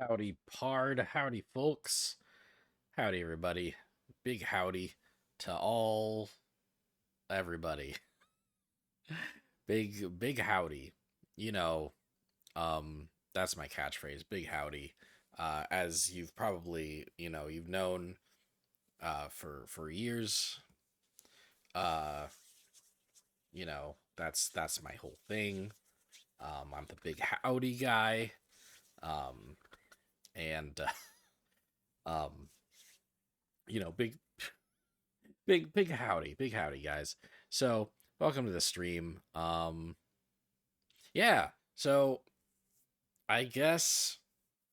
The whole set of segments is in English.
Howdy, Pard. Howdy, folks. Howdy, everybody. Big howdy to all everybody. Big howdy. You know, that's my catchphrase. Big howdy. As you've probably, you've known for years. Uh, that's my whole thing. I'm the big howdy guy. Um, and um, big big howdy, guys. So, welcome to the stream. Yeah. So, I guess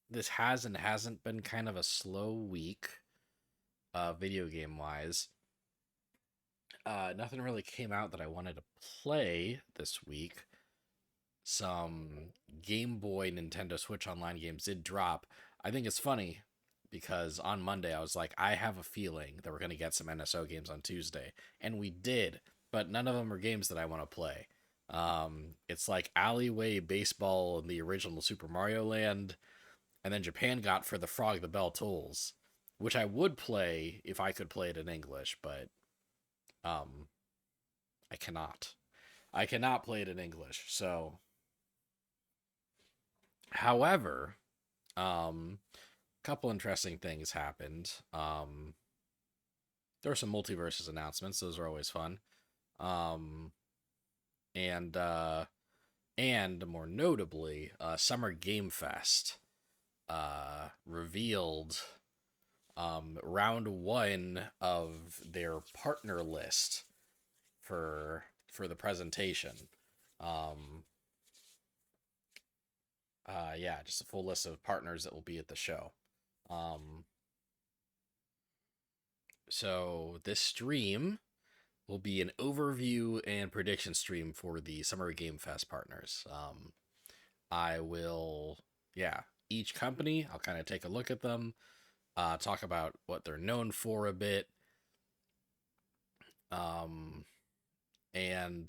this has and hasn't been kind of a slow week, video game wise. Nothing really came out that I wanted to play this week. Some Game Boy, Nintendo Switch Online games did drop. I think it's funny because on Monday I was like, I have a feeling that we're going to get some NSO games on Tuesday. And we did, but none of them are games that I want to play. It's like Alleyway Baseball in the original Super Mario Land, and then Japan got for the Frog the Bell Tolls, which I would play if I could play it in English, but um, I cannot. I cannot play it in English. So, however, couple interesting things happened. There were some multiverses announcements; those are always fun. Um, and more notably, Summer Game Fest revealed round one of their partner list for the presentation. Um, yeah, just a full list of partners that will be at the show. Um, so this stream will be an overview and prediction stream for the Summer Game Fest partners. I will, yeah, each company, I'll kind of take a look at them, talk about what they're known for a bit, um, and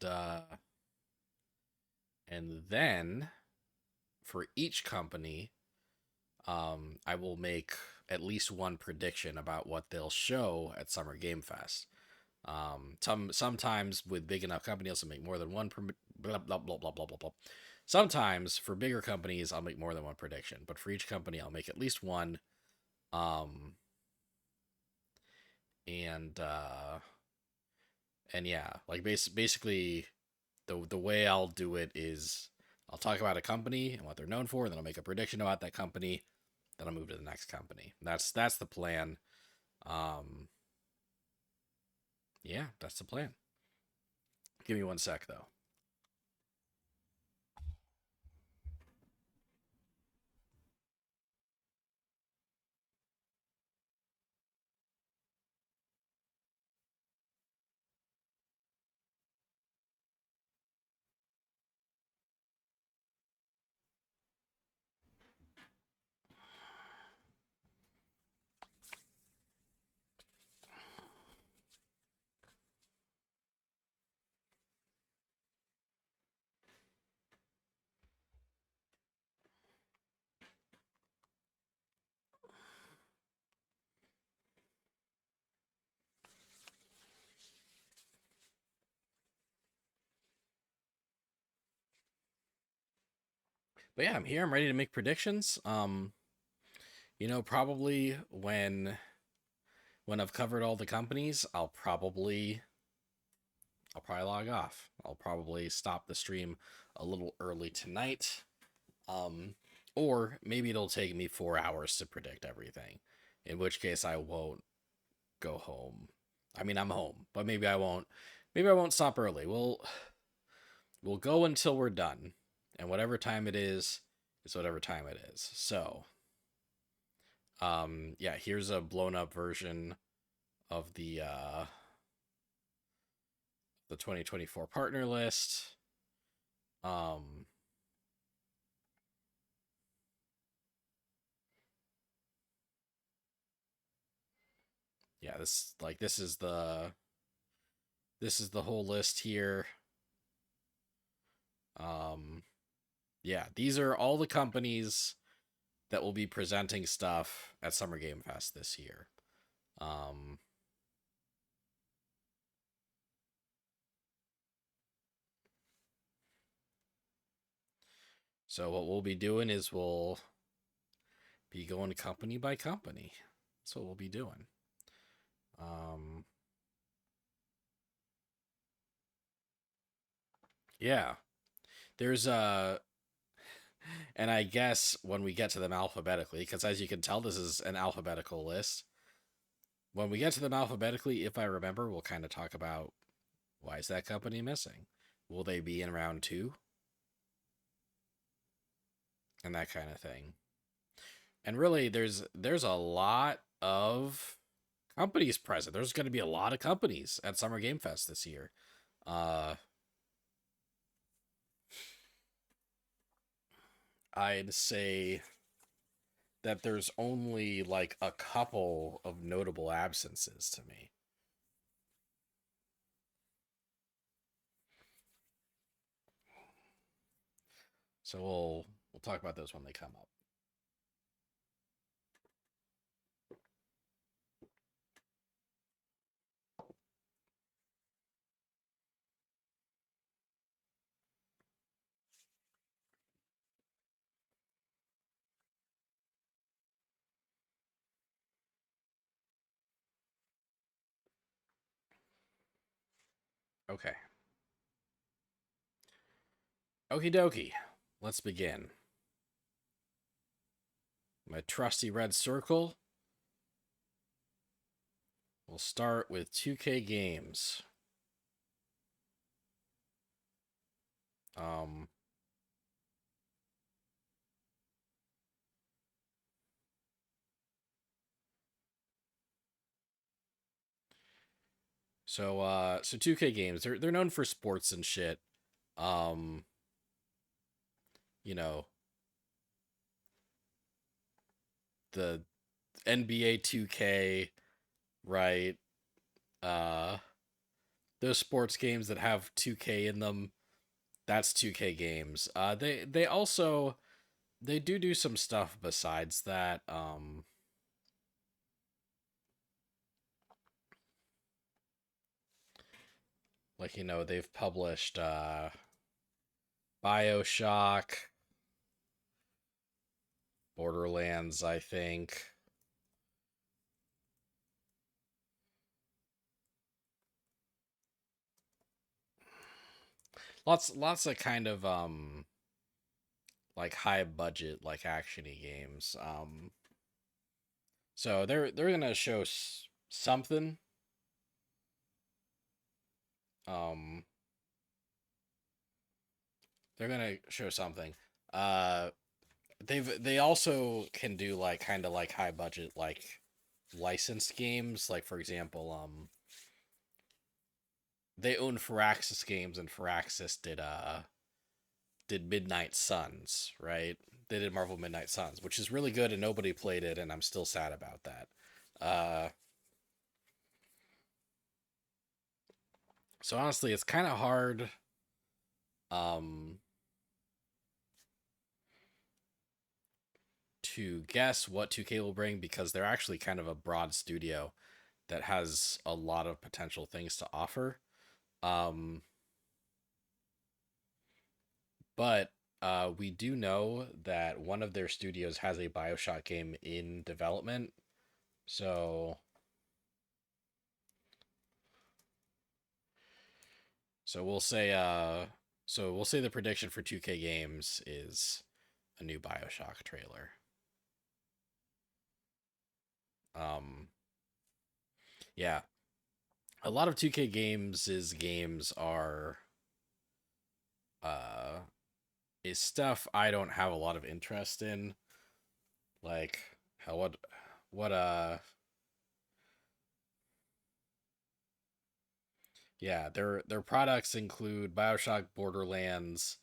then for each company, I will make at least one prediction about what they'll show at Summer Game Fest. Sometimes with big enough companies, I'll make more than one. Blah blah blah blah blah blah blah. Sometimes for bigger companies, I'll make more than one prediction, but for each company, I'll make at least one. Um, and yeah, like basically, the way I'll do it is I'll talk about a company and what they're known for, and then I'll make a prediction about that company. Then I'll move to the next company. That's the plan. Um, yeah, that's the plan. Give me one sec though. But yeah, I'm here. I'm ready to make predictions. Probably when I've covered all the companies, I'll probably log off. I'll probably stop the stream a little early tonight. Um, or maybe it'll take me 4 hours to predict everything. In which case I won't go home. I mean, I'm home, but maybe I won't. Maybe I won't stop early. We'll go until we're done, and whatever time it is whatever time it is. So, yeah, here's a blown up version of the 2024 partner list. Um, yeah, this is the whole list here. Yeah, these are all the companies that will be presenting stuff at Summer Game Fest this year. Um, so what we'll be doing is we'll be going company by company. That's what we'll be doing. Um, yeah, there's and I guess when we get to them alphabetically, because as you can tell, this is an alphabetical list. When we get to them alphabetically, if I remember, we'll kind of talk about why is that company missing? Will they be in round two? And that kind of thing. And really, there's a lot of companies present. There's going to be a lot of companies at Summer Game Fest this year. Uh, I'd say that there's only like a couple of notable absences to me. So we'll talk about those when they come up. Okay. Okie dokie. Let's begin. My trusty red circle. We'll start with 2K games. Um, so 2K games, they're known for sports and shit. Um, you know, the NBA 2K, right? Uh, those sports games that have 2K in them, that's 2K games. They also they do some stuff besides that. Like they've published BioShock, Borderlands, I think. Lots of kind of like high budget like actiony games. So they're gonna show something. Um, they're gonna show something. Uh, they also can do like kind of like high budget like licensed games. Like for example, they own Firaxis Games, and Firaxis did Midnight Suns, right? They did Marvel Midnight Suns, which is really good, and nobody played it, and I'm still sad about that. Uh, so honestly, it's kind of hard. Um, to guess what 2K will bring because they're actually kind of a broad studio that has a lot of potential things to offer. Um, but we do know that one of their studios has a Bioshock game in development. So so we'll say the prediction for 2K games is a new Bioshock trailer. Um yeah. A lot of 2K games are uh is stuff I don't have a lot of interest in. Like how what yeah, their products include BioShock, Borderlands,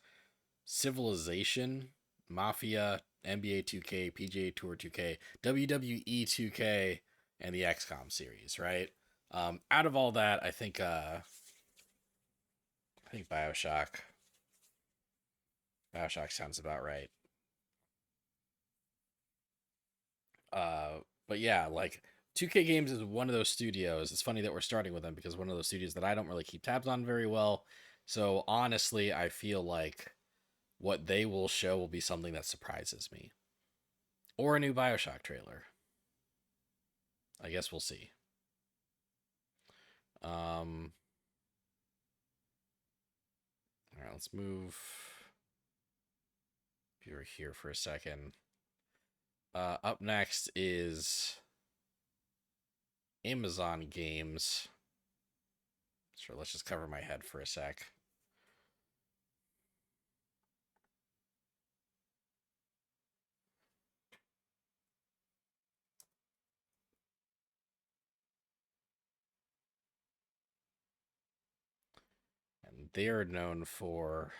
Civilization, Mafia, NBA 2K, PGA Tour 2K, WWE 2K, and the XCOM series, right? Out of all that, I think BioShock sounds about right. But yeah, like 2K Games is one of those studios. It's funny that we're starting with them because one of those studios that I don't really keep tabs on very well. So honestly, I feel like what they will show will be something that surprises me, or a new Bioshock trailer. I guess we'll see. Um, all right, let's move. If you're here for a second, up next is Amazon Games. Sure, let's just cover my head for a sec. And they're known for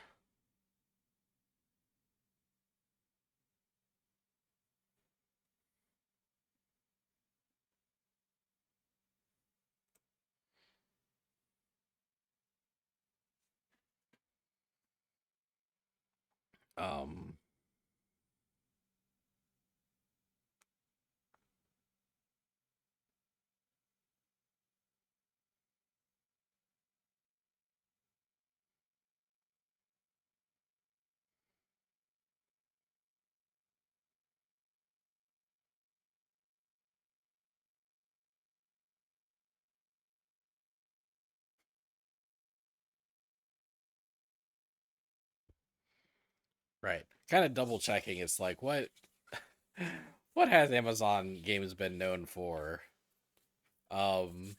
um right. Kind of double checking. It's like what has Amazon Games been known for? Um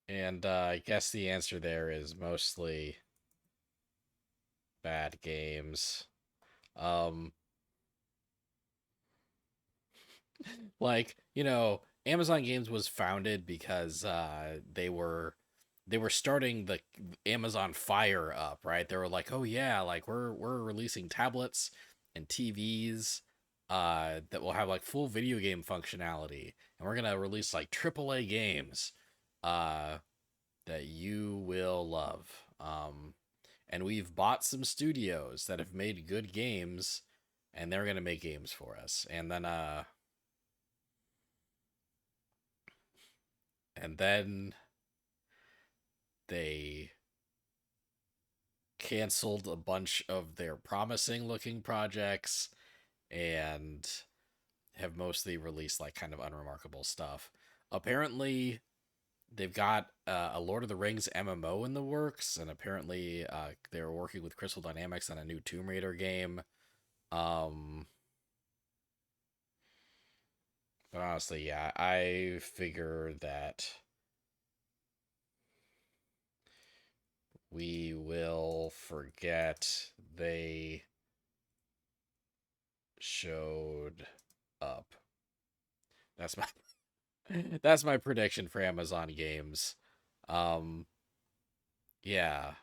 and I guess the answer there is mostly bad games. Um like, Amazon Games was founded because they were starting the Amazon Fire up, right? They were like, "Oh yeah, like we're releasing tablets and TVs that will have like full video game functionality, and we're going to release like AAA games uh that you will love." And we've bought some studios that have made good games, and they're going to make games for us. And then they canceled a bunch of their promising looking projects and have mostly released like kind of unremarkable stuff. Apparently, they've got a Lord of the Rings MMO in the works, and apparently they're working with Crystal Dynamics on a new Tomb Raider game. Um, but honestly, yeah, I figure that we will forget they showed up. That's my that's my prediction for Amazon Games. Um, yeah,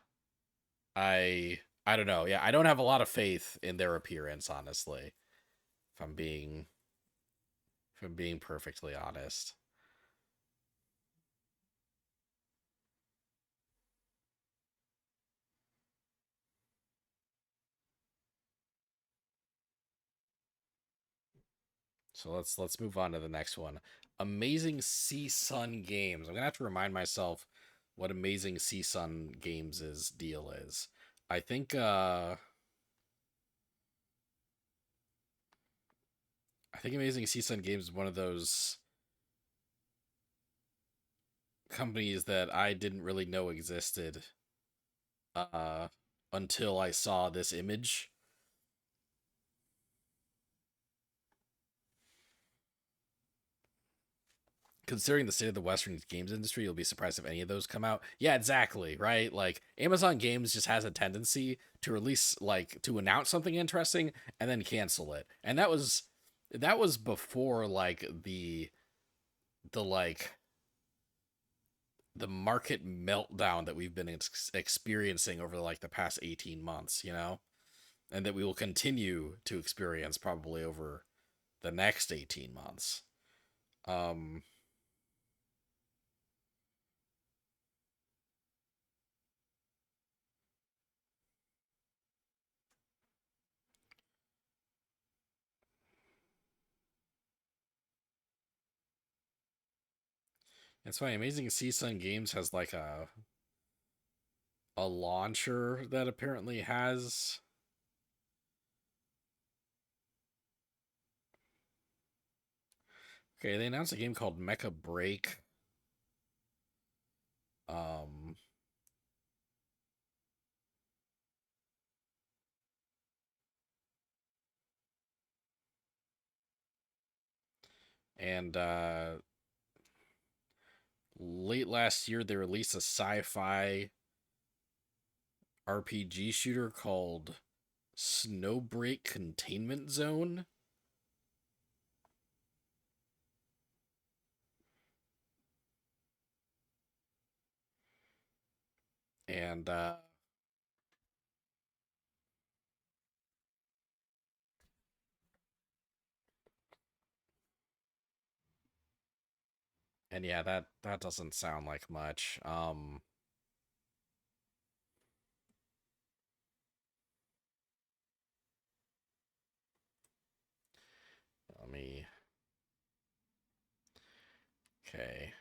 I don't know. Yeah, I don't have a lot of faith in their appearance, honestly. If I'm being if I'm being perfectly honest. So let's move on to the next one. Amazing CSUN Games. I'm gonna have to remind myself what Amazing CSUN Games' deal is. I think I think Amazing CSUN Games is one of those companies that I didn't really know existed uh until I saw this image. Considering the state of the Western games industry, you'll be surprised if any of those come out. Yeah, exactly, right? Like Amazon Games just has a tendency to release like to announce something interesting and then cancel it. And that was before like the like the market meltdown that we've been experiencing over like the past 18 months, and that we will continue to experience probably over the next 18 months. Um It's funny. Amazing Season Games has like a launcher that apparently has. Okay, they announced a game called Mecha Break. Um, and late last year they released a sci-fi RPG shooter called Snowbreak Containment Zone. And yeah, that doesn't sound like much. Let me. Okay.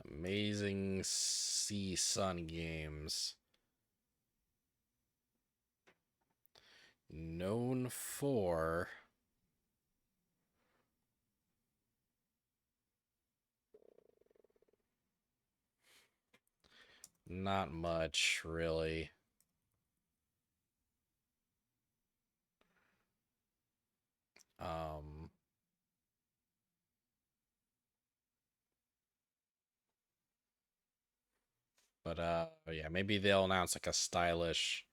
Amazing Sea Sun Games. Known for not much, really. Um, but yeah, maybe they'll announce like a stylish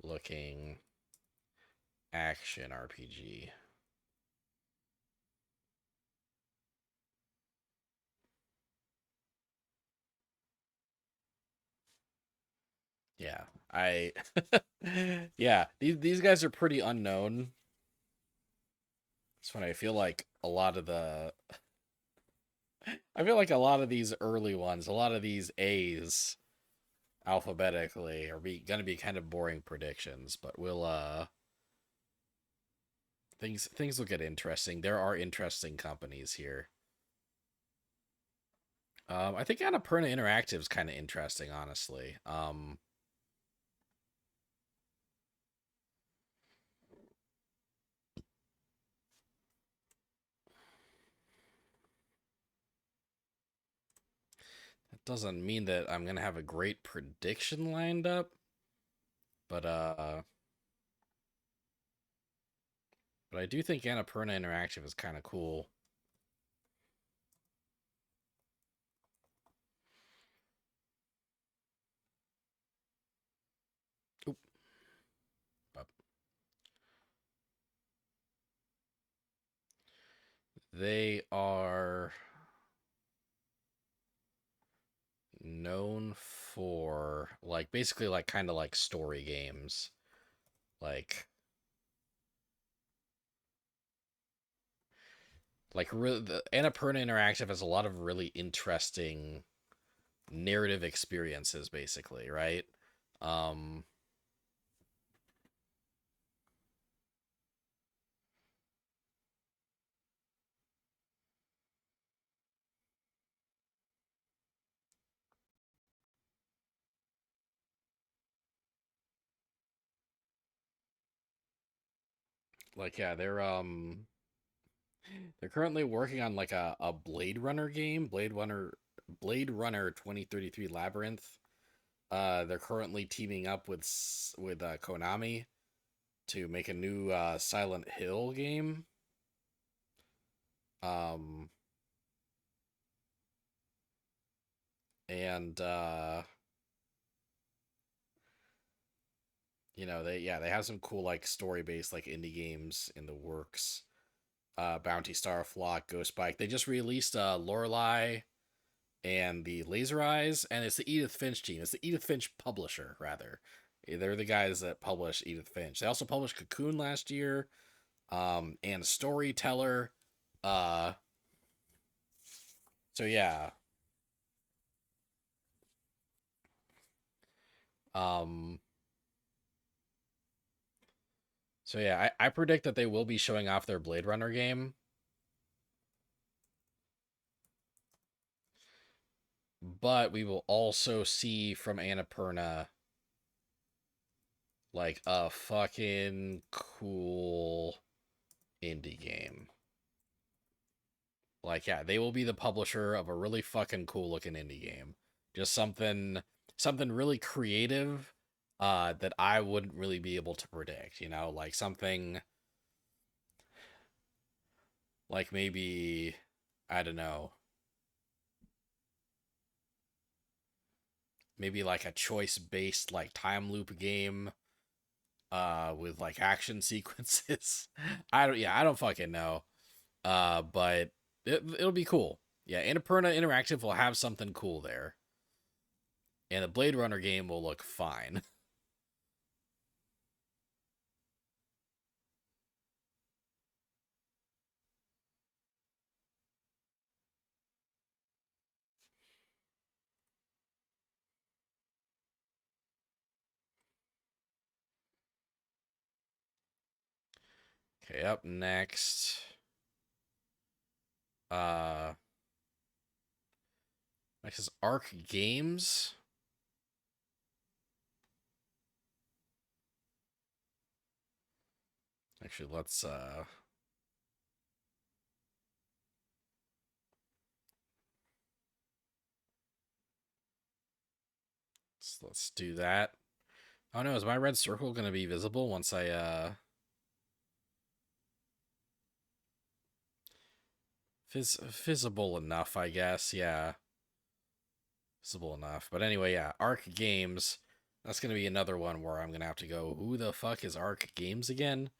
looking action RPG. Yeah, I yeah, these guys are pretty unknown. It's funny. I feel like a lot of these early ones, a lot of these A's alphabetically are gonna be kind of boring predictions, but we'll things will get interesting. There are interesting companies here. I think Annapurna Interactive is kind of interesting, honestly. That doesn't mean that I'm gonna have a great prediction lined up, but I do think Annapurna Interactive is kind of cool. Oop. They are known for like basically like kind of like story games. Like the Annapurna Interactive has a lot of really interesting narrative experiences basically, right? Um like yeah, they're currently working on like a Blade Runner game, Blade Runner 2033 Labyrinth. They're currently teaming up with Konami to make a new Silent Hill game. Um, and they have some cool like story based like indie games in the works. Bounty Star, Flock, Ghost Bike. They just released Lorelei and the Laser Eyes, and it's the Edith Finch team. It's the Edith Finch publisher, rather. They're the guys that publish Edith Finch. They also published Cocoon last year, and Storyteller. Uh, so yeah, um, so yeah, I predict that they will be showing off their Blade Runner game. but we will also see from Annapurna like a fucking cool indie game. Like, yeah, they will be the publisher of a really fucking cool looking indie game. Just something really creative that I wouldn't really be able to predict, you know, like something like maybe I don't know, maybe like a choice based like time loop game with like action sequences. I don't fucking know. But it'll be cool. Yeah, Annapurna Interactive will have something cool there. And the Blade Runner game will look fine. Okay, up next. Uh Next is Arc Games. Actually, let's do that. Oh no, is my red circle gonna be visible once I visible enough, I guess, yeah. Visible enough. But anyway, yeah, Arc Games. That's gonna be another one where I'm gonna have to go, who the fuck is Arc Games again?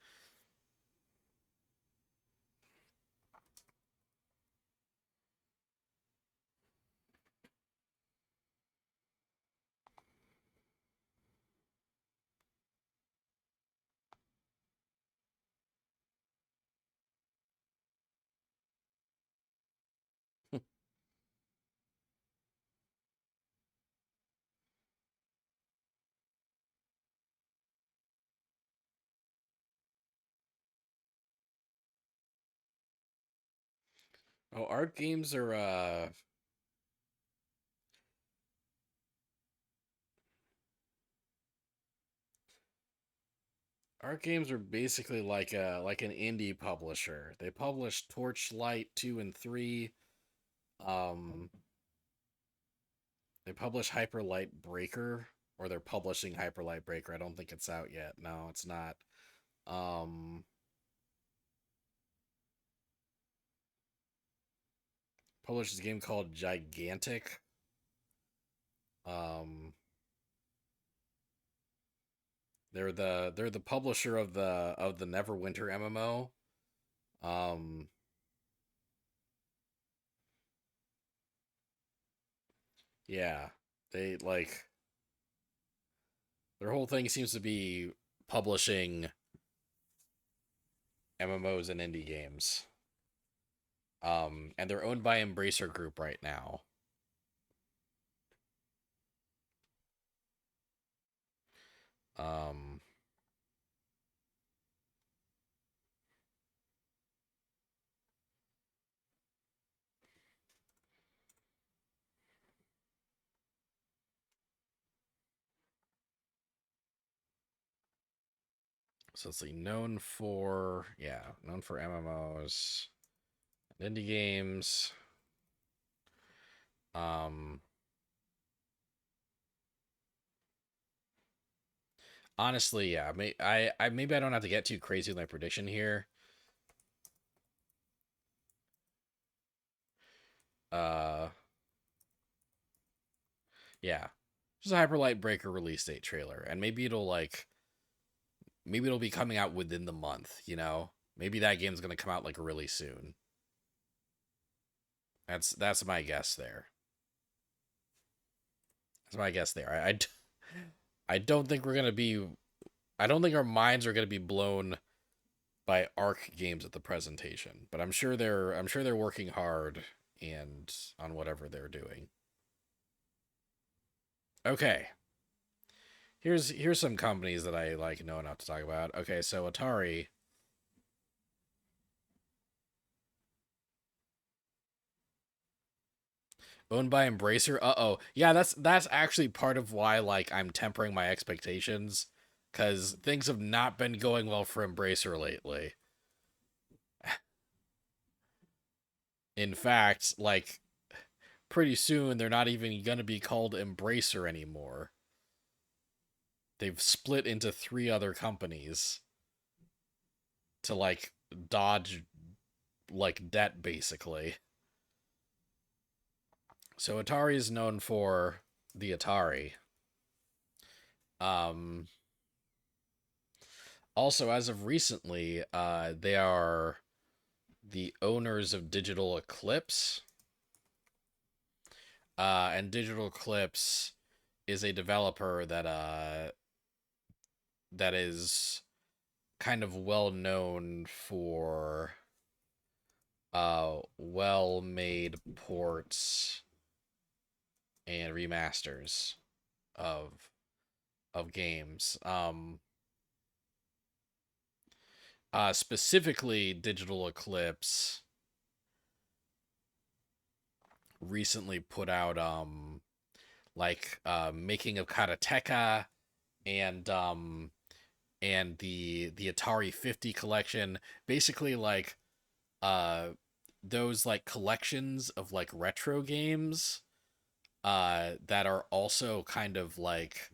Oh, Arc Games are Arc Games are basically like an indie publisher. They publish Torchlight 2 and 3. Um they publish Hyperlight Breaker, or they're publishing Hyperlight Breaker. I don't think it's out yet. No, it's not. Um Publishes a game called Gigantic. Um they're the publisher of the Neverwinter MMO. Um yeah. They like their whole thing seems to be publishing MMOs and indie games. And they're owned by Embracer Group right now. Um, so let's see, known for MMOs and indie games. Um, Honestly, yeah, maybe I don't have to get too crazy with my prediction here. Uh, yeah, just a Hyperlight Breaker release date trailer, and maybe it'll be coming out within the month. You know, maybe that game's gonna come out like really soon. That's my guess there. That's my guess there. I don't think we're gonna be. I don't think our minds are gonna be blown by Arc Games at the presentation, but I'm sure they're working hard and on whatever they're doing. Okay, here's some companies that I like know enough to talk about. Okay, so Atari. Owned by Embracer. Uh-oh. Yeah, that's actually part of why like I'm tempering my expectations cuz things have not been going well for Embracer lately. In fact, like pretty soon they're not even going to be called Embracer anymore. They've split into three other companies to like dodge like debt basically. So Atari is known for the Atari. Um Also, as of recently, they are the owners of Digital Eclipse. And Digital Eclipse is a developer that is kind of well known for well made ports and remasters of games. Specifically, Digital Eclipse recently put out Making of Karateka and the Atari 50 collection, basically like uh those like collections of like retro games that are also kind of like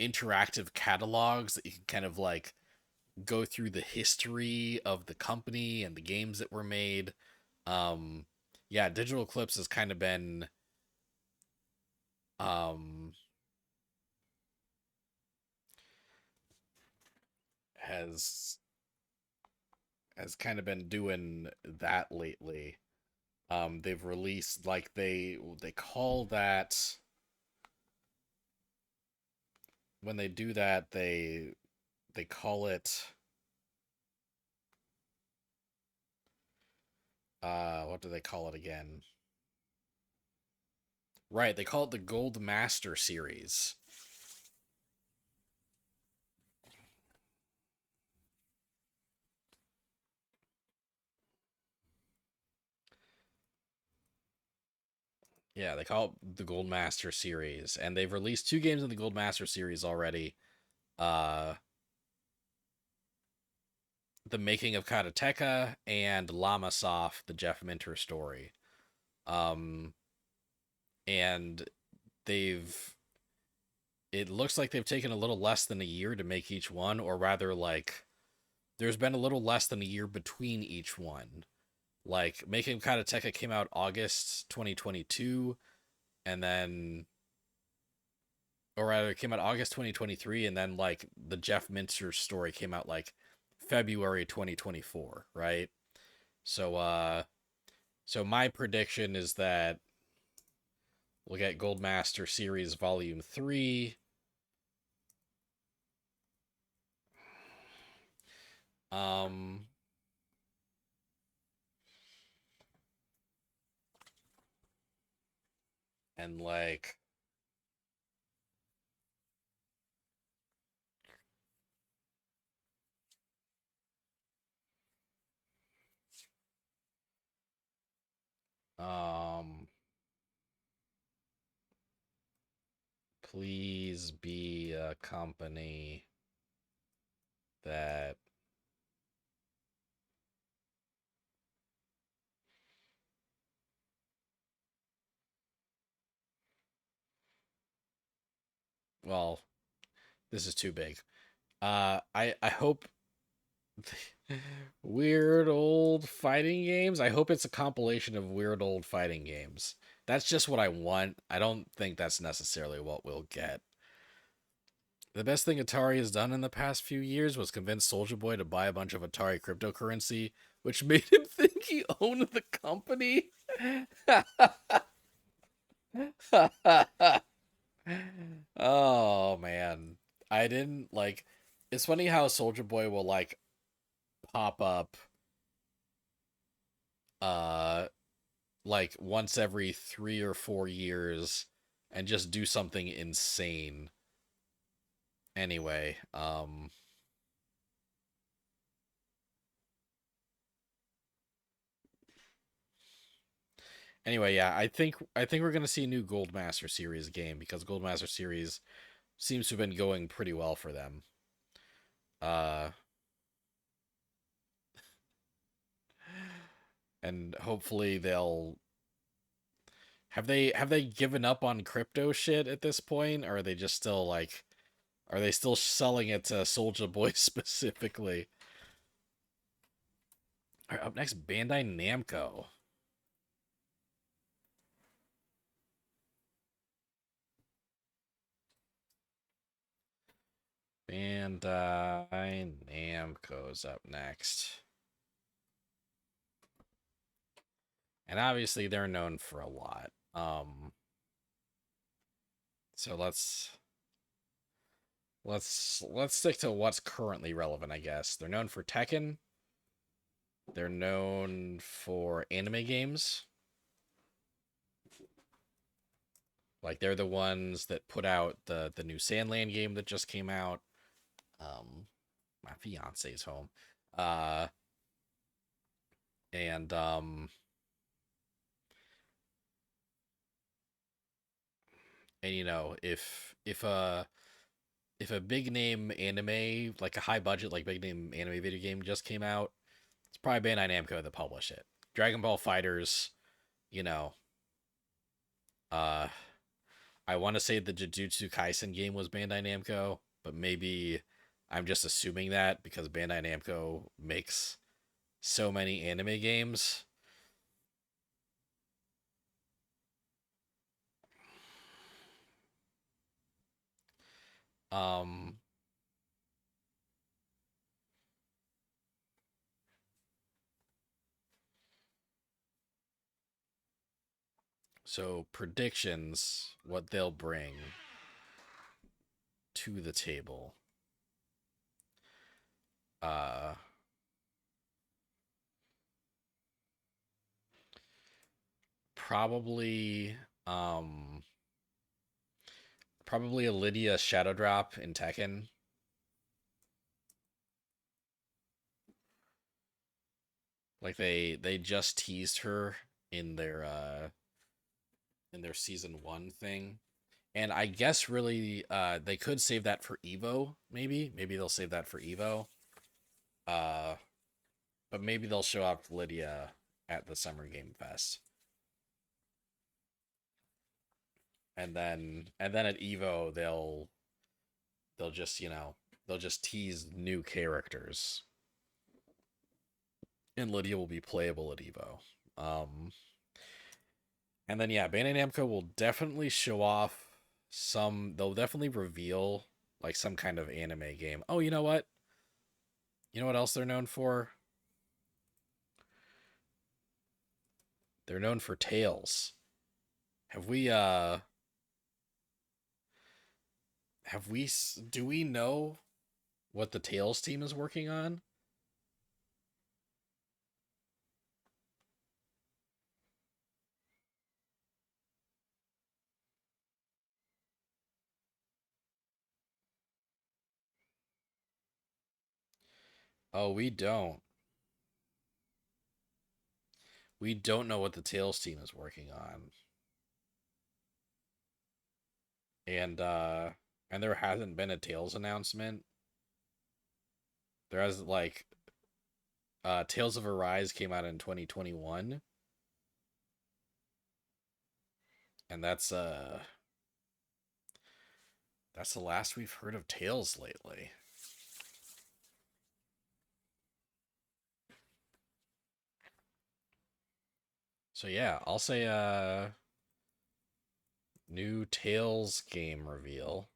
interactive catalogs that you can kind of like go through the history of the company and the games that were made. um yeah, Digital Eclipse has kind of been um has kind of been doing that lately. They've released like they call that when they do that they call it what do they call it again? Right, they call it the Gold Master series. Yeah, they call it the Gold Master series, and they've released two games in the Gold Master series already. Uh, the Making of Karateka and Llama Soft, the Jeff Minter story. Um, and they've it looks like they've taken a little less than a year to make each one, or rather, like there's been a little less than a year between each one. Like Making of Karateka came out August 2022, and then or rather it came out August 2023, and then like the Jeff Minster story came out like February 2024, right? So so my prediction is that we'll get Goldmaster Series Volume 3. Um and like um please be a company that well, this is too big. I hope weird old fighting games. I hope it's a compilation of weird old fighting games. That's just what I want. I don't think that's necessarily what we'll get. The best thing Atari has done in the past few years was convince Soldier Boy to buy a bunch of Atari cryptocurrency, which made him think he owned the company. Oh man. I didn't like it's funny how Soldier Boy will like pop up uh like once every 3 or 4 years and just do something insane. Anyway, Anyway, yeah, I think we're gonna see a new Goldmaster Series game because Goldmaster Series seems to have been going pretty well for them. Uh, and hopefully they'll have they given up on crypto shit at this point, or are they just still like are they still selling it to Soldier Boy specifically? All right, up next, Bandai Namco. Bandai Namco's up next. And obviously they're known for a lot. So let's stick to what's currently relevant, I guess. They're known for Tekken. They're known for anime games. Like they're the ones that put out the new Sandland game that just came out. My fiance's home. Uh and and you know, if a big name anime, like a high budget, like big name anime video game just came out, it's probably Bandai Namco that publish it. Dragon Ball Fighters, you know, uh, I want to say the Jujutsu Kaisen game was Bandai Namco, but maybe I'm just assuming that because Bandai Namco makes so many anime games. Um, so predictions, what they'll bring to the table. Uh, probably, um, probably a Lydia Shadow Drop in Tekken. Like they just teased her in their season 1 thing. And I guess really they could save that for Evo, maybe. Maybe they'll save that for Evo. Uh but maybe they'll show off Lydia at the Summer Game Fest. And then at Evo they'll just, they'll just tease new characters. And Lydia will be playable at Evo. And then yeah, Bandai Namco will definitely show off they'll definitely reveal like some kind of anime game. Oh, you know what? You know what else they're known for? They're known for Tales. Have we have we do we know what the Tales team is working on? Oh, we don't. We don't know what the Tales team is working on. And there hasn't been a Tales announcement. There has like Tales of Arise came out in 2021, and that's the last we've heard of Tales lately. So yeah, I'll say new Tales game reveal.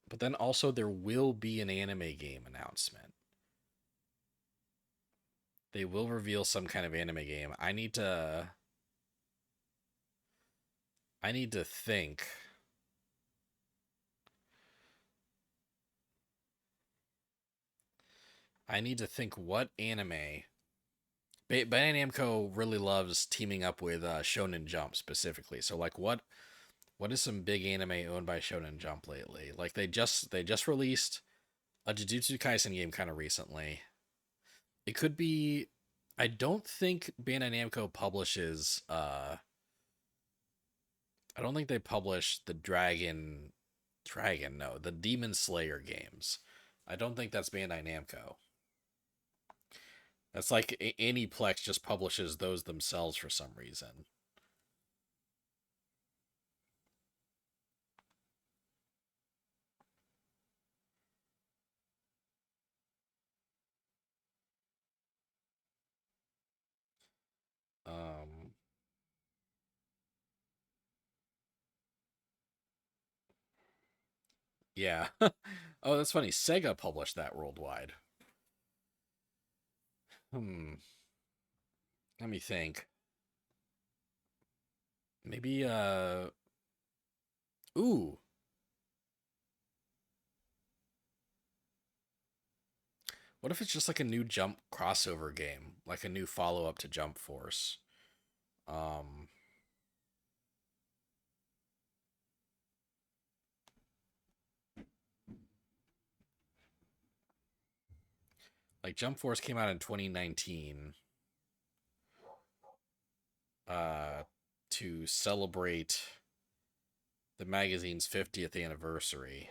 But then also there will be an anime game announcement. They will reveal some kind of anime game. I need to think. I need to think what anime. Bandai Namco really loves teaming up with Shonen Jump specifically. So like what is some big anime owned by Shonen Jump lately? Like they just released a Jujutsu Kaisen game kind of recently. It could be. I don't think Bandai Namco publishes. I don't think they publish the Dragon. No, the Demon Slayer games. I don't think that's Bandai Namco. That's like Aniplex just publishes those themselves for some reason. Um, yeah. Oh, that's funny. Sega published that worldwide. Hmm. Let me think. Maybe ooh. What if it's just like a new Jump crossover game, like a new follow-up to Jump Force? Um like Jump Force came out in 2019 uh to celebrate the magazine's 50th anniversary.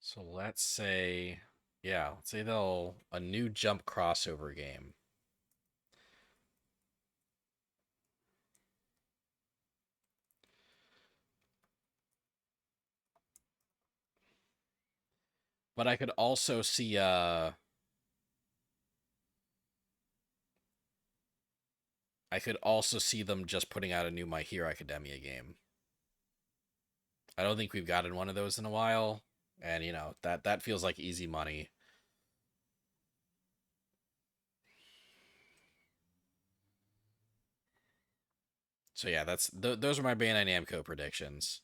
So let's say, yeah, let's say they'll a new Jump crossover game. But I could also see them just putting out a new My Hero Academia game. I don't think we've gotten one of those in a while, and that feels like easy money. So yeah, those are my Bandai Namco predictions.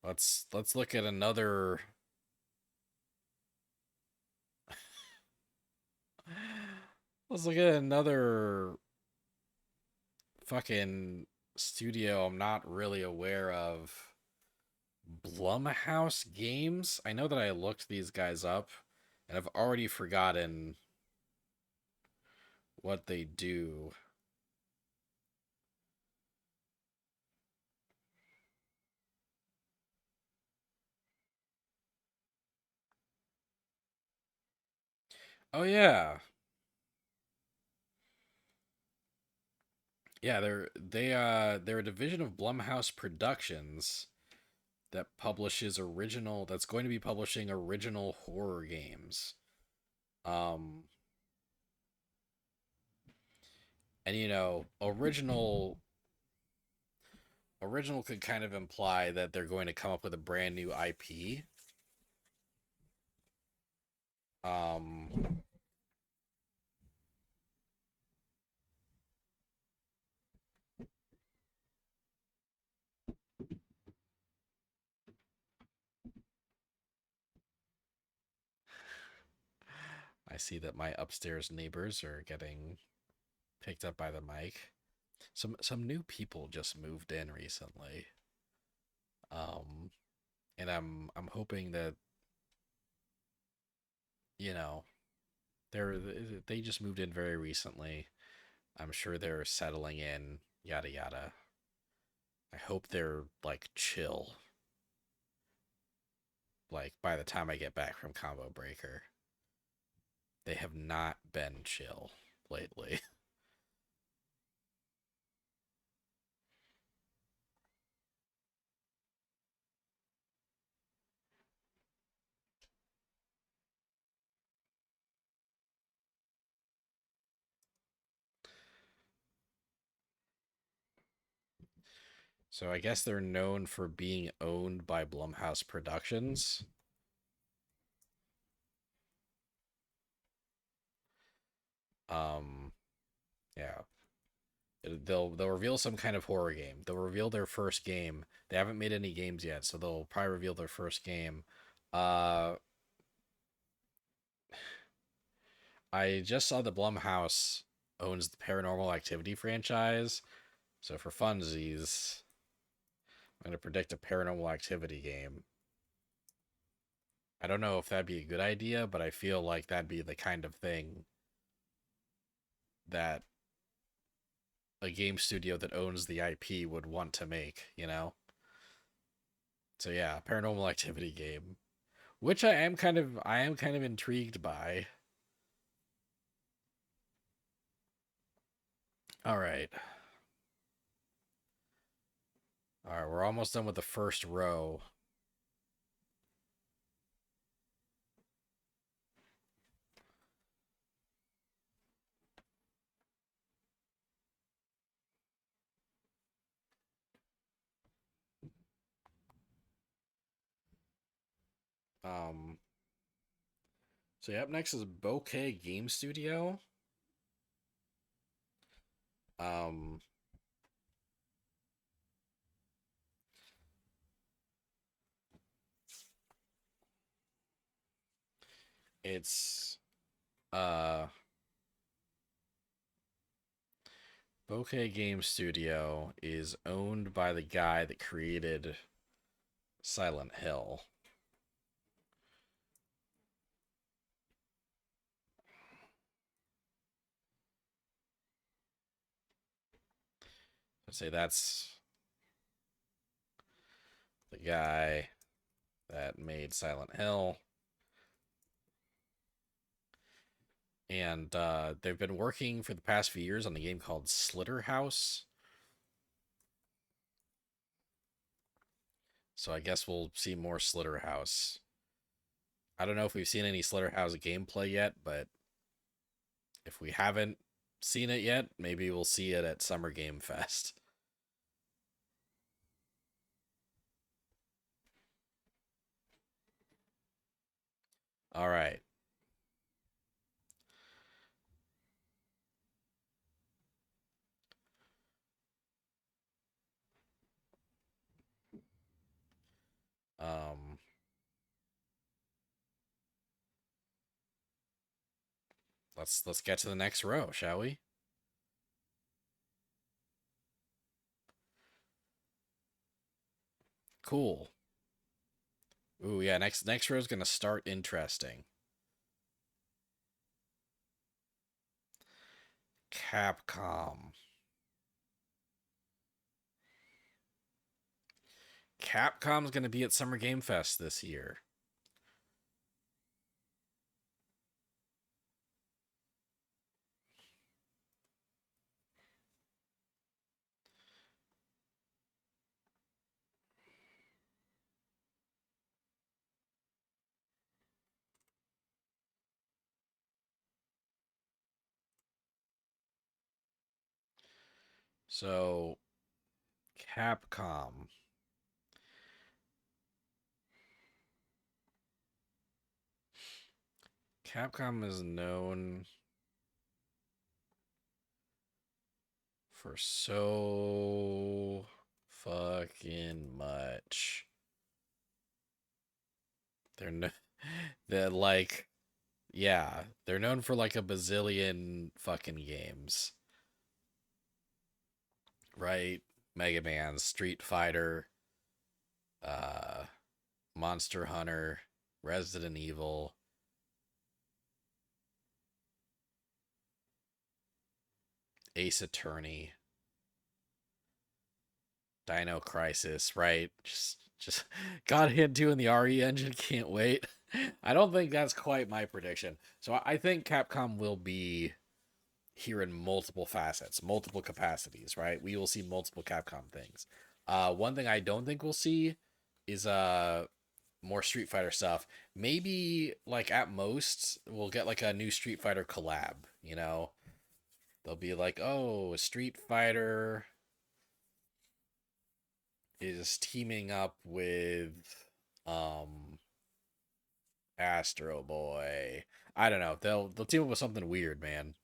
Let's look at another. Let's look at another fucking studio I'm not really aware of. Blumhouse Games. I know that I looked these guys up, and I've already forgotten what they do. Oh yeah, yeah. They're a division of Blumhouse Productions that publishes original. That's going to be publishing original horror games. Um, and original could kind of imply that they're going to come up with a brand new IP. Um, I see that my upstairs neighbors are getting picked up by the mic. Some new people just moved in recently. Um, and I'm hoping that you know they're they just moved in very recently. I'm sure they're settling in, yada yada. I hope they're like chill. Like by the time I get back from Combo Breaker, they have not been chill lately. So I guess they're known for being owned by Blumhouse Productions. Um, yeah, they'll reveal some kind of horror game. They'll reveal their first game. They haven't made any games yet, so they'll probably reveal their first game. Uh, I just saw the Blumhouse owns the Paranormal Activity franchise. So for funsies, I'm going to predict a Paranormal Activity game. I don't know if that'd be a good idea, but I feel like that'd be the kind of thing that a game studio that owns the IP would want to make, you know? So yeah, Paranormal Activity game, which I am kind of intrigued by. All right. All right, we're almost done with the first row. Um so yeah, up next is Bokeh Game Studio. Um it's uh Bokeh Game Studio is owned by the guy that created Silent Hill. I'd say that's the guy that made Silent Hill. And they've been working for the past few years on a game called Slitterhouse. So I guess we'll see more Slitterhouse. I don't know if we've seen any Slitterhouse gameplay yet, but if we haven't seen it yet, maybe we'll see it at Summer Game Fest. All right. Um, let's get to the next row, shall we? Cool. Ooh, yeah, next row is gonna start interesting. Capcom. Capcom's gonna be at Summer Game Fest this year. So Capcom. Capcom is known for so fucking much. They're no, they're like, yeah, they're known for like a bazillion fucking games, right? Mega Man, Street Fighter, uh, Monster Hunter, Resident Evil, Ace Attorney, Dino Crisis, right? Just God Hand 2 in the RE engine, can't wait. I don't think that's quite my prediction. So I think Capcom will be here in multiple facets, multiple capacities, right? We will see multiple Capcom things. One thing I don't think we'll see is more Street Fighter stuff. Maybe like at most we'll get like a new Street Fighter collab, you know? They'll be like, "Oh, Street Fighter is teaming up with um Astro Boy." I don't know. They'll team up with something weird, man.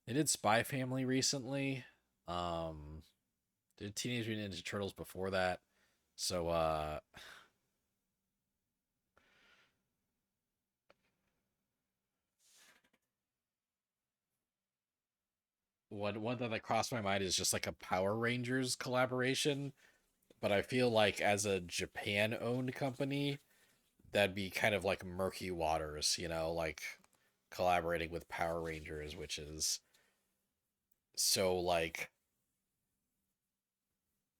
They did Spy Family recently. Um did Teenage Mutant Ninja Turtles before that. So one thing that crossed my mind is just like a Power Rangers collaboration, but I feel like as a Japan owned company, that'd be kind of like murky waters, like collaborating with Power Rangers, which is so like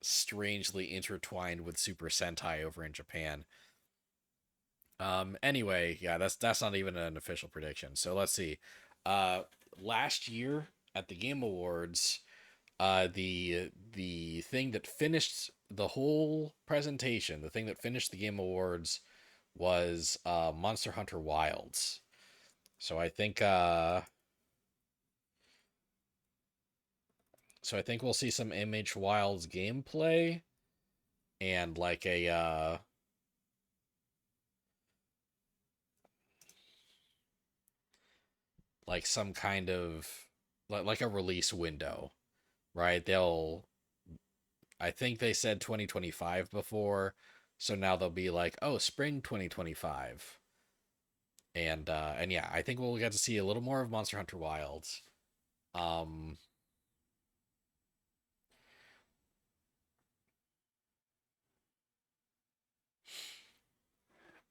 strangely intertwined with Super Sentai over in Japan. Anyway, yeah, that's not even an official prediction. So let's see. Uh Last year at the Game Awards, the thing that finished the whole presentation, the thing that finished the Game Awards was Monster Hunter Wilds. So I think we'll see some MH Wilds gameplay and like some kind of like a release window, right? I think they said 2025 before, so now they'll be like, "Oh, spring 2025." And yeah, I think we'll get to see a little more of Monster Hunter Wilds. Um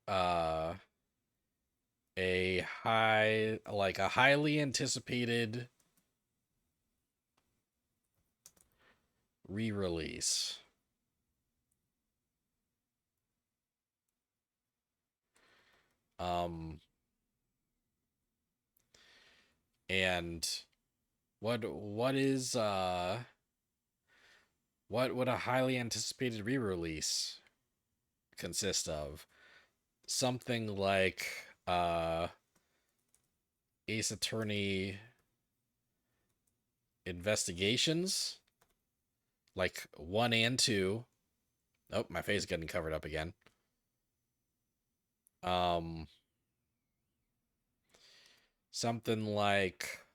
uh a highly anticipated re-release. Um and what is what would a highly anticipated re-release consist of? Something like Ace Attorney Investigations, like 1 and 2. Oh, my face is getting covered up again. Um Something like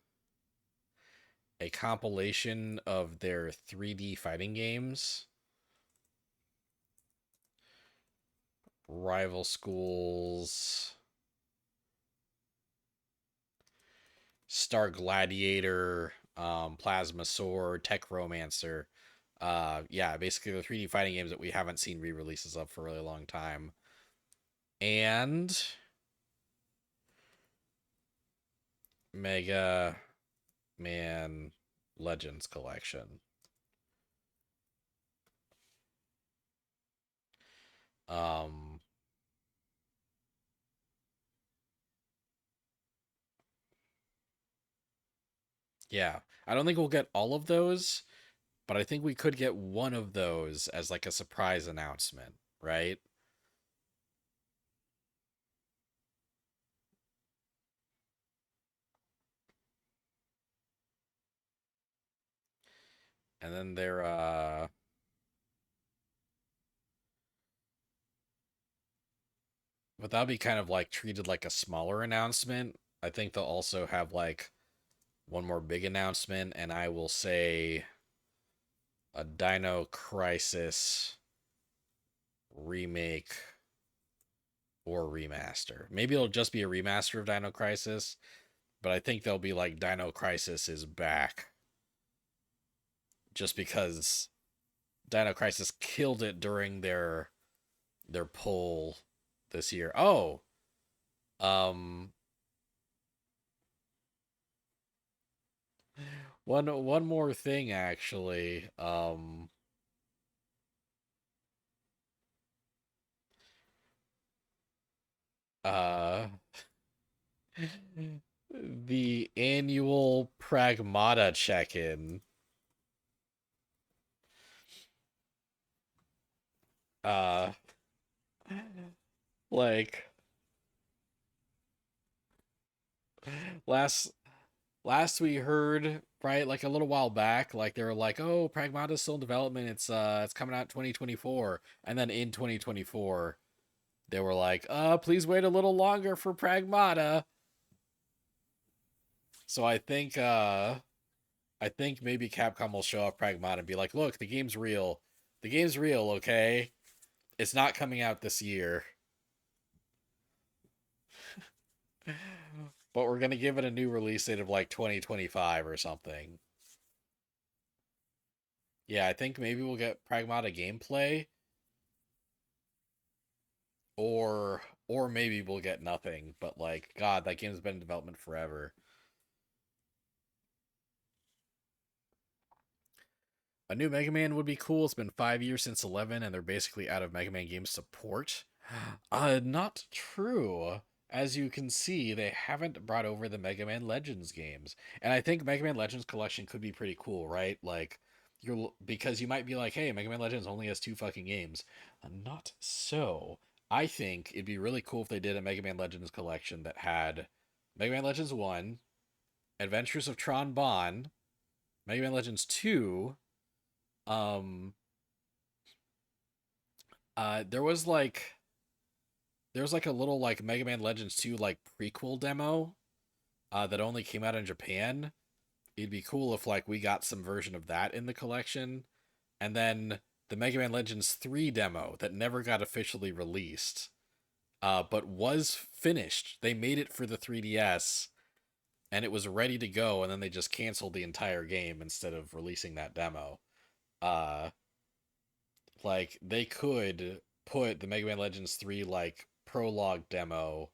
a compilation of their 3D fighting games. Rival Schools, Star Gladiator, Plasma Sword, Tech Romancer. Yeah, basically the 3D fighting games that we haven't seen re-releases of for a really long time. And Mega Man Legends Collection. Um yeah, I don't think we'll get all of those, but I think we could get one of those as like a surprise announcement, right? And then but that'll be kind of like treated like a smaller announcement. I think they'll also have like one more big announcement, and I will say a Dino Crisis remake or remaster. Maybe it'll just be a remaster of Dino Crisis, but I think they'll be like Dino Crisis is back just because Dino Crisis killed it during their poll this year. Oh, um one more thing actually. Uh the annual Pragmata check-in. Uh like last last we heard, right, like a little while back, like they were like, "Oh, Pragmata's still in development. It's coming out 2024." And then in 2024, they were like, please wait a little longer for Pragmata." So I think maybe Capcom will show off Pragmata and be like, "Look, the game's real. The game's real, okay? It's not coming out this year, but we're gonna give it a new release date of like 2025 or something." Yeah, I think maybe we'll get Pragmata gameplay, or maybe we'll get nothing. But like, God, that game's been in development forever. A new Mega Man would be cool. It's been 5 years since 11, and they're basically out of Mega Man game support. Not true. As you can see, they haven't brought over the Mega Man Legends games, and I think Mega Man Legends collection could be pretty cool, right? Like, because you might be like, hey, Mega Man Legends only has two fucking games. Not so. I think it'd be really cool if they did a Mega Man Legends collection that had Mega Man Legends 1, Adventures of Tron Bonne, Mega Man Legends 2, um there was like a little like Mega Man Legends 2 like prequel demo that only came out in Japan. It'd be cool if like we got some version of that in the collection. And then the Mega Man Legends 3 demo that never got officially released, but was finished. They made it for the 3DS and it was ready to go, and then they just canceled the entire game instead of releasing that demo. Uh like they could put the Mega Man Legends 3 like prologue demo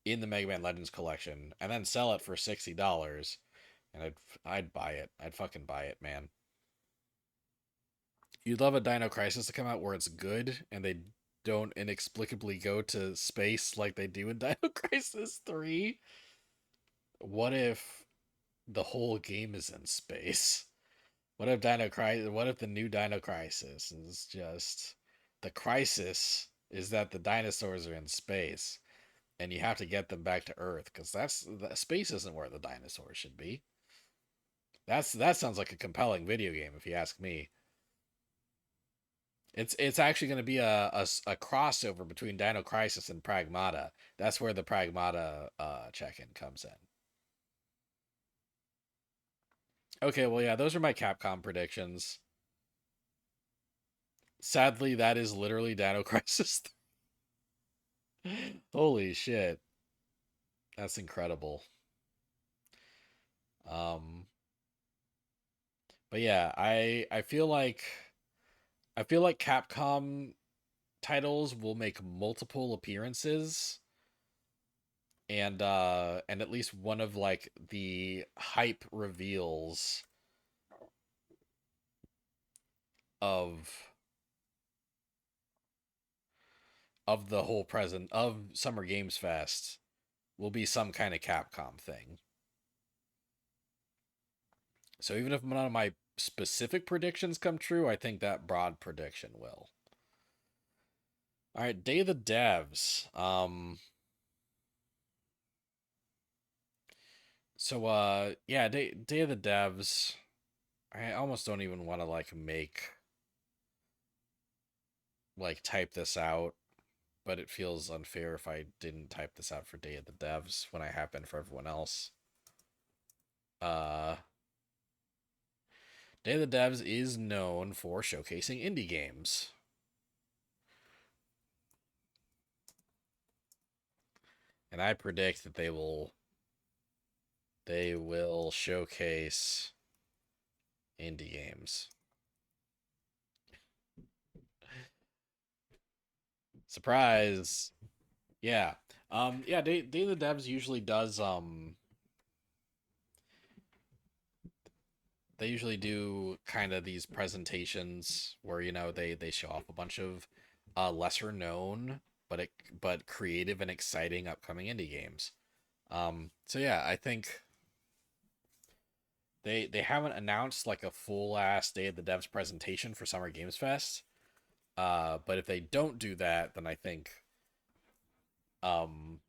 in the Mega Man Legends collection and then sell it for $60, and I'd buy it. I'd fucking buy it, man. You'd love a Dino Crisis to come out where it's good and they don't inexplicably go to space like they do in Dino Crisis 3. What if the whole game is in space? What if the new Dino Crisis is just the crisis is that the dinosaurs are in space and you have to get them back to Earth because space isn't where the dinosaurs should be. That sounds like a compelling video game if you ask me. It's actually going to be a crossover between Dino Crisis and Pragmata. That's where the Pragmata check-in comes in. Okay, well yeah, those are my Capcom predictions. Sadly, that is literally Dino Crisis. Holy shit. That's incredible. Um but yeah, I feel like Capcom titles will make multiple appearances, and at least one of like the hype reveals of the whole present of Summer Games Fest will be some kind of Capcom thing. So even if none of my specific predictions come true, I think that broad prediction will. All right, Day of the Devs. Yeah, Day of the Devs. I almost don't even want to like type this out, but it feels unfair if I didn't type this out for Day of the Devs when I have been for everyone else. Uh Day of the Devs is known for showcasing indie games. And I predict that they will showcase indie games. Surprise. Yeah. Yeah, Day of the Devs usually does they usually do kind of these presentations where they show off a bunch of lesser known but creative and exciting upcoming indie games. So yeah, I think they haven't announced like a full ass Day of the Devs presentation for Summer Games Fest. But if they don't do that, then um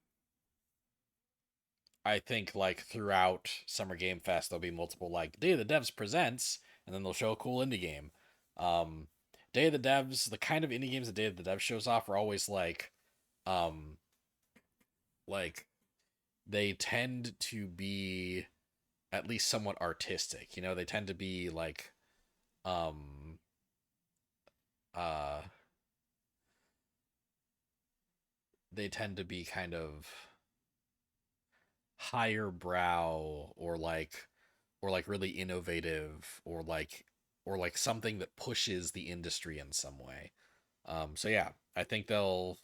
I think like throughout Summer Game Fest there'll be multiple like Day of the Devs presents, and then they'll show a cool indie game. Um, Day of the Devs, the kind of indie games that Day of the Devs shows off are always um, like they tend to be at least somewhat artistic. You know, they tend to be um, uh, they tend to be kind of higher brow or like really innovative or or like something that pushes the industry in some way. So yeah, I think they'll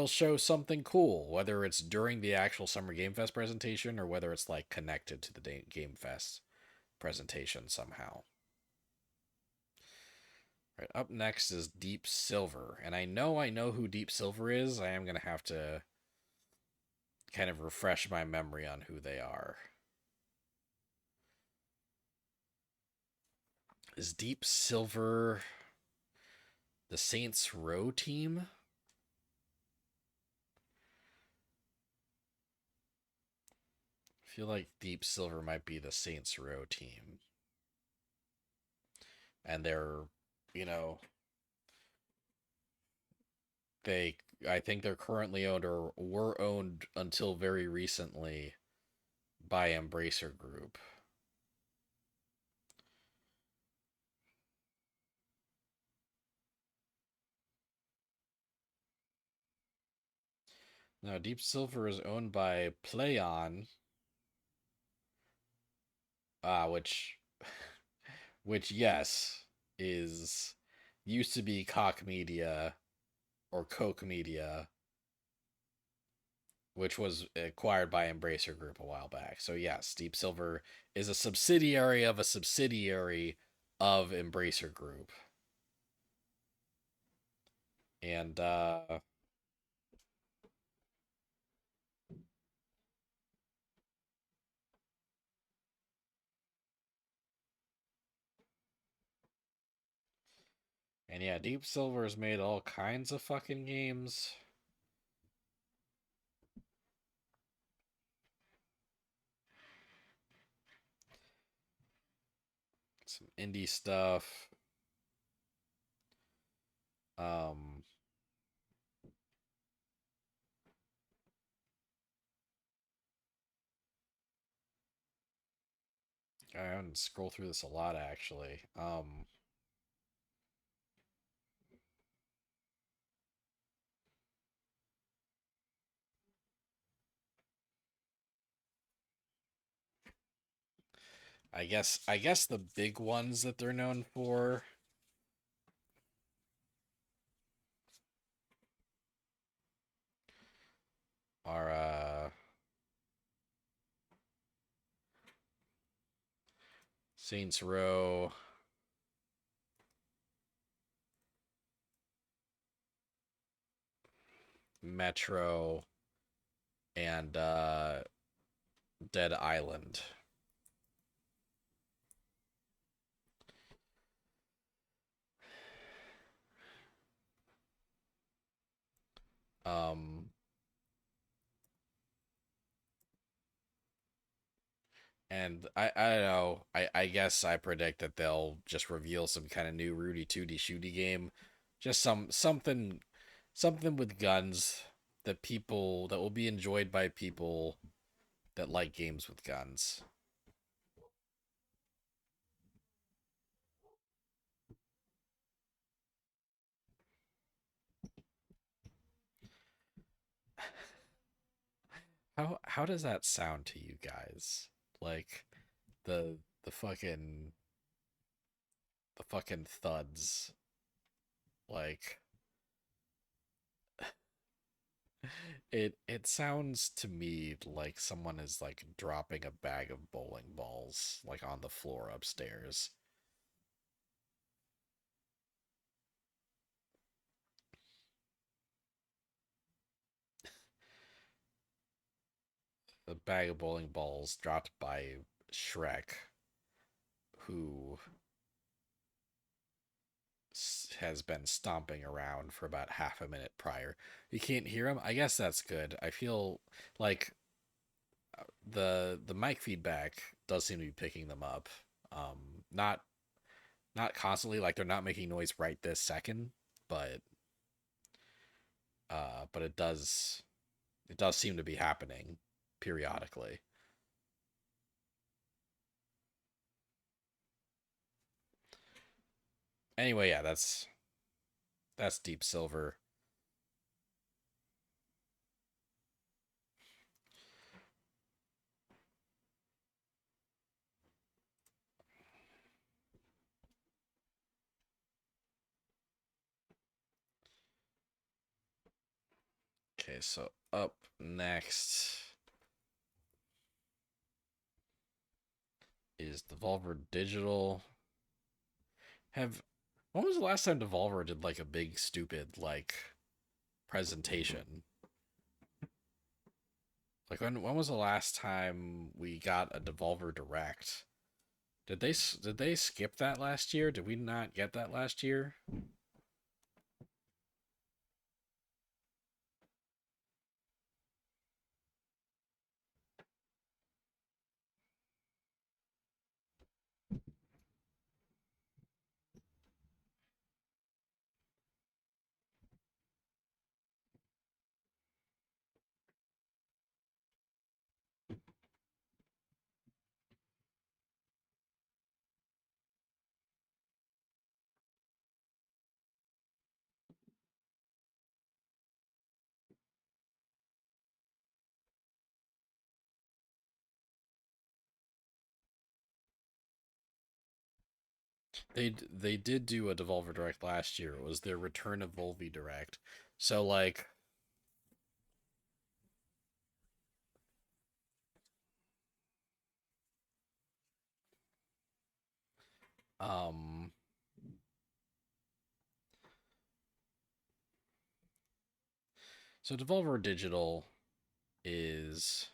show something cool, whether it's during the actual Summer Game Fest presentation or whether it's like connected to the Game Fest presentation somehow. Right, up next is Deep Silver, and I know who Deep Silver is. I am gonna have to kind of refresh my memory on who they are. Is Deep Silver the Saints Row team? I feel like Deep Silver might be the Saints Row team. And they're, you know, they I think they're currently owned or were owned until very recently by Embracer Group. Now, Deep Silver is owned by PlayOn, which, which yes, is used to be Koch Media or Coke Media, which was acquired by Embracer Group a while back. So yes, Deep Silver is a subsidiary of a subsidiary of Embracer Group. And yeah, Deep Silver's made all kinds of fucking games. Some indie stuff. Um I haven't scrolled through this a lot actually. I guess the big ones that they're known for are Saints Row, Metro, and Dead Island. Um and I don't know. I guess I predict that they'll just reveal some kind of new Rudy Tooty Shooty game. Just something with guns that will be enjoyed by people that like games with guns. How does that sound to you guys? Like the fucking thuds. Like it sounds to me like someone is like dropping a bag of bowling balls like on the floor upstairs. A bag of bowling balls dropped by Shrek, who has been stomping around for about half a minute prior. You can't hear him. I guess that's good. I feel like the mic feedback does seem to be picking them up. Not not constantly, like they're not making noise right this second, but but it does seem to be happening periodically. Anyway, yeah, that's Deep Silver. Okay, so up next is Devolver Digital. Have When was the last time Devolver did like a big stupid like presentation? Like when was the last time we got a Devolver Direct? Did they skip that last year? Did we not get that last year? They did do a Devolver Direct last year. It was their Return of Volvi Direct. So like um so Devolver Digital is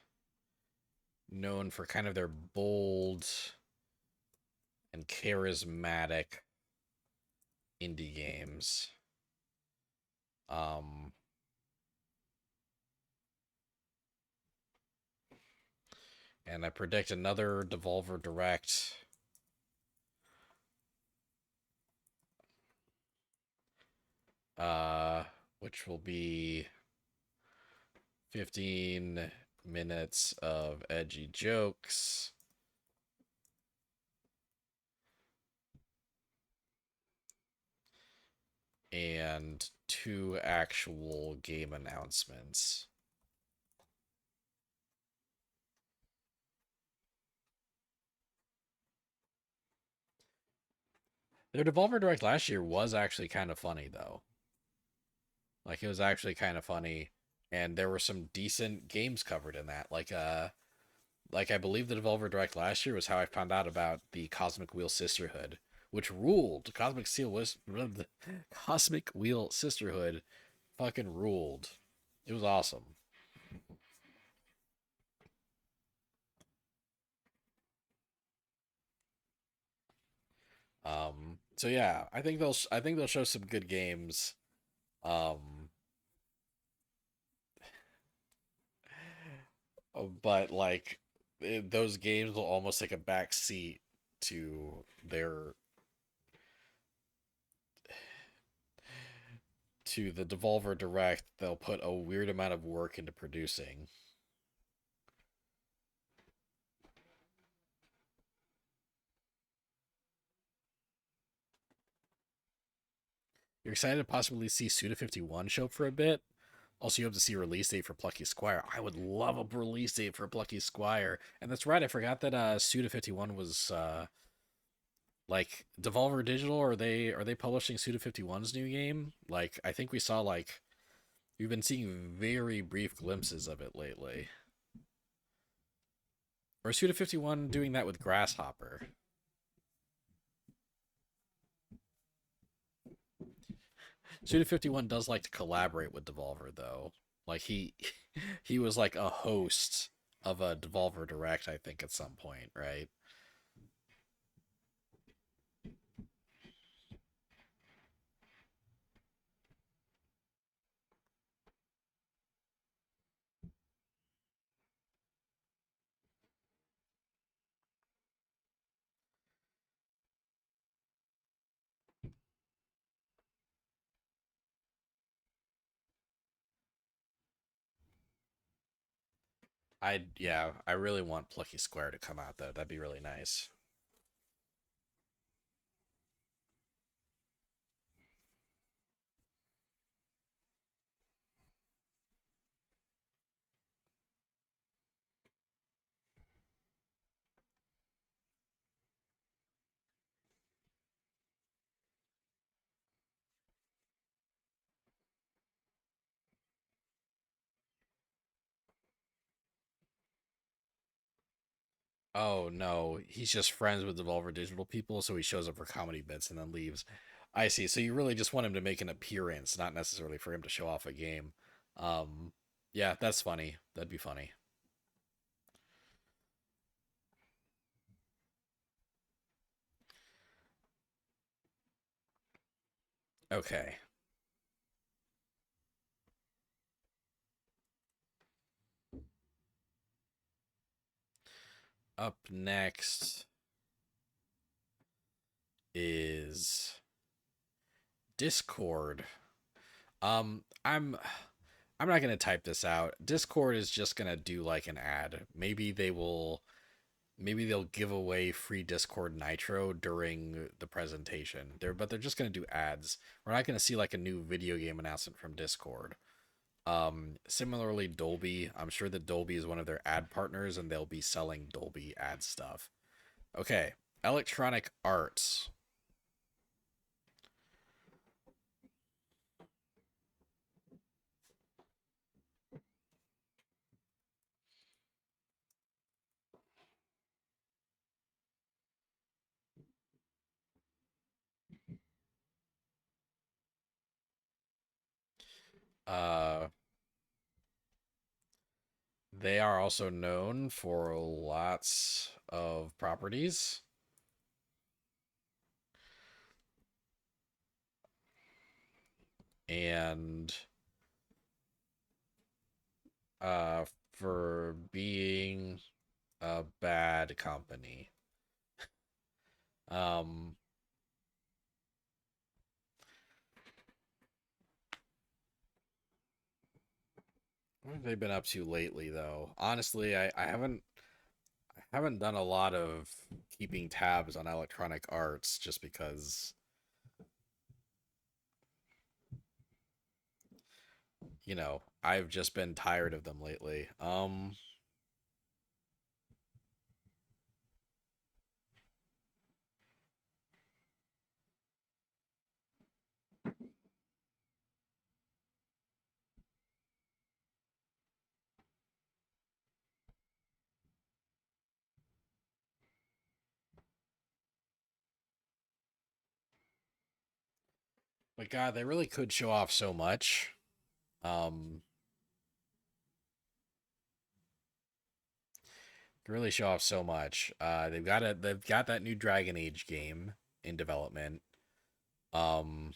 known for kind of their bold and charismatic indie games. Um and I predict another Devolver Direct uh which will be 15 minutes of edgy jokes and two actual game announcements. Their Devolver Direct last year was actually kind of funny though. Like it was actually kind of funny, and there were some decent games covered in that. Like I believe the Devolver Direct last year was how I found out about the Cosmic Wheel Sisterhood, which ruled. Cosmic Wheel Sisterhood fucking ruled. It was awesome. So yeah, I think they'll show some good games. Um, but like those games will almost take a back seat to their to the Devolver Direct. They'll put a weird amount of work into producing. You're excited to possibly see Suda51 show up for a bit. Also, you hope to see a release date for Plucky Squire. I would love a release date for Plucky Squire. And that's right, I forgot that Suda51 was like Devolver Digital. Are they publishing Suda51's new game? Like I think we saw like we've been seeing very brief glimpses of it lately. Or Suda51 doing that with Grasshopper? Suda51 does like to collaborate with Devolver though. Like he was like a host of a Devolver Direct, I think, at some point, right? I really want Plucky Square to come out though. That'd be really nice. Oh no, he's just friends with Devolver Digital people, so he shows up for comedy bits and then leaves. I see. So you really just want him to make an appearance, not necessarily for him to show off a game. Um, yeah, that's funny. That'd be funny. Okay. Up next is Discord. I'm not gonna type this out. Discord is just gonna do like an ad. Maybe they'll give away free Discord Nitro during the presentation. They're just gonna do ads. We're not gonna see like a new video game announcement from Discord. Similarly, Dolby. I'm sure that Dolby is one of their ad partners, and they'll be selling Dolby ad stuff. Okay, Electronic Arts. Uh, they are also known for lots of properties, and uh, for being a bad company. Um, what have they been up to lately, though? Honestly, I haven't done a lot of keeping tabs on Electronic Arts just because, I've just been tired of them lately. But God, they really could show off so much. Um, could really show off so much. They've got that new Dragon Age game in development. Um,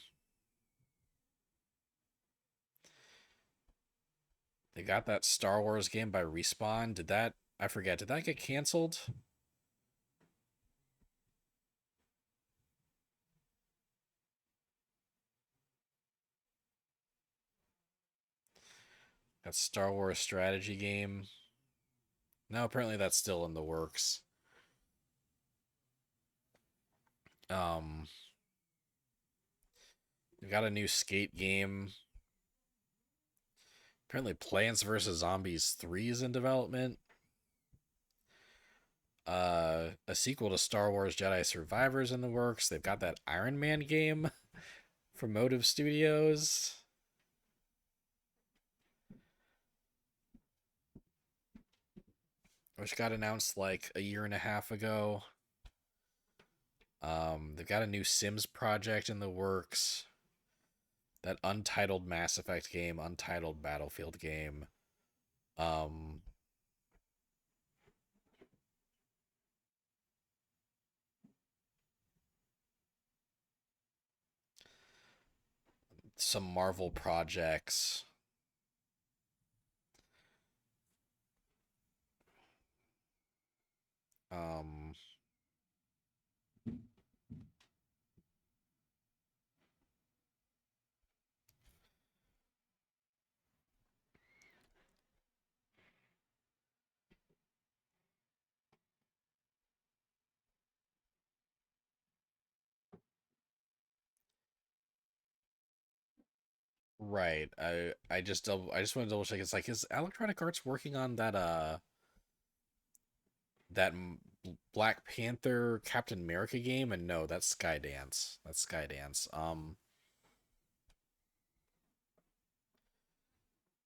they got that Star Wars game by Respawn. I forget, did that get canceled? That Star Wars strategy game. No, apparently that's still in the works. Um, we got a new skate game. Apparently, Plants vs Zombies 3 is in development. A sequel to Star Wars Jedi Survivors in the works. They've got that Iron Man game from Motive Studios, which got announced like a year and a half ago. They've got a new Sims project in the works. That untitled Mass Effect game, untitled Battlefield game. Um, some Marvel projects. Um, right. I just want to double check. It's like, is Electronic Arts working on that Black Panther Captain America game? And no, that's Skydance. That's Skydance.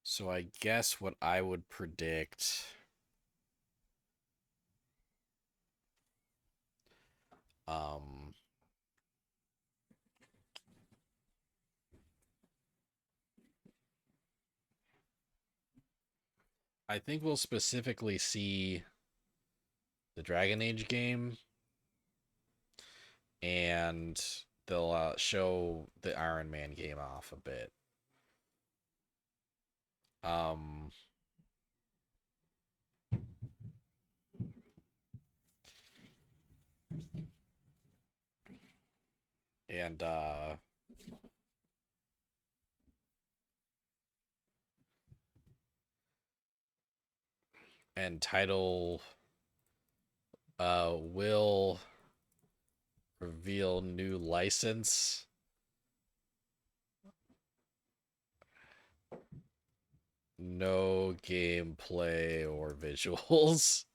So I guess what I would predict Um, I think we'll specifically see the Dragon Age game, and they'll show the Iron Man game off a bit. Um, and title will reveal new license. No gameplay or visuals.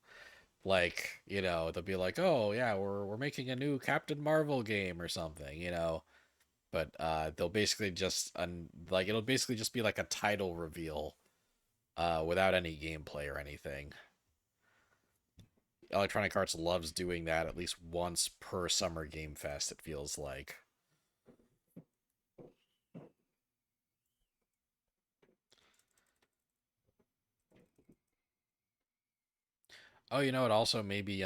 Like, they'll be like, "Oh yeah, we're making a new Captain Marvel game or something," But they'll basically just like it'll basically just be like a title reveal, without any gameplay or anything. Electronic Arts loves doing that at least once per Summer Game Fest, it feels like. Oh, you know what? Also, maybe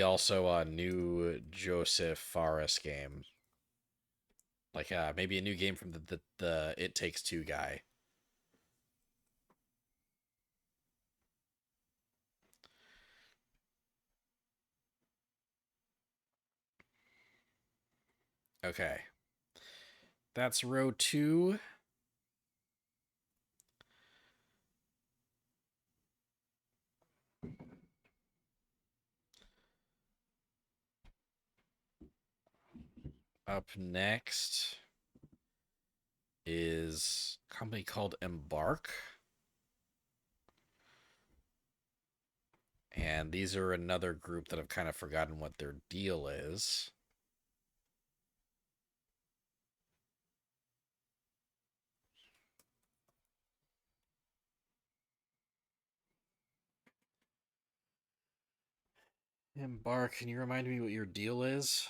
also a new Joseph Fares game. Like, maybe a new game from the It Takes Two guy. Okay, that's row two. Up next is a company called Embark. And these are another group that I've kind of forgotten what their deal is. Embark, can you remind me what your deal is?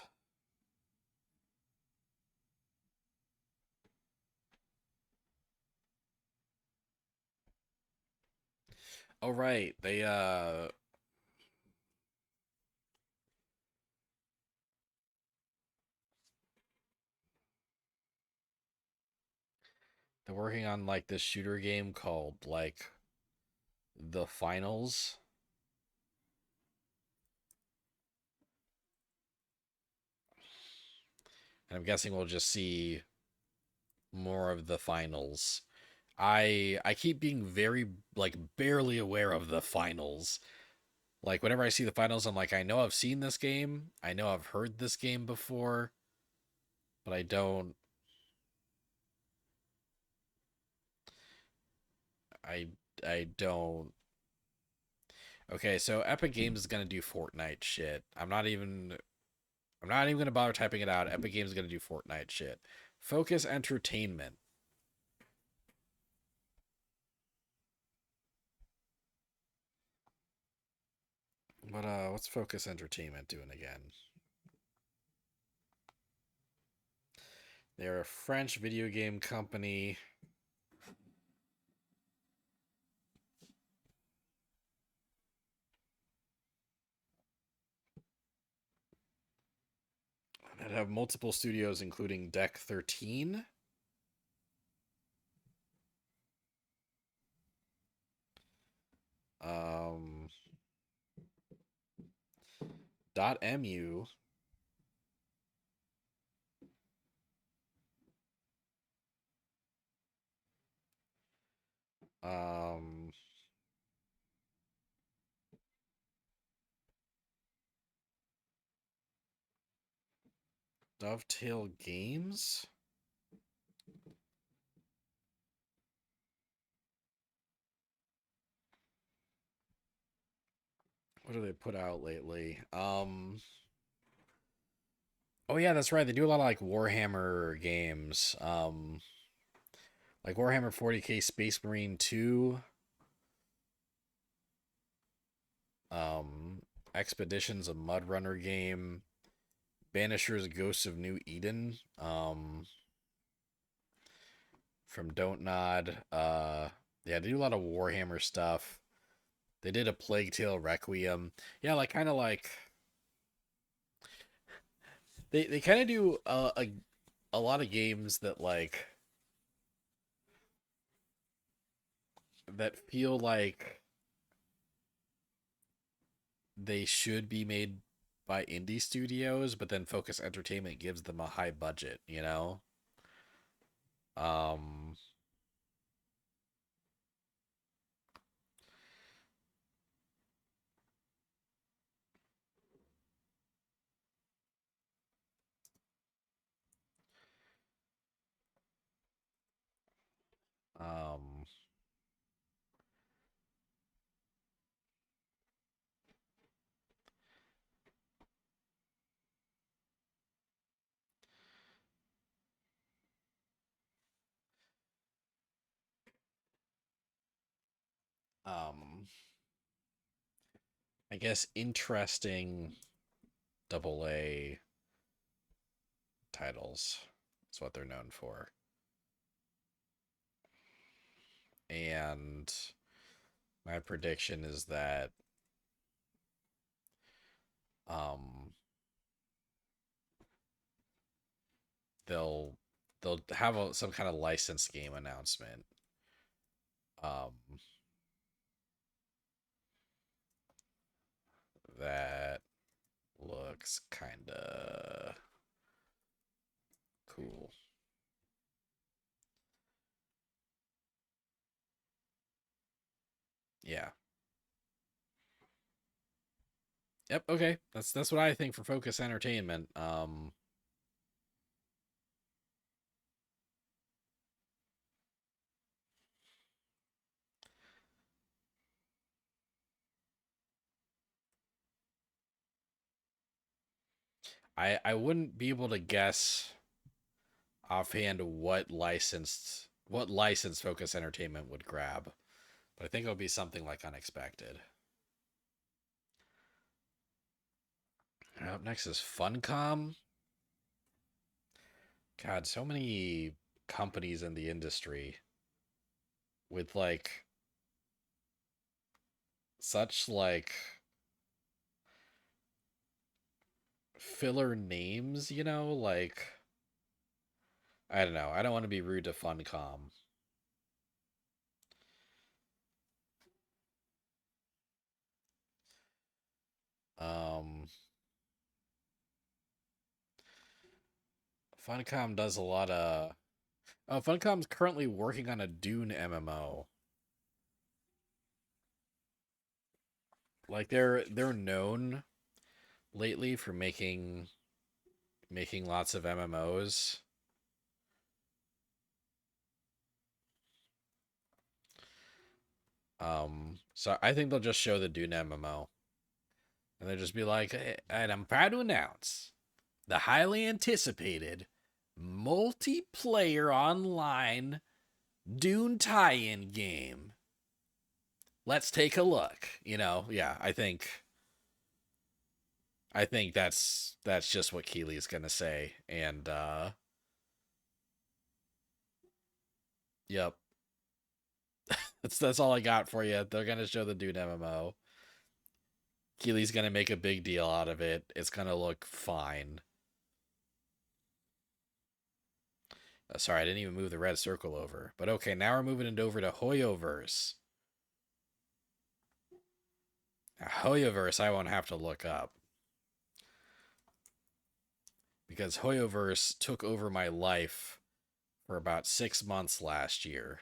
Oh right, they're working on like this shooter game called like The Finals. And I'm guessing we'll just see more of The Finals. I keep being very like barely aware of The Finals. Like whenever I see The Finals, I'm like, I know I've seen this game. I know I've heard this game before, but I I don't. Okay, so Epic Games is gonna do Fortnite shit. I'm not even gonna bother typing it out. Epic Games is gonna do Fortnite shit. Focus Entertainment. What's Focus Entertainment doing again? They're a French video game company. That have multiple studios, including Deck 13. Um, .mu. Um, Dovetail Games. What do they put out lately? Oh yeah, that's right. They do a lot of like Warhammer games. Like Warhammer 40K Space Marine 2. Expeditions, a Mud Runner game. Banishers, Ghosts of New Eden. From Don't Nod. Yeah, they do a lot of Warhammer stuff. They did a Plague Tale Requiem. Yeah, like kind of like they kind of do a lot of games that like that feel like they should be made by indie studios, but then Focus Entertainment gives them a high budget, you know? Um um um I guess interesting double A titles is what they're known for. And my prediction is that um they'll have some kind of licensed game announcement. Um that looks kind of cool. Yeah. Yep, okay. That's what I think for Focus Entertainment. I wouldn't be able to guess offhand what license Focus Entertainment would grab, but I think it'll be something like unexpected. And up next is Funcom. God, so many companies in the industry with like such like filler names, you know, like I don't know. I don't want to be rude to Funcom. Um Funcom does a lot of Oh, Funcom's currently working on a Dune MMO. Like they're known lately for making lots of MMOs. So I think they'll just show the Dune MMO and they'll just be like, and I'm proud to announce the highly anticipated multiplayer online Dune tie-in game. Let's take a look. You know, yeah, I think that's just what Keeley's gonna say. And yep. That's all I got for you. They're gonna show the Dune MMO. Keeley's gonna make a big deal out of it. It's gonna look fine. Sorry, I didn't even move the red circle over. But okay, now we're moving it over to Hoyoverse. Now, Hoyoverse, I won't have to look up because Hoyoverse took over my life for about 6 months last year.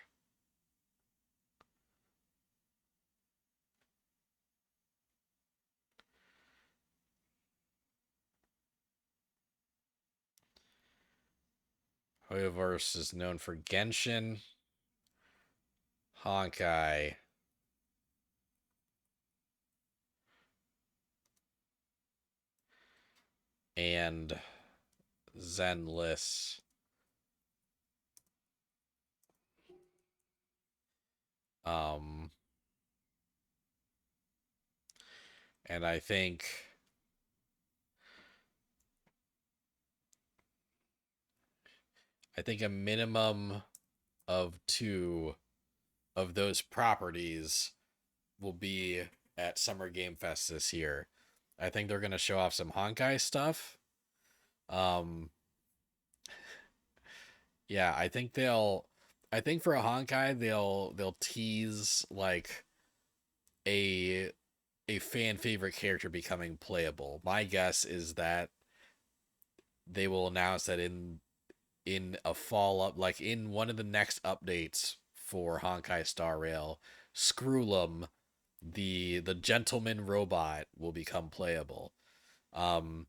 Hoyoverse is known for Genshin, Honkai, and Zenless. Um, And I think a minimum of two of those properties will be at Summer Game Fest this year. I think they're gonna show off some Honkai stuff. Um, yeah, I think for a Honkai they'll tease like a a fan favorite character becoming playable. My guess is that they will announce that in a fall up, like in one of the next updates for Honkai Star Rail, Screwlum, the gentleman robot, will become playable. Um,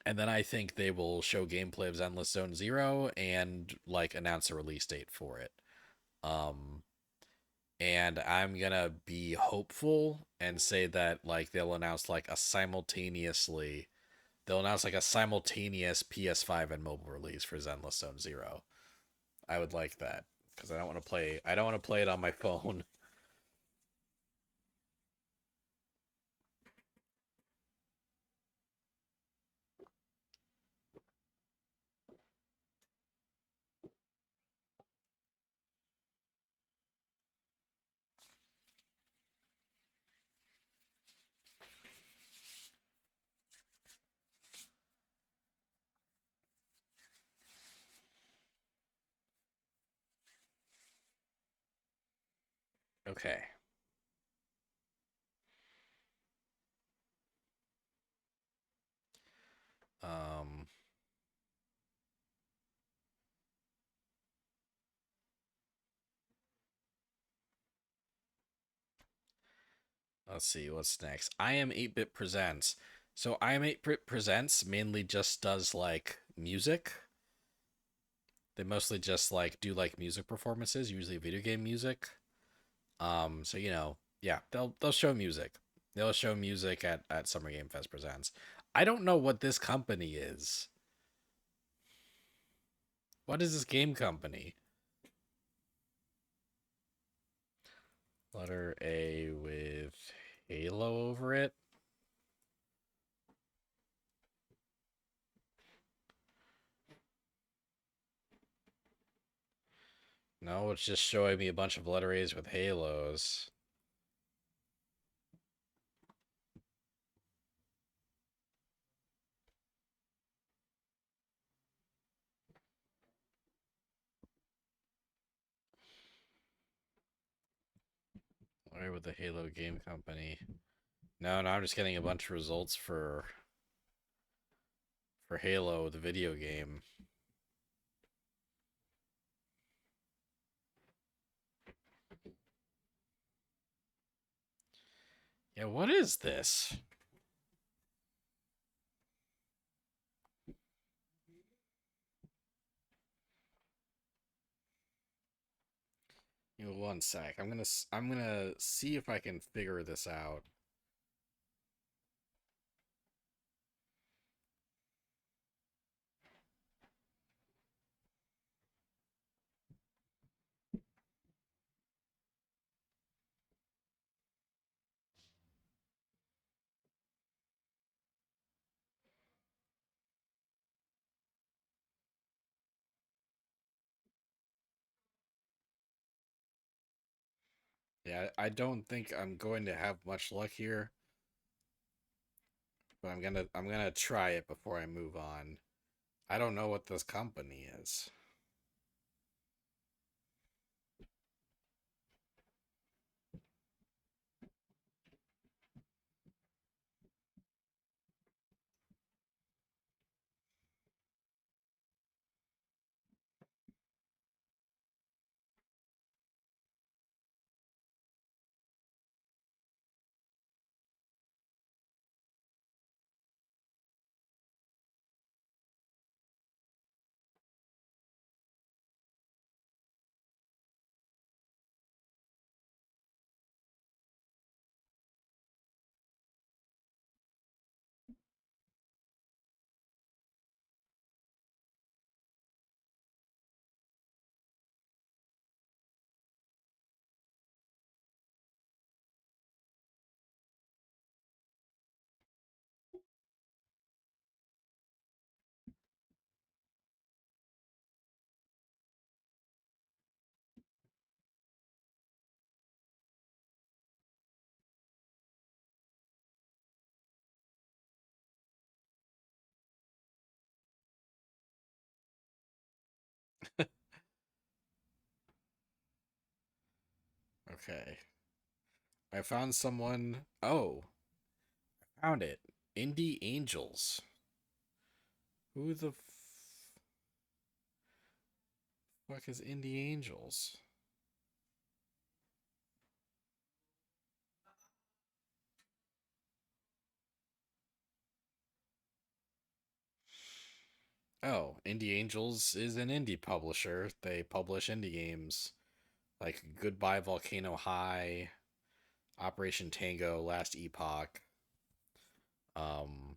and then I think they will show gameplay of Zenless Zone Zero and like announce a release date for it. Um, and I'm gonna be hopeful and say that like they'll announce like a simultaneous PS5 and mobile release for Zenless Zone Zero. I would like that because I don't want to play it on my phone. Okay. Um let's see what's next. I am 8-bit presents. So I am 8-bit presents mainly just does like music. They mostly just like do like music performances, usually video game music. So yeah, they'll show music. They'll show music at Summer Game Fest presents. I don't know what this company is. What is this game company? Letter A with Halo over it. No, it's just showing me a bunch of letter A's with halos. Why with the Halo game company? No, I'm just getting a bunch of results for Halo, the video game. Yeah, what is this? One sec. I'm gonna see if I can figure this out. Yeah, I don't think I'm going to have much luck here, but I'm gonna try it before I move on. I don't know what this company is. Okay. I found someone. Oh, found it. Indie Angels. Who the fuck is Indie Angels? Oh, Indie Angels is an indie publisher. They publish indie games like Goodbye Volcano High, Operation Tango, Last Epoch. Um,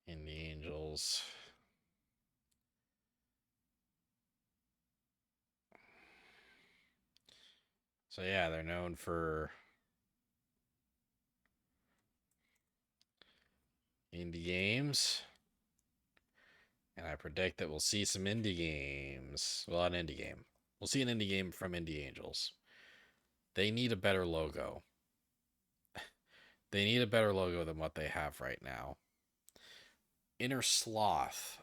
Indie Angels. So yeah, they're known for indie games, and I predict that we'll see some indie games. Well, an indie game. We'll see an indie game from Indie Angels. They need a better logo. They need a better logo than what they have right now. Inner Sloth.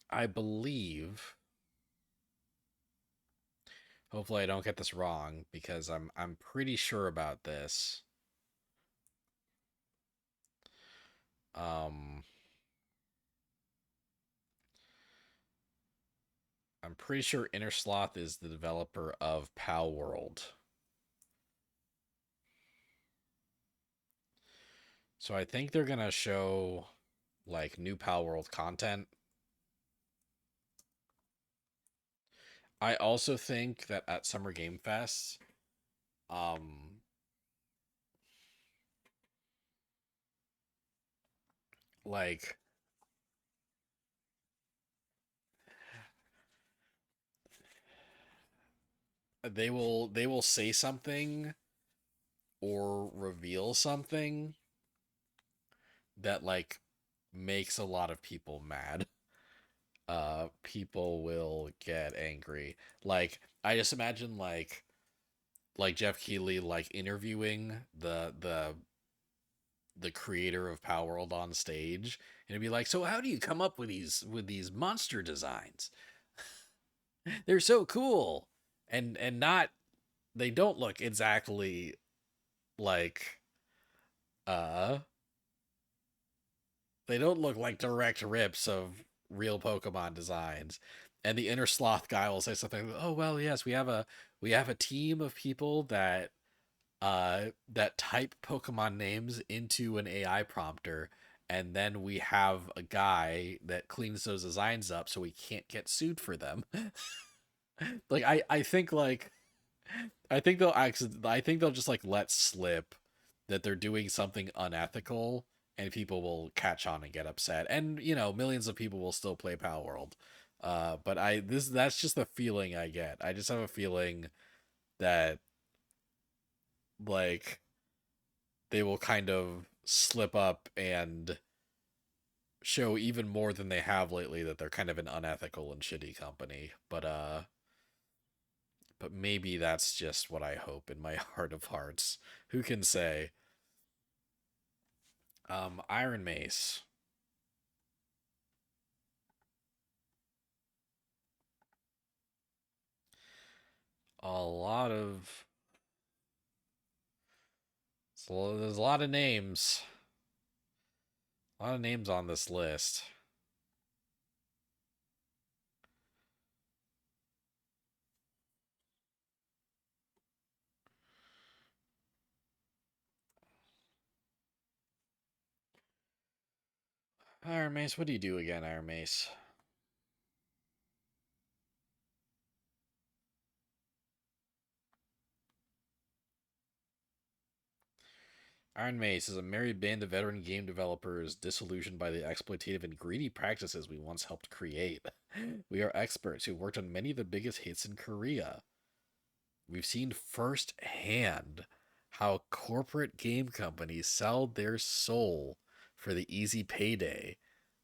I believe. Hopefully, I don't get this wrong because I'm pretty sure about this. Um, I'm pretty sure Inner Sloth is the developer of Pal World. So I think they're gonna show like new Pal World content. I also think that at Summer Game Fest, um, like they will say something or reveal something that like makes a lot of people mad. People will get angry. Like I just imagine like Jeff Keighley like interviewing the creator of Power World on stage, and it'd be like, so how do you come up with these monster designs? They're so cool, and not they don't look exactly like uh they don't look like direct rips of real Pokemon designs. And the inner sloth guy will say something, oh well, yes, we have a team of people that type Pokemon names into an AI prompter, and then we have a guy that cleans those designs up so we can't get sued for them. like I think like I think they'll just like let slip that they're doing something unethical, and people will catch on and get upset. And millions of people will still play Power World. But that's just the feeling I get. I just have a feeling that like they will kind of slip up and show even more than they have lately that they're kind of an unethical and shitty company. But maybe that's just what I hope in my heart of hearts. Who can say? Iron Mace. A lot of so there's a lot of names. A lot of names on this list. Iron Mace, what do you do again, Iron Mace? Iron Mace is a merry band of veteran game developers disillusioned by the exploitative and greedy practices we once helped create. We are experts who worked on many of the biggest hits in Korea. We've seen firsthand how corporate game companies sell their soul for the easy payday.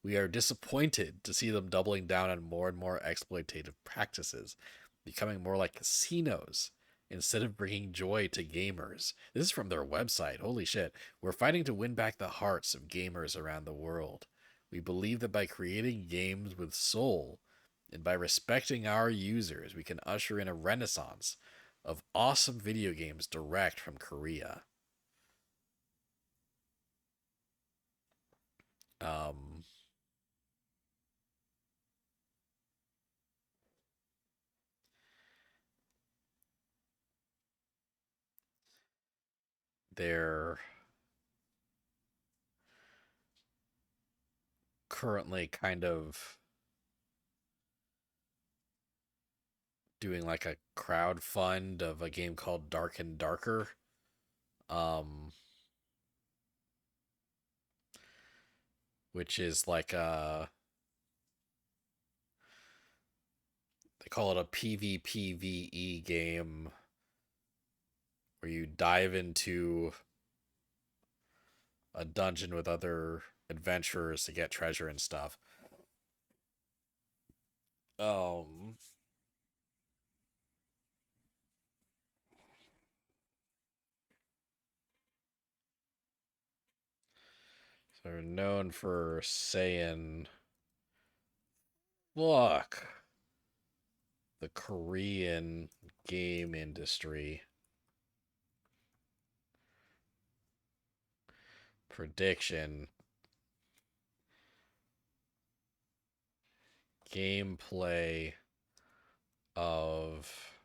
We are disappointed to see them doubling down on more and more exploitative practices. becoming more like casinos instead of bringing joy to gamers. This is from their website. Holy shit. We're fighting to win back the hearts of gamers around the world. We believe that by creating games with soul and by respecting our users, we can usher in a renaissance of awesome video games direct from Korea. Um, they're currently kind of doing like a crowd fund of a game called Dark and Darker. Um, which is like they call it a PvPvE game where you dive into a dungeon with other adventurers to get treasure and stuff. Um, so they're known for saying, "Look, the Korean game industry prediction gameplay of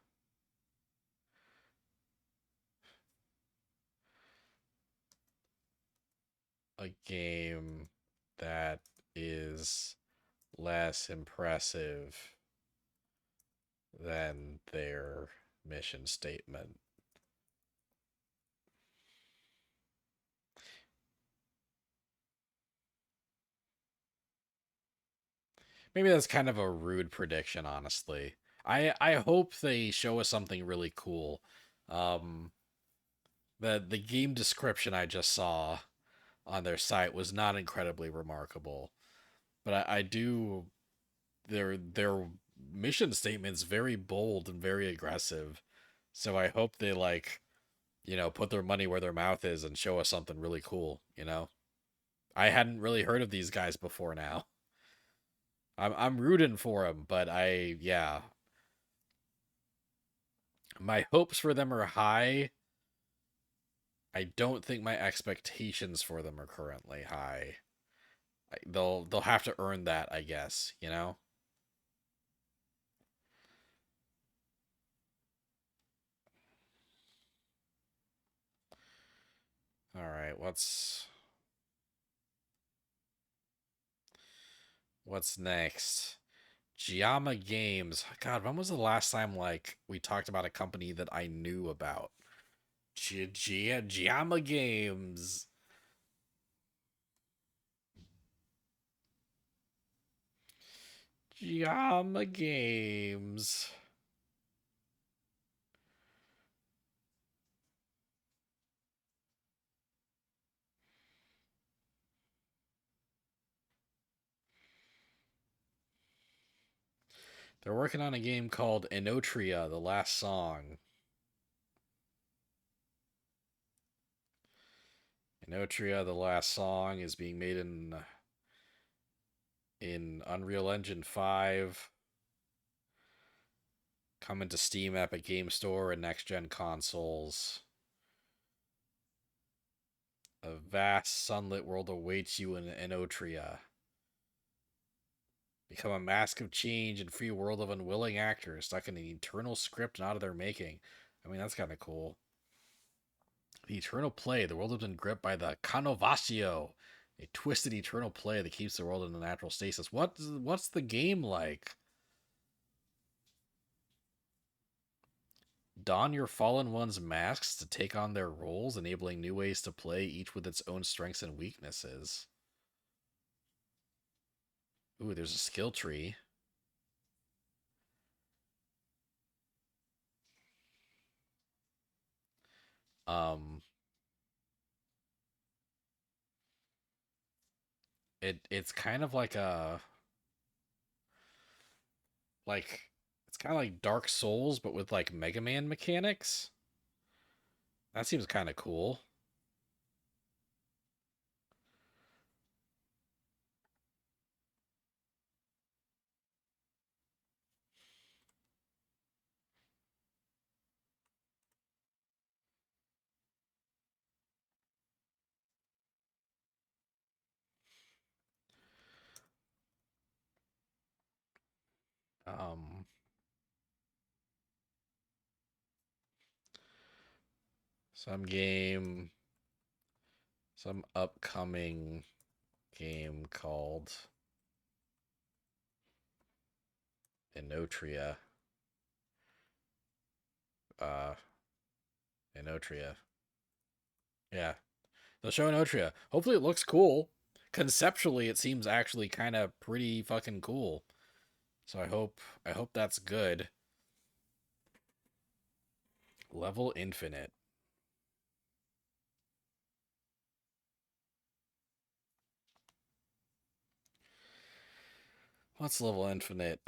a game that is less impressive than their mission statement." Maybe that's kind of a rude prediction, honestly. I hope they show us something really cool. Um, the game description I just saw on their site was not incredibly remarkable, but I do their mission statement's very bold and very aggressive. So I hope they like, put their money where their mouth is and show us something really cool, you know? I hadn't really heard of these guys before now. I'm rooting for them, but yeah, my hopes for them are high. I don't think my expectations for them are currently high. They'll have to earn that, I guess, you know? All right, what's next? Giamma Games. God, when was the last time like we talked about a company that I knew about? Giamma Games. Giamma Games. They're working on a game called Enotria, The Last Song. Enotria, The Last Song is being made in Unreal Engine 5, coming to Steam, Epic Game Store, and next gen consoles. A vast sunlit world awaits you in Enotria. Become a mask of change and free world of unwilling actors stuck in an eternal script not of their making. I mean, that's kind of cool. The eternal play. The world has been gripped by the Canovatio, a twisted eternal play that keeps the world in a natural stasis. What's the game like? Don your fallen ones' masks to take on their roles, enabling new ways to play, each with its own strengths and weaknesses. Ooh, there's a skill tree. Um, it's kind of like a like It's kind of like Dark Souls, but with like Mega Man mechanics. That seems kind of cool. Um, some game, some upcoming game called Inotria. Uh, Inotria. Yeah, they'll show Inotria. Hopefully, it looks cool. Conceptually, it seems actually kind of pretty fucking cool. So I hope that's good. Level Infinite. What's Level Infinite?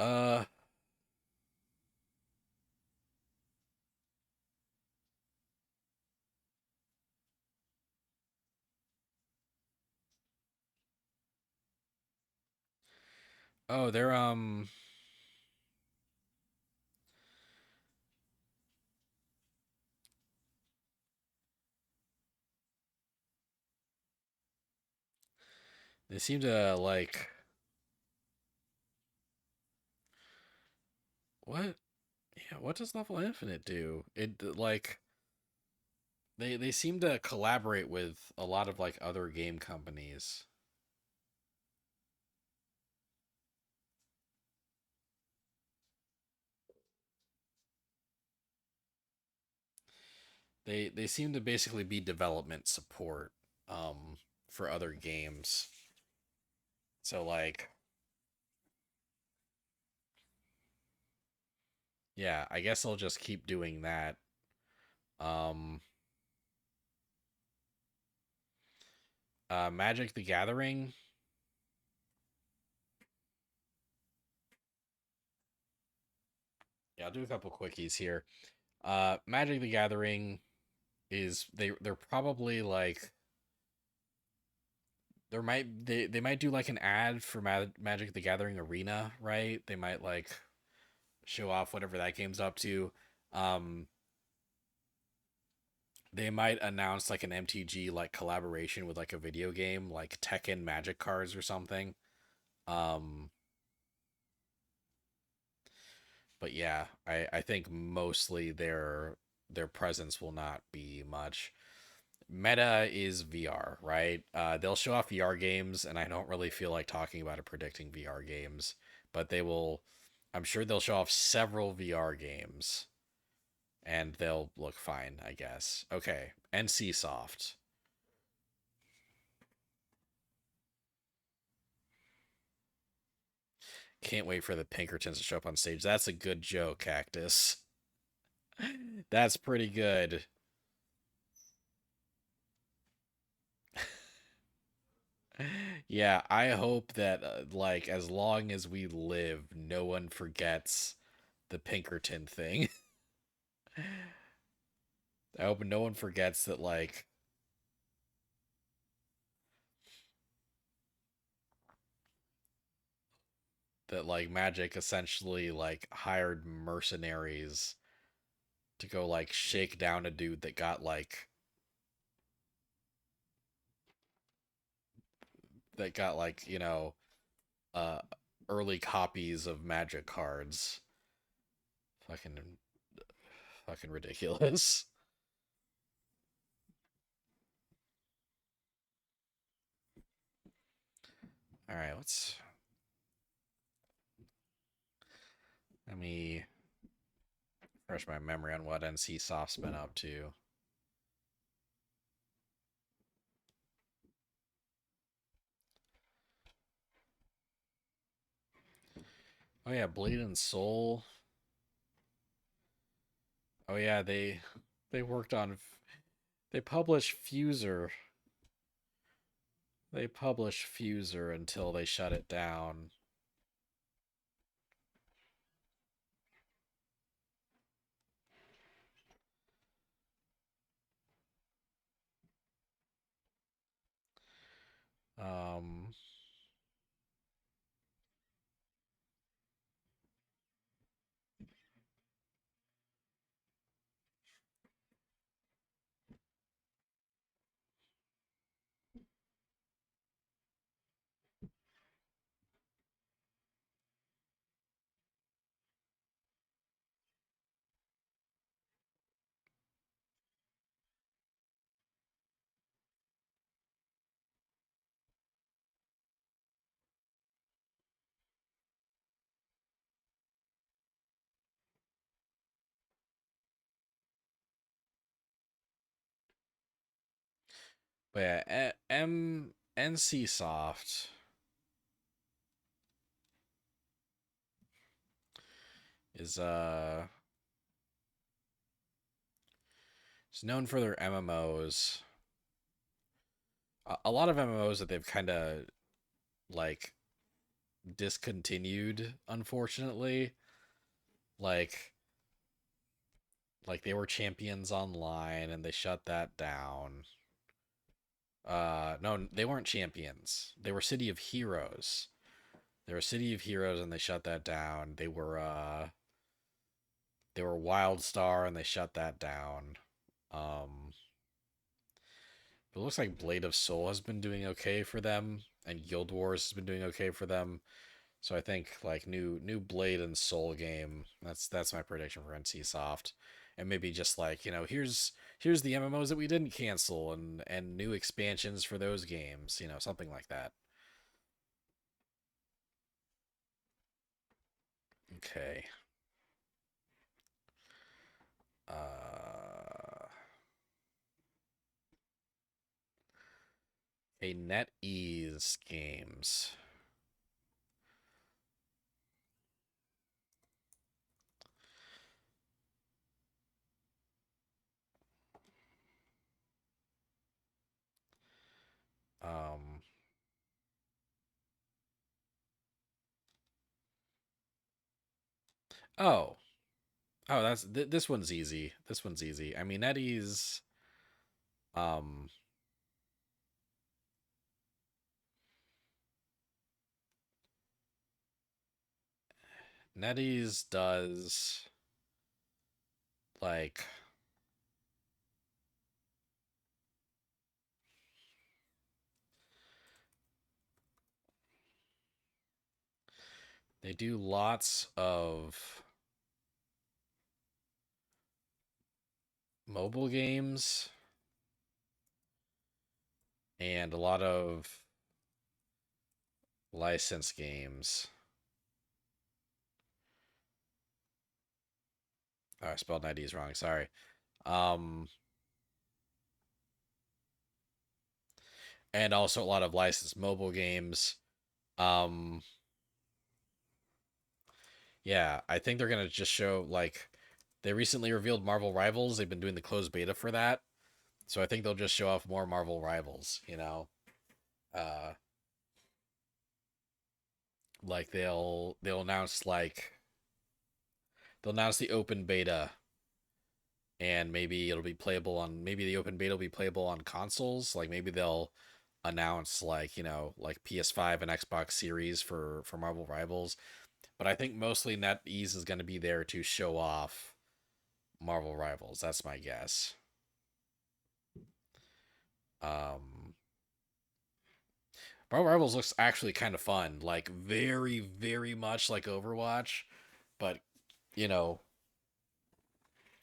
Oh, they're they seem to like what? Yeah, what does Level Infinite do? It like they seem to collaborate with a lot of like other game companies. They seem to basically be development support for other games. So like yeah, I guess I'll just keep doing that. Um Magic the Gathering. Yeah, I'll do a couple quickies here. Magic the Gathering is they're probably like they might do like an ad for Magic the Gathering Arena, right? They might like show off whatever that game's up to. Um, they might announce like an MTG like collaboration with like a video game, like Tekken Magic cards or something. Um, but yeah, I think mostly their presence will not be much. Meta is VR, right? They'll show off VR games, and I don't really feel like talking about or predicting VR games, but they will. I'm sure they'll show off several VR games, and they'll look fine, I guess. Okay, NC Soft. Can't wait for the Pinkertons to show up on stage. That's a good joke, Cactus. That's pretty good. Yeah, I hope that like as long as we live, no one forgets the Pinkerton thing. I hope no one forgets that like Magic essentially like hired mercenaries to go like shake down a dude that got like, uh early copies of Magic cards. Fucking fucking ridiculous. All right, let me refresh my memory on what NC Soft's been up to. Oh yeah, Blade and Soul. Oh yeah, they worked on they published Fuser. They published Fuser until they shut it down. Um, but yeah, NC Soft is is known for their MMOs. A lot of MMOs that they've kind of like discontinued, unfortunately. Like like they were Champions Online and they shut that down. No, they weren't Champions. They were City of Heroes. They were City of Heroes and they shut that down. They were WildStar and they shut that down. Um it looks like Blade of Soul has been doing okay for them and Guild Wars has been doing okay for them. So I think like new Blade and Soul game. That's my prediction for NC Soft. And maybe just like, here's the MMOs that we didn't cancel and new expansions for those games, something like that. Okay. Uh a NetEase games. Um oh. Oh, this one's easy. This one's easy. I mean, um NetEase does like they do lots of mobile games and a lot of licensed games. Oh, I spelled NetEase wrong. Sorry. Um, and also a lot of licensed mobile games. Um, yeah, I think they're gonna just show like they recently revealed Marvel Rivals. They've been doing the closed beta for that, so I think they'll just show off more Marvel Rivals. Uh, like they'll announce the open beta and maybe it'll be playable on maybe the open beta will be playable on consoles. Like maybe they'll announce like like PS5 and Xbox Series for Marvel Rivals. But I think mostly NetEase is going to be there to show off Marvel Rivals. That's my guess. Um, Marvel Rivals looks actually kind of fun, like very much like Overwatch, but you know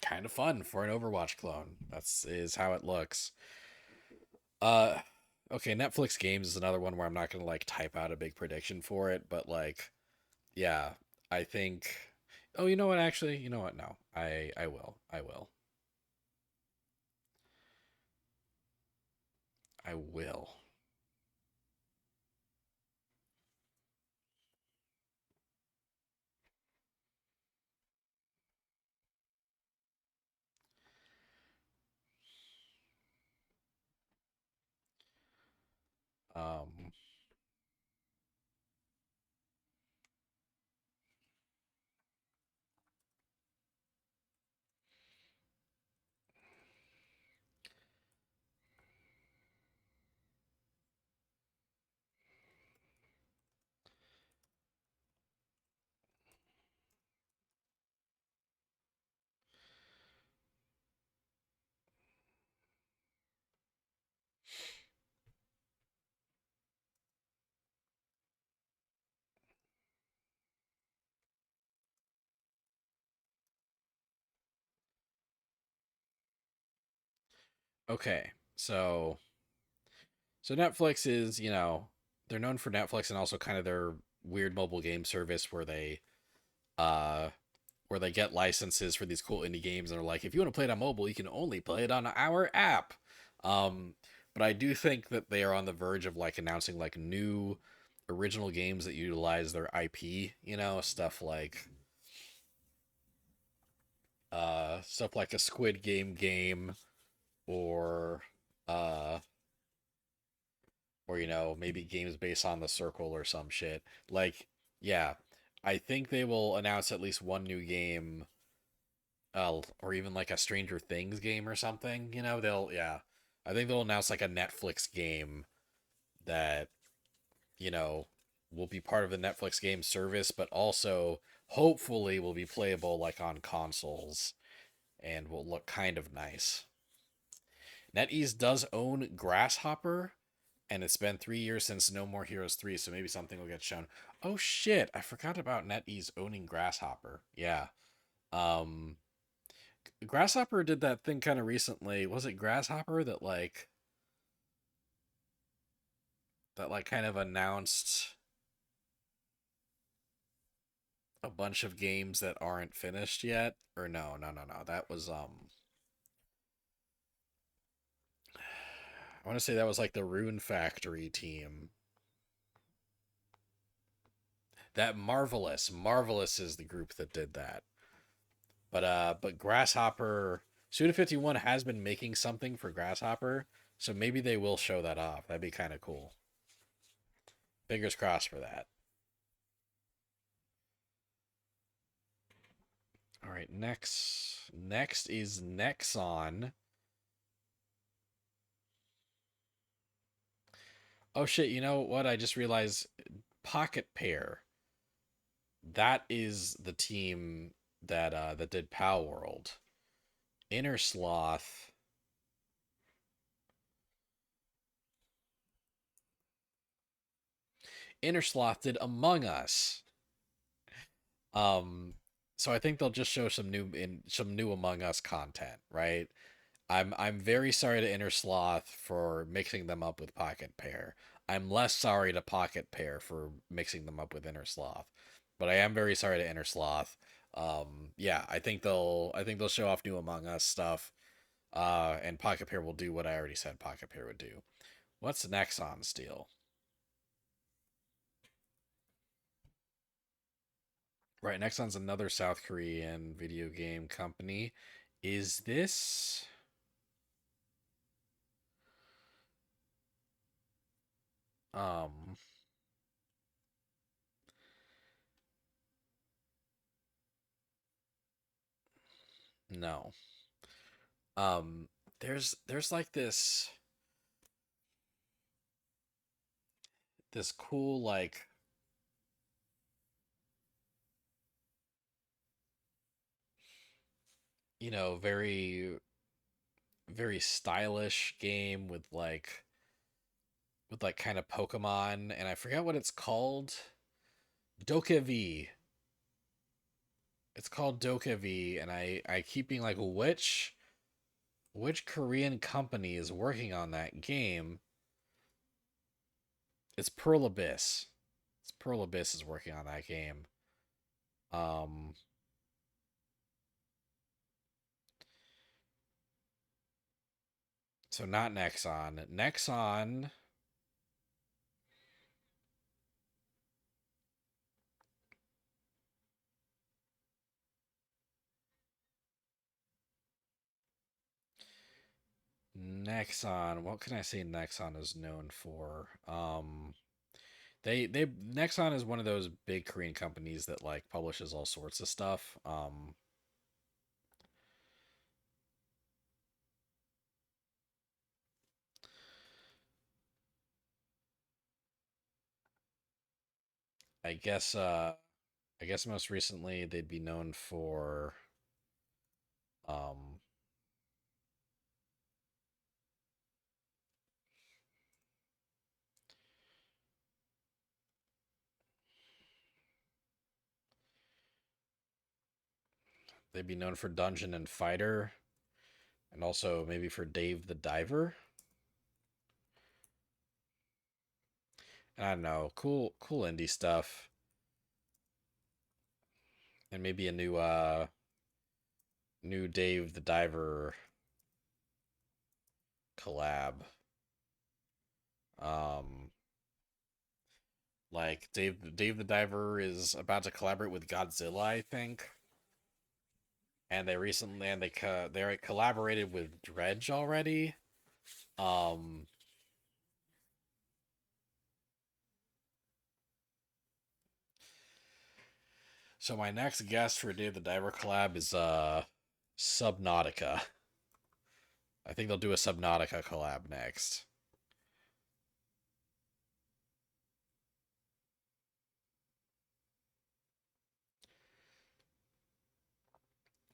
kind of fun for an Overwatch clone. That's is how it looks. Uh okay, Netflix games is another one where I'm not going to like type out a big prediction for it, but like yeah, I think oh, you know what actually? You know what? No. I will. I will. I will. Um Okay, so Netflix is, they're known for Netflix and also kind of their weird mobile game service uh where they get licenses for these cool indie games and are like, if you want to play it on mobile, you can only play it on our app. Um, but I do think that they are on the verge of like announcing like new original games that utilize their IP, stuff like a Squid game or uh maybe games based on the Circle or some shit. Like, yeah, I think they will announce at least one new game, or even like a Stranger Things game or something. Yeah, I think they'll announce like a Netflix game that you know will be part of the Netflix game service, but also hopefully will be playable like on consoles and will look kind of nice. NetEase does own Grasshopper, and it's been 3 years since No More Heroes 3, so maybe something will get shown. Oh shit, I forgot about NetEase owning Grasshopper. Yeah. Um Grasshopper did that thing kind of recently. Was it Grasshopper that kind of announced a bunch of games that aren't finished yet? Or no, no, no, no. That was I want to say that was like the Rune Factory team. That Marvelous is the group that did that. But Grasshopper Suda51 has been making something for Grasshopper, so maybe they will show that off. That'd be kind of cool. Fingers crossed for that. All right, next is Nexon. Oh shit, you know what? I just realized Pocket Pair. That is the team that did Pow World. Inner Sloth. Inner Sloth did Among Us. Um so I think they'll just show some new Among Us content, right? I'm very sorry to Inner Sloth for mixing them up with Pocket Pair. I'm less sorry to Pocket Pair for mixing them up with Inner Sloth. But I am very sorry to Inner Sloth. Yeah, I think they'll show off new Among Us stuff. And Pocket Pair will do what I already said Pocket Pair would do. What's Nexon Steel? Right, Nexon's another South Korean video game company. Is this um no. Um there's like this cool like very very stylish game with like kind of Pokemon, and I forgot what it's called. Dokev. It's called Dokev, and I keep being like, which Korean company is working on that game? It's Pearl Abyss. It's Pearl Abyss is working on that game. Um, so not Nexon. Nexon. Nexon. What can I say Nexon is known for? They Nexon is one of those big Korean companies that like publishes all sorts of stuff. I guess I guess most recently they'd be known for um they'd be known for Dungeon and Fighter. And also maybe for Dave the Diver. And I don't know, cool indie stuff. And maybe a new Dave the Diver collab. Um like Dave the Diver is about to collaborate with Godzilla, I think. And they collaborated with Dredge already. Um so my next guest for Dave the Diver collab is Subnautica. I think they'll do a Subnautica collab next.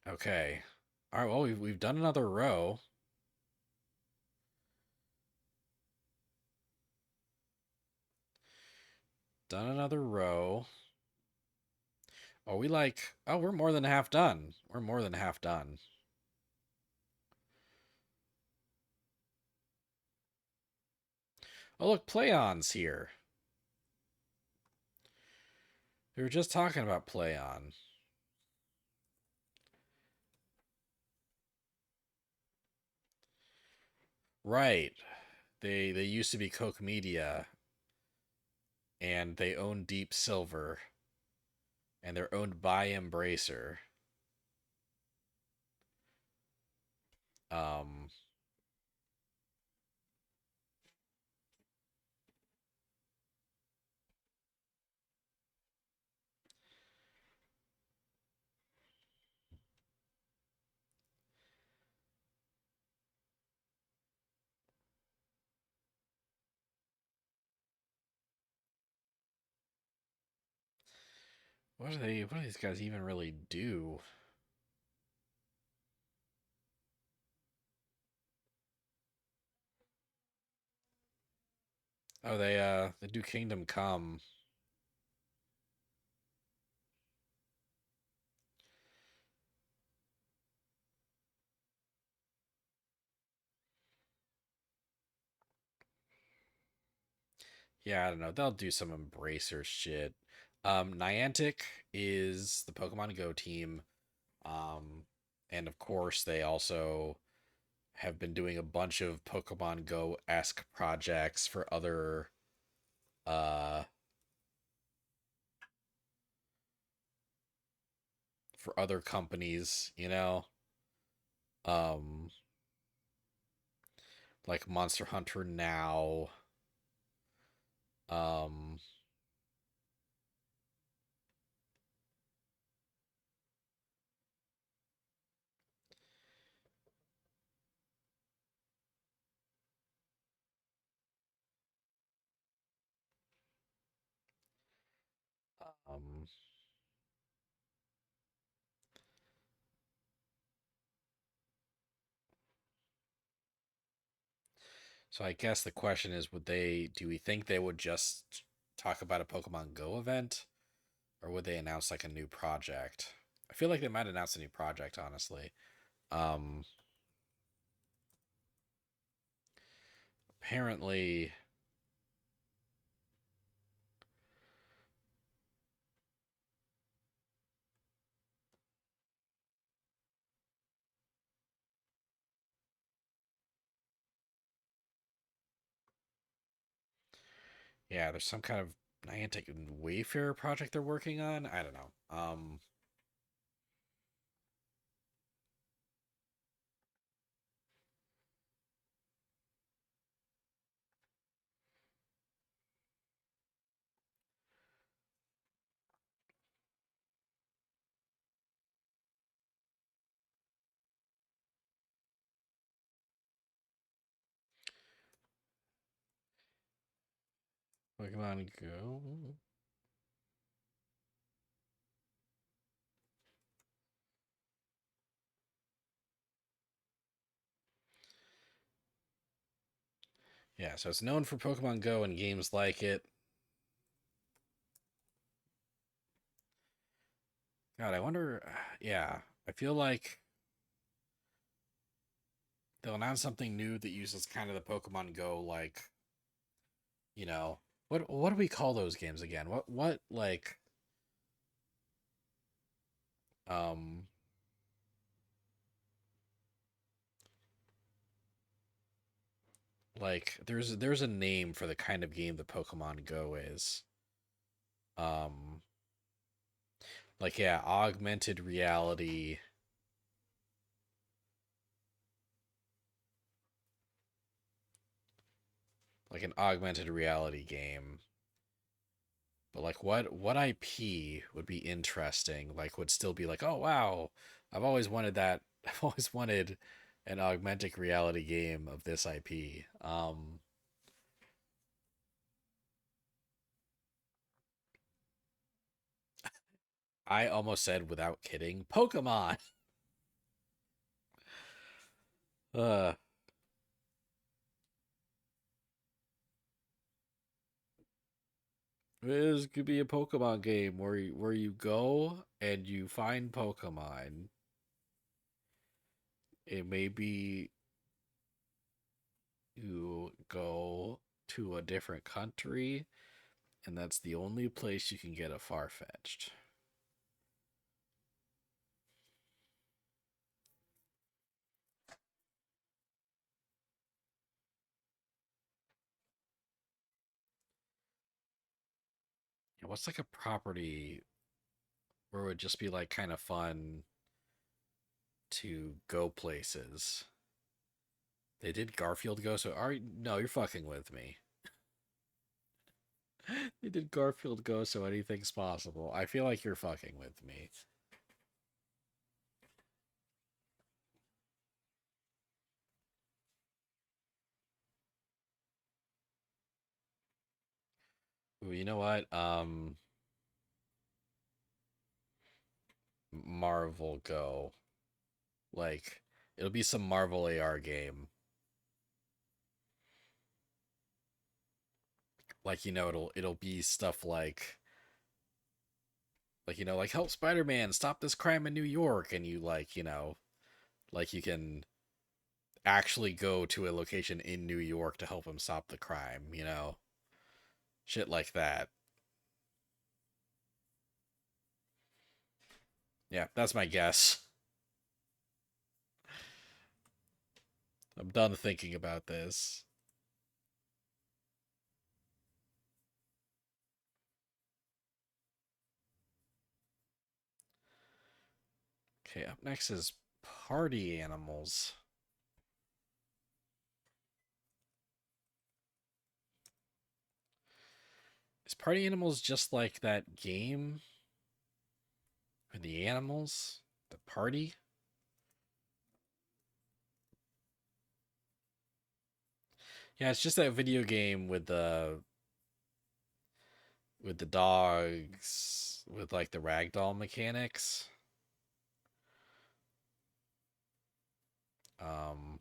Okay. All right, well, we've done another row. Done another row. Oh, we're more than half done. We're more than half done. Oh, look, Playon's here. We were just talking about Playon. Right. They used to be Coke Media, and they own Deep Silver, and they're owned by Embracer. Um, what do these guys even really do? Oh, they do Kingdom Come. Yeah, I don't know. They'll do some Embracer shit. Niantic is the Pokemon Go team. Um, and of course, they also have been doing a bunch of Pokemon Go esque projects uh for other companies, um, like Monster Hunter Now. Um, um, so I guess the question is, do we think they would just talk about a Pokemon Go event, or would they announce like a new project? I feel like they might announce a new project, honestly. Um, apparently, yeah, there's some kind of Niantic Wayfarer project they're working on. I don't know. Pokemon Go. Yeah, so it's known for Pokemon Go and games like it. God, I wonder. Yeah, I feel like they'll announce something new that uses kind of the Pokemon Go, like, you know, what do we call those games again? What um like there's a name for the kind of game that Pokemon Go is. Um like, yeah, augmented reality. Like an augmented reality game. But like what IP would be interesting? Like would still be like, "Oh wow, I've always wanted that. I've always wanted an augmented reality game of this IP." I almost said without kidding, Pokemon. Uh this could be a Pokemon game where you go and you find Pokemon. It may be you go to a different country, and that's the only place you can get a Farfetch'd. Yeah, what's like a property where it would just be like kind of fun to go places? They did Garfield Go, so are no, you're fucking with me. They did Garfield Go, so anything's possible. I feel like you're fucking with me. Ooh, you know what? Marvel Go. Like, it'll be some Marvel AR game. Like, it'll be stuff like, like, help Spider-Man stop this crime in New York, and you like, like you can actually go to a location in New York to help him stop the crime. Shit like that. Yeah, that's my guess. I'm done thinking about this. Okay, up next is Party Animals. Is Party Animals just like that game with the animals? The party? Yeah, it's just that video game with the dogs with like the ragdoll mechanics. Um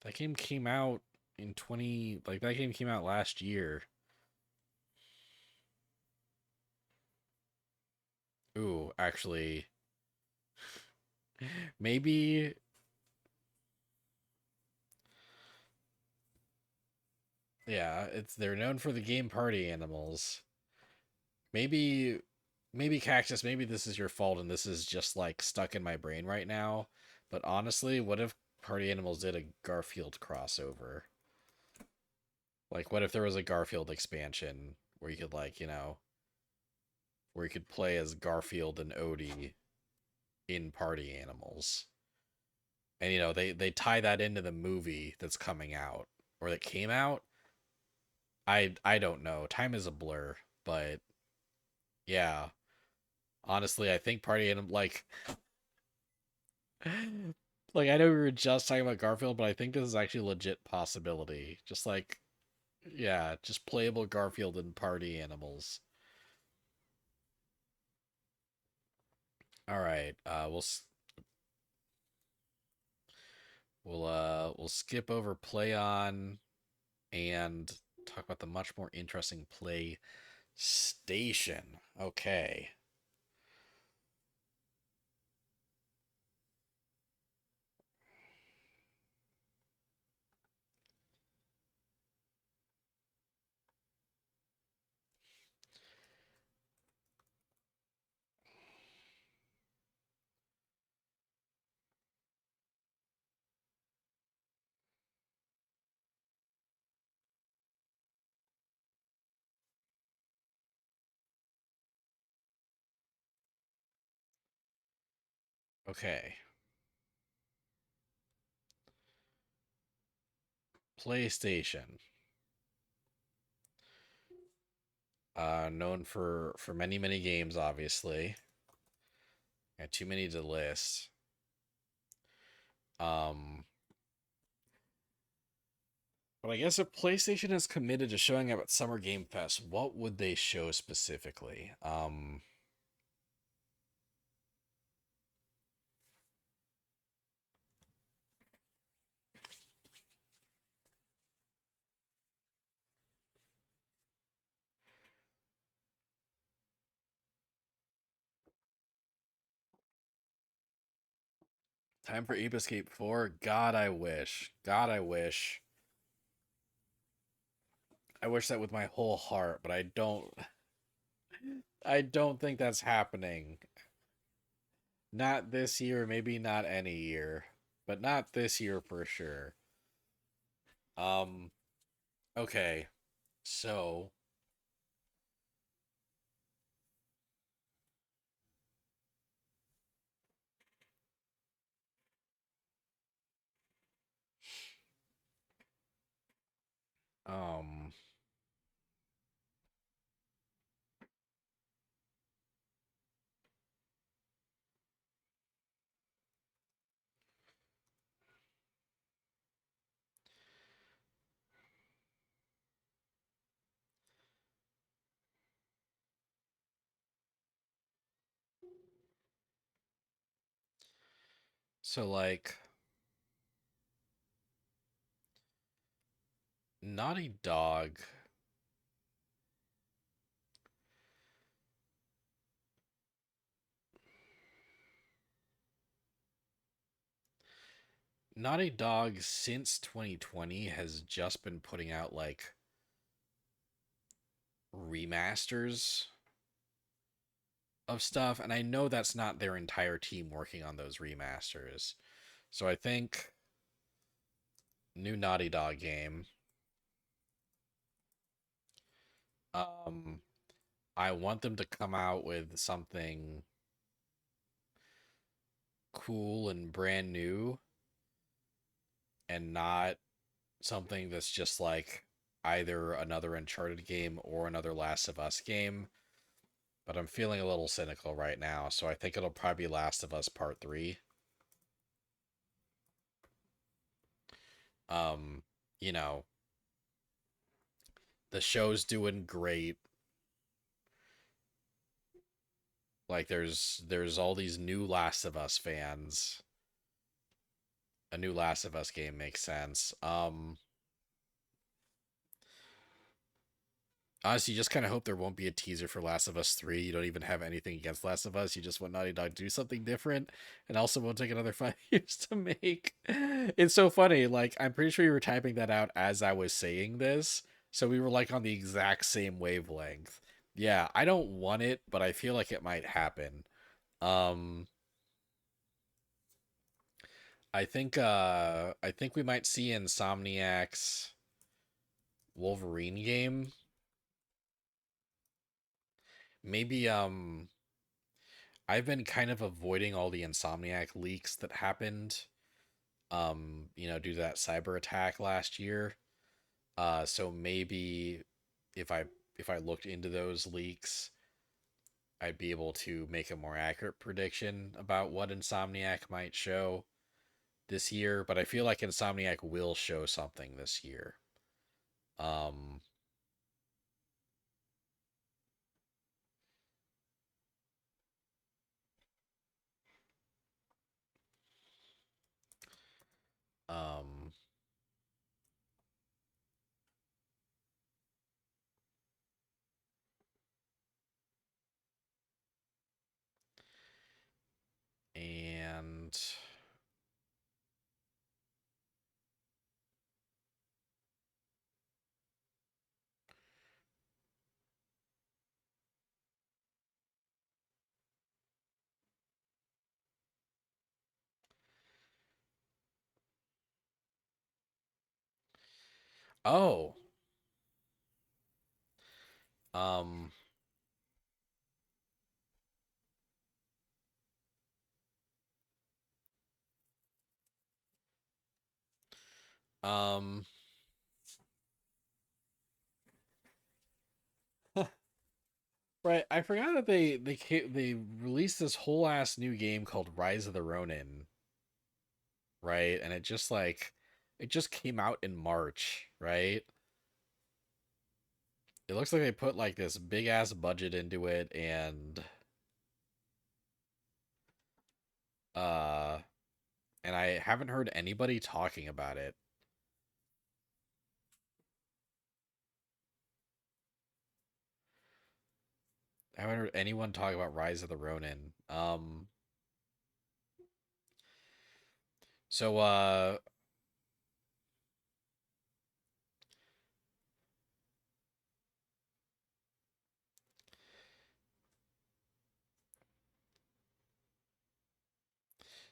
that game came out in 20 like that game came out last year. Ooh, actually, maybe yeah, it's they're known for the game Party Animals. Maybe maybe Cactus, maybe this is your fault and this is just like stuck in my brain right now. But honestly, what if Party Animals did a Garfield crossover? Like what if there was a Garfield expansion where you could like, where you could play as Garfield and Odie in Party Animals. And they tie that into the movie that's coming out or that came out. I don't know. Time is a blur, but yeah. Honestly, I think Party Animal like I know we were just talking about Garfield, but I think this is actually a legit possibility. Just like yeah, just playable Garfield and Party Animals. All right. We'll skip over Play On and talk about the much more interesting Play Station. Okay. Okay. PlayStation. Known for many many games, obviously. Got too many to list. Um, but I guess if PlayStation is committed to showing up at Summer Game Fest, what would they show specifically? Time for Ape Escape 4. God, I wish. God, I wish. I wish that with my whole heart, but I don't think that's happening. Not this year, maybe not any year, but not this year for sure. Um, okay. So, um, so like Naughty Dog. Naughty Dog since 2020 has just been putting out like remasters of stuff, and I know that's not their entire team working on those remasters. So I think new Naughty Dog game. Um, I want them to come out with something cool and brand new and not something that's just like either another Uncharted game or another Last of Us game. But I'm feeling a little cynical right now, so I think it'll probably be Last of Us Part 3. Um, you know, the show's doing great. Like there's all these new Last of Us fans. A new Last of Us game makes sense. Honestly, you just kind of hope there won't be a teaser for Last of Us 3. You don't even have anything against Last of Us. You just want Naughty Dog to do something different and also won't take another 5 years to make. It's so funny. Like, I'm pretty sure you were typing that out as I was saying this. So we were like on the exact same wavelength. Yeah, I don't want it, but I feel like it might happen. Um, I think we might see Insomniac's Wolverine game. Maybe I've been kind of avoiding all the Insomniac leaks that happened, due to that cyber attack last year. So maybe if I if I looked into those leaks, I'd be able to make a more accurate prediction about what Insomniac might show this year. But I feel like Insomniac will show something this year. Um, um, Oh. Um. Um. Right. I forgot that they released this whole ass new game called Rise of the Ronin. Right, and it just came out in March. Right. It looks like they put like this big ass budget into it, uh, and I haven't heard anybody talking about it. I haven't heard anyone talk about Rise of the Ronin. So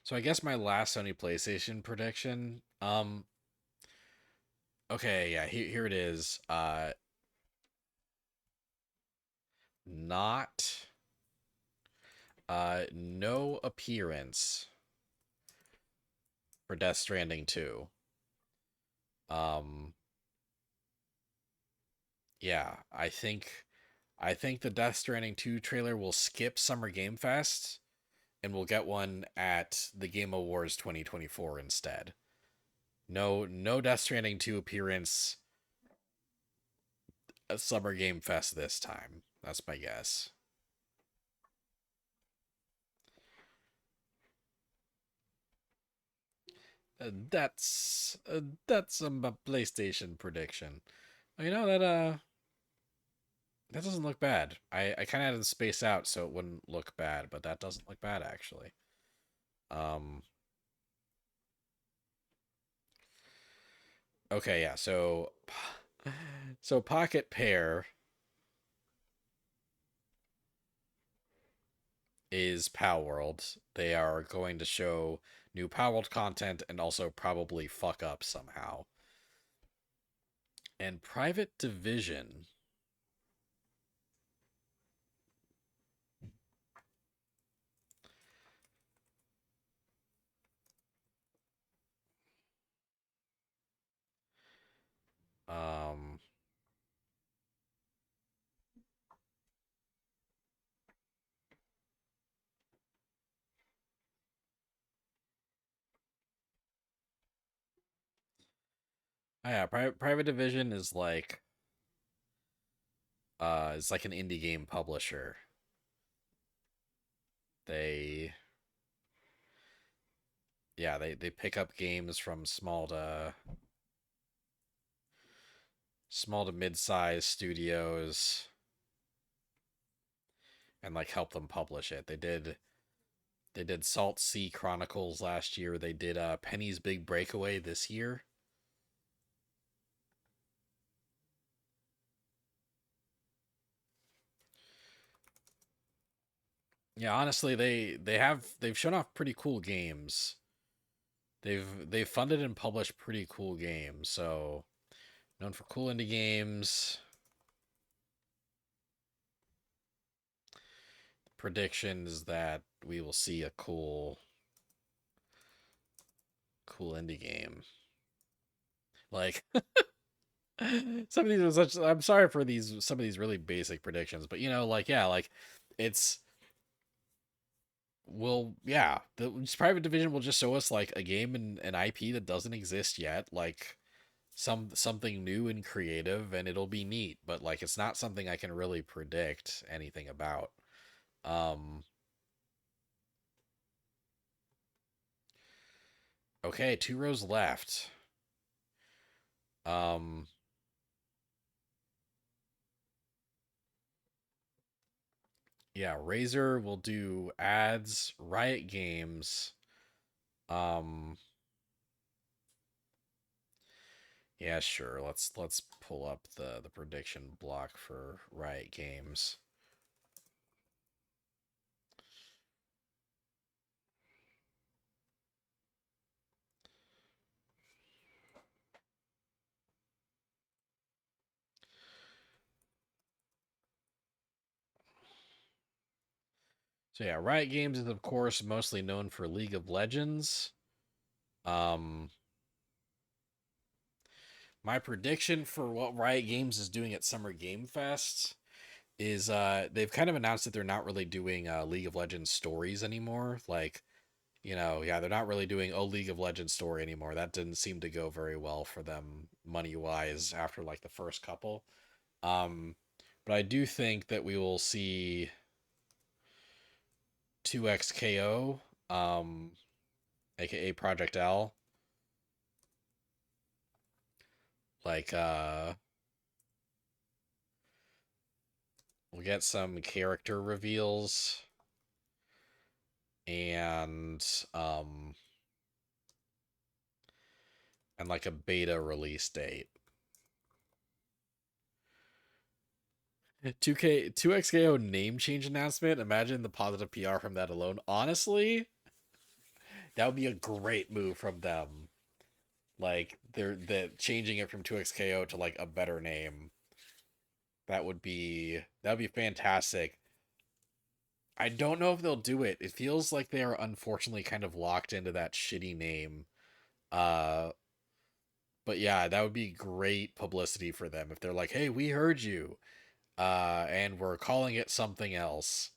so I guess my last Sony PlayStation prediction. Okay, yeah, here it is. Not no appearance for Death Stranding 2. Um, yeah, I think the Death Stranding 2 trailer will skip Summer Game Fest and we'll get one at the Game Awards 2024 instead. No Death Stranding 2 appearance at Summer Game Fest this time. That's my guess. That's a PlayStation prediction. You know that doesn't look bad. I kind of had to space out so it wouldn't look bad, but that doesn't look bad actually. Um okay, yeah. So Pocket Pair is Pal World. They are going to show new Pal World content and also probably fuck up somehow. And Private Division. Um oh yeah, Private Division is like it's like an indie game publisher. They yeah, they pick up games from small to mid-sized studios and like help them publish it. They did Salt Sea Chronicles last year. They did Penny's Big Breakaway this year. Yeah, honestly, they've shown off pretty cool games. They've funded and published pretty cool games. So known for cool indie games. Predictions that we will see a cool indie game. Like some of these are such. I'm sorry for these some of these really basic predictions, but you know, like yeah, like it's will yeah the Private Division will just show us like a game and an IP that doesn't exist yet, like something new and creative, and it'll be neat. But like it's not something I can really predict anything about. Um, okay, two rows left. Um, yeah, Razer will do ads. Riot Games. Um, yeah, sure. Let's pull up the prediction block for Riot Games. So yeah, Riot Games is of course mostly known for League of Legends. Um, my prediction for what Riot Games is doing at Summer Game Fest is they've kind of announced that they're not really doing League of Legends stories anymore. Like, yeah, they're not really doing a League of Legends story anymore. That didn't seem to go very well for them money wise after like the first couple. Um, but I do think that we will see 2XKO, aka Project L, like we'll get some character reveals and um and like a beta release date. 2XKO name change announcement. Imagine the positive PR from that alone. Honestly, that would be a great move from them. Like they're changing it from 2XKO to like a better name. That would be fantastic. I don't know if they'll do it. It feels like they are unfortunately kind of locked into that shitty name. Uh but yeah, that would be great publicity for them if they're like, "Hey, we heard you. And we're calling it something else."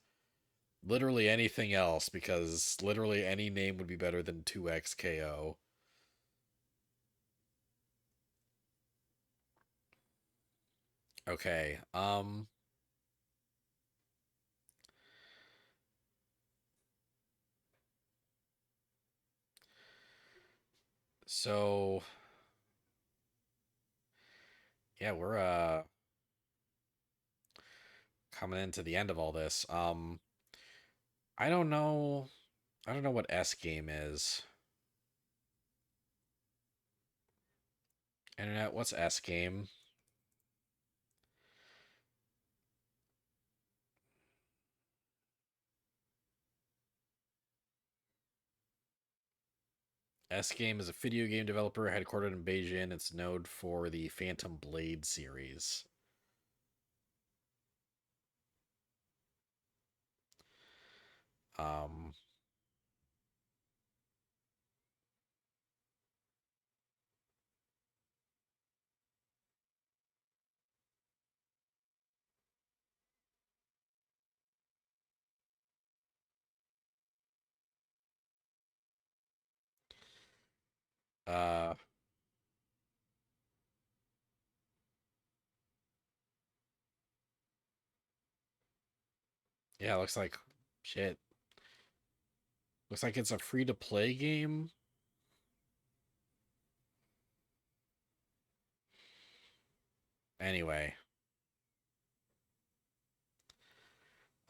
Literally anything else, because literally any name would be better than 2XKO. Okay. So yeah, we're coming into the end of all this. I don't know. I don't know what S game is. Internet, what's S game? S game is a video game developer headquartered in Beijing. It's known for the Phantom Blade series. Um, uh, yeah, looks like shit. Looks like it's a free to play game. Anyway,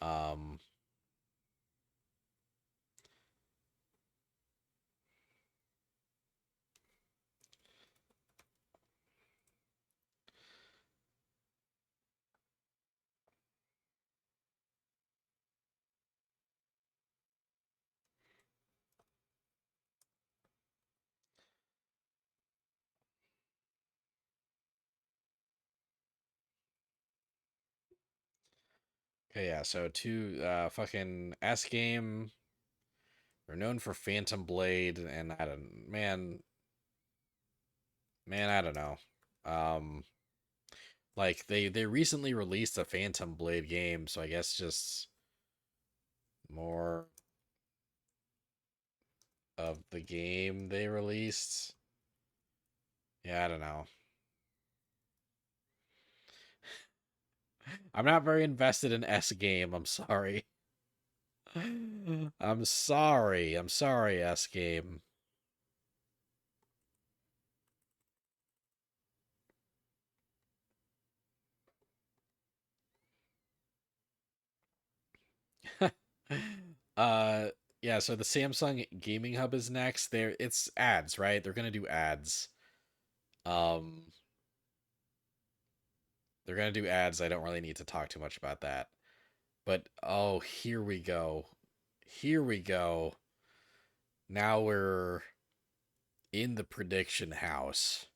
um, okay, yeah. So two fucking S game. They're known for Phantom Blade, and I don't man, I don't know. Um, like they recently released a Phantom Blade game, so I guess just more of the game they released. Yeah, I don't know. I'm not very invested in S game. I'm sorry. I'm sorry. I'm sorry, S game. uh yeah, so the Samsung Gaming Hub is next. There it's ads, right? They're gonna do ads. Um they're gonna do ads. I don't really need to talk too much about that. But oh, here we go. Here we go. Now we're in the prediction house.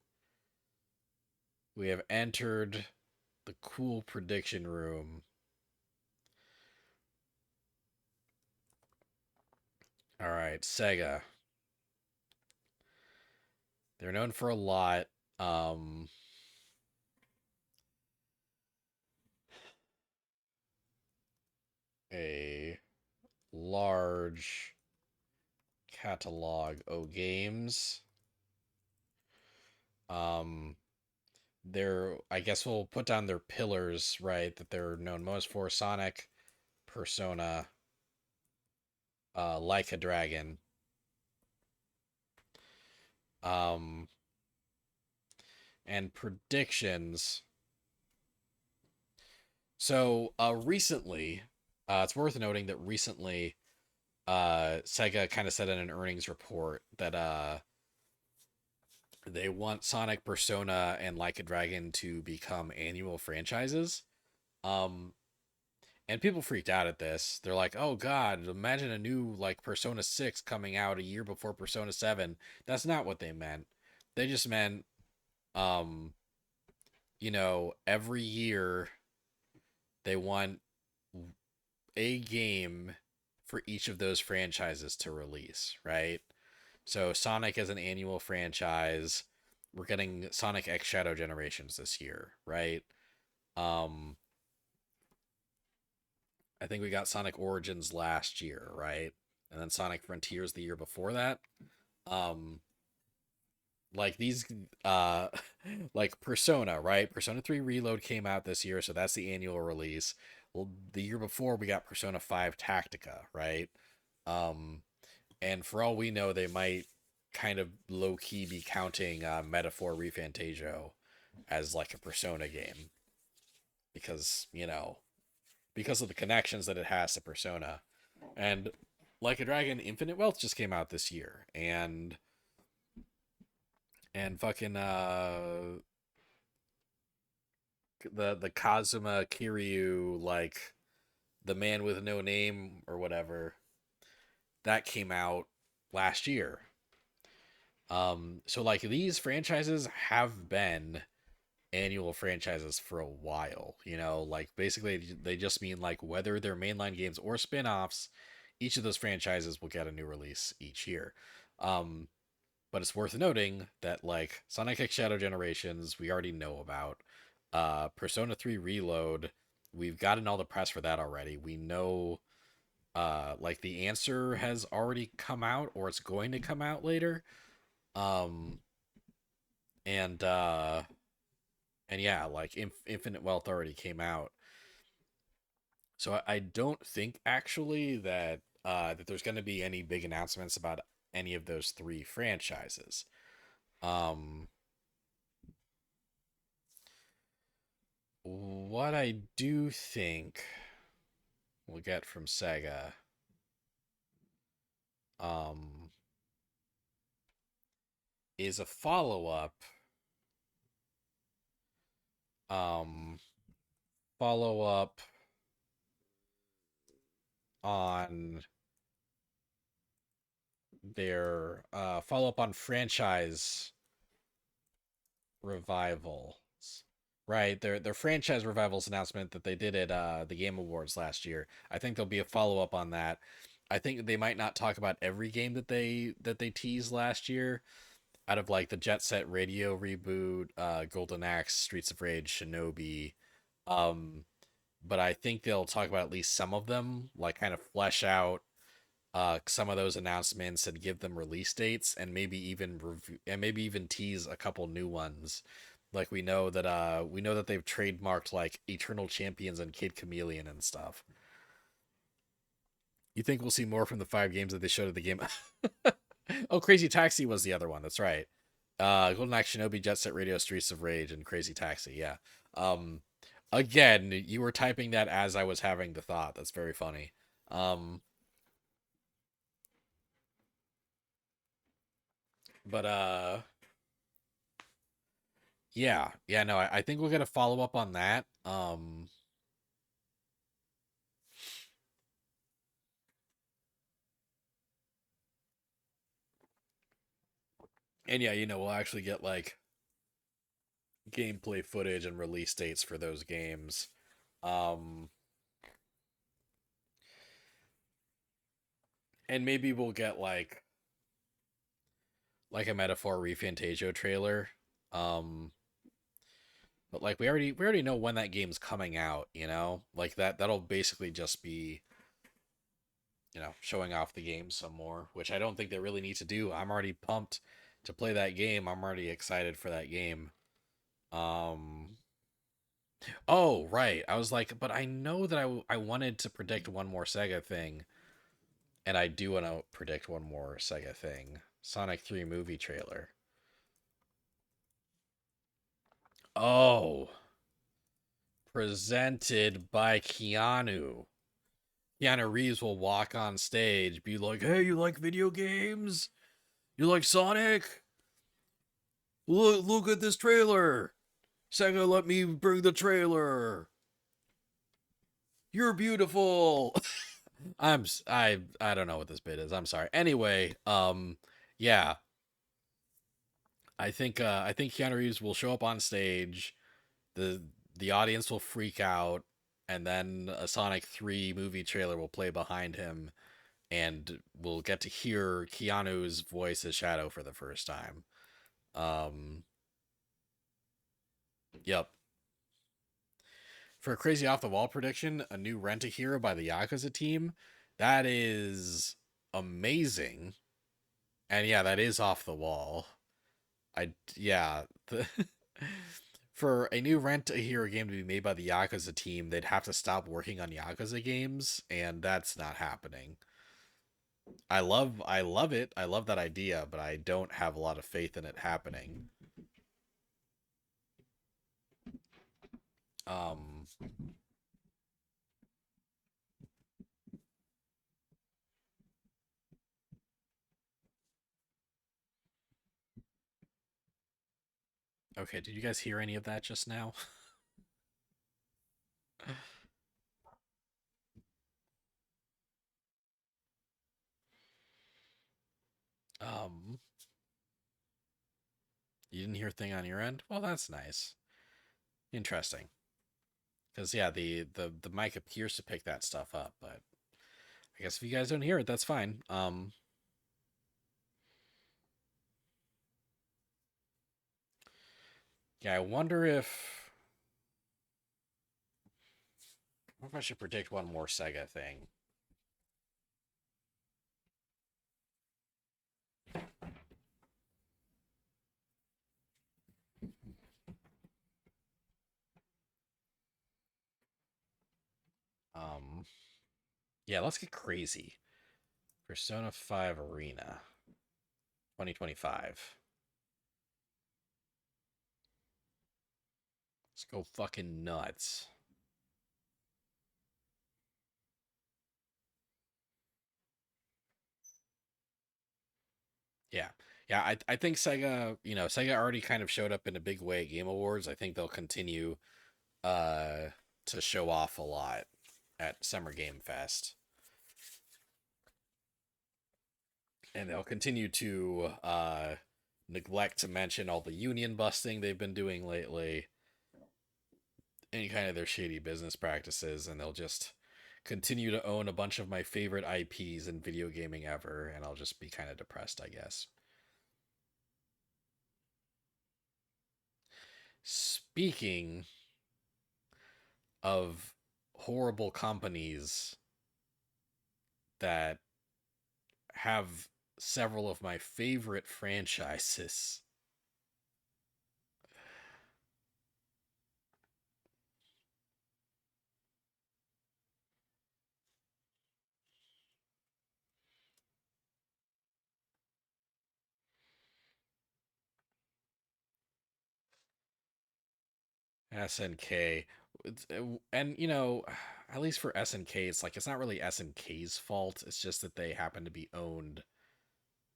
We have entered the cool prediction room. All right, Sega. They're known for a lot. Um, a large catalog of games. Um, I guess we'll put down their pillars, right? That they're known most for: Sonic, Persona, Like a Dragon. Um, and predictions. So recently, it's worth noting that recently, Sega kind of said in an earnings report that they want Sonic, Persona, and Like a Dragon to become annual franchises. Um, and people freaked out at this. They're like, "Oh God, imagine a new like Persona 6 coming out a year before Persona 7." That's not what they meant. They just meant, um, every year they want a game for each of those franchises to release, right? So Sonic is an annual franchise. We're getting Sonic X Shadow Generations this year, right? Um I think we got Sonic Origins last year, right? And then Sonic Frontiers the year before that. Um like these like Persona, right? Persona 3 Reload came out this year, so that's the annual release. Well, the year before we got Persona 5 Tactica, right? Um and for all we know, they might kind of low key be counting Metaphor ReFantagio as like a Persona game because because of the connections that it has to Persona. And Like a Dragon Infinite Wealth just came out this year, and fucking the Kazuma Kiryu, like the man with no name or whatever, that came out last year. So like these franchises have been annual franchises for a while, like basically they just mean like whether they're mainline games or spin-offs, each of those franchises will get a new release each year. Um, but it's worth noting that like Sonic X Shadow Generations, we already know about. Persona 3 Reload, we've gotten all the press for that already. We know like the answer has already come out or it's going to come out later. Um and yeah, like Infinite Wealth already came out. So I don't think actually that there's going to be any big announcements about any of those three franchises. Um what I do think we'll get from Sega um is a follow-up um follow-up on their follow-up on franchise revivals. Right, their franchise revivals announcement that they did at the Game Awards last year. I think there'll be a follow-up on that. I think they might not talk about every game that they teased last year out of like the Jet Set Radio reboot, Golden Axe, Streets of Rage, Shinobi. Um but I think they'll talk about at least some of them, like kind of flesh out some of those announcements and give them release dates and maybe even review and maybe even tease a couple new ones. Like we know that they've trademarked like Eternal Champions and Kid Chameleon and stuff. You think we'll see more from the 5 games that they showed at the game? Oh, Crazy Taxi was the other one. That's right. Golden Axe, Shinobi, Jet Set Radio, Streets of Rage, and Crazy Taxi. Yeah. Um, again, you were typing that as I was having the thought. That's very funny. Um, but yeah, yeah, no, I think we're gonna follow up on that. And yeah, we'll actually get like gameplay footage and release dates for those games. Um, And maybe we'll get like a Metaphor ReFantagio trailer. Um, but like we already know when that game's coming out, you know? Like that'll basically just be, showing off the game some more, which I don't think they really need to do. I'm already pumped to play that game. I'm already excited for that game. Um Oh, right. I was like, but I know that I wanted to predict one more Sega thing, and I do want to predict one more Sega thing. Sonic 3 movie trailer. Oh, presented by Keanu. Keanu Reeves will walk on stage, be like, "Hey, you like video games? You like Sonic? Look at this trailer. Sega let me bring the trailer. You're beautiful." I don't know what this bit is. I'm sorry. Anyway, yeah, I think Keanu Reeves will show up on stage. the The audience will freak out, and then a Sonic 3 movie trailer will play behind him, and we'll get to hear Keanu's voice as Shadow for the first time. Um, yep. For a crazy off the wall prediction, a new Rent a Hero by the Yakuza team. That is amazing. And yeah, that is off the wall. Yeah, for a new Rent a Hero game to be made by the Yakuza team, they'd have to stop working on Yakuza games, and that's not happening. I love it. I love that idea, but I don't have a lot of faith in it happening. Um okay, did you guys hear any of that just now? um you didn't hear a thing on your end? Well, that's nice. Interesting. Cuz yeah, the mic appears to pick that stuff up, but I guess if you guys don't hear it, that's fine. Yeah, I wonder if I should predict one more Sega thing. Um, yeah, let's get crazy. Persona 5 Arena 2025. Let's go fucking nuts. Yeah. Yeah, I think Sega already kind of showed up in a big way at Game Awards. I think they'll continue uh to show off a lot at Summer Game Fest. And they'll continue to neglect to mention all the union busting they've been doing lately, any kind of their shady business practices, and they'll just continue to own a bunch of my favorite IPs in video gaming ever, and I'll just be kind of depressed, I guess. Speaking of horrible companies that have several of my favorite franchises, SNK, and at least for SNK, it's like it's not really SNK's fault. It's just that they happen to be owned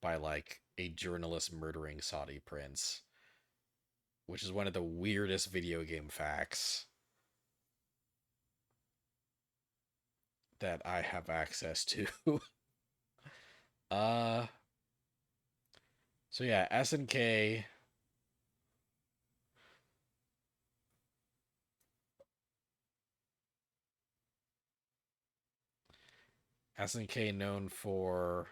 by like a journalist murdering Saudi prince, which is one of the weirdest video game facts that I have access to. uh so yeah, SNK. SNK known for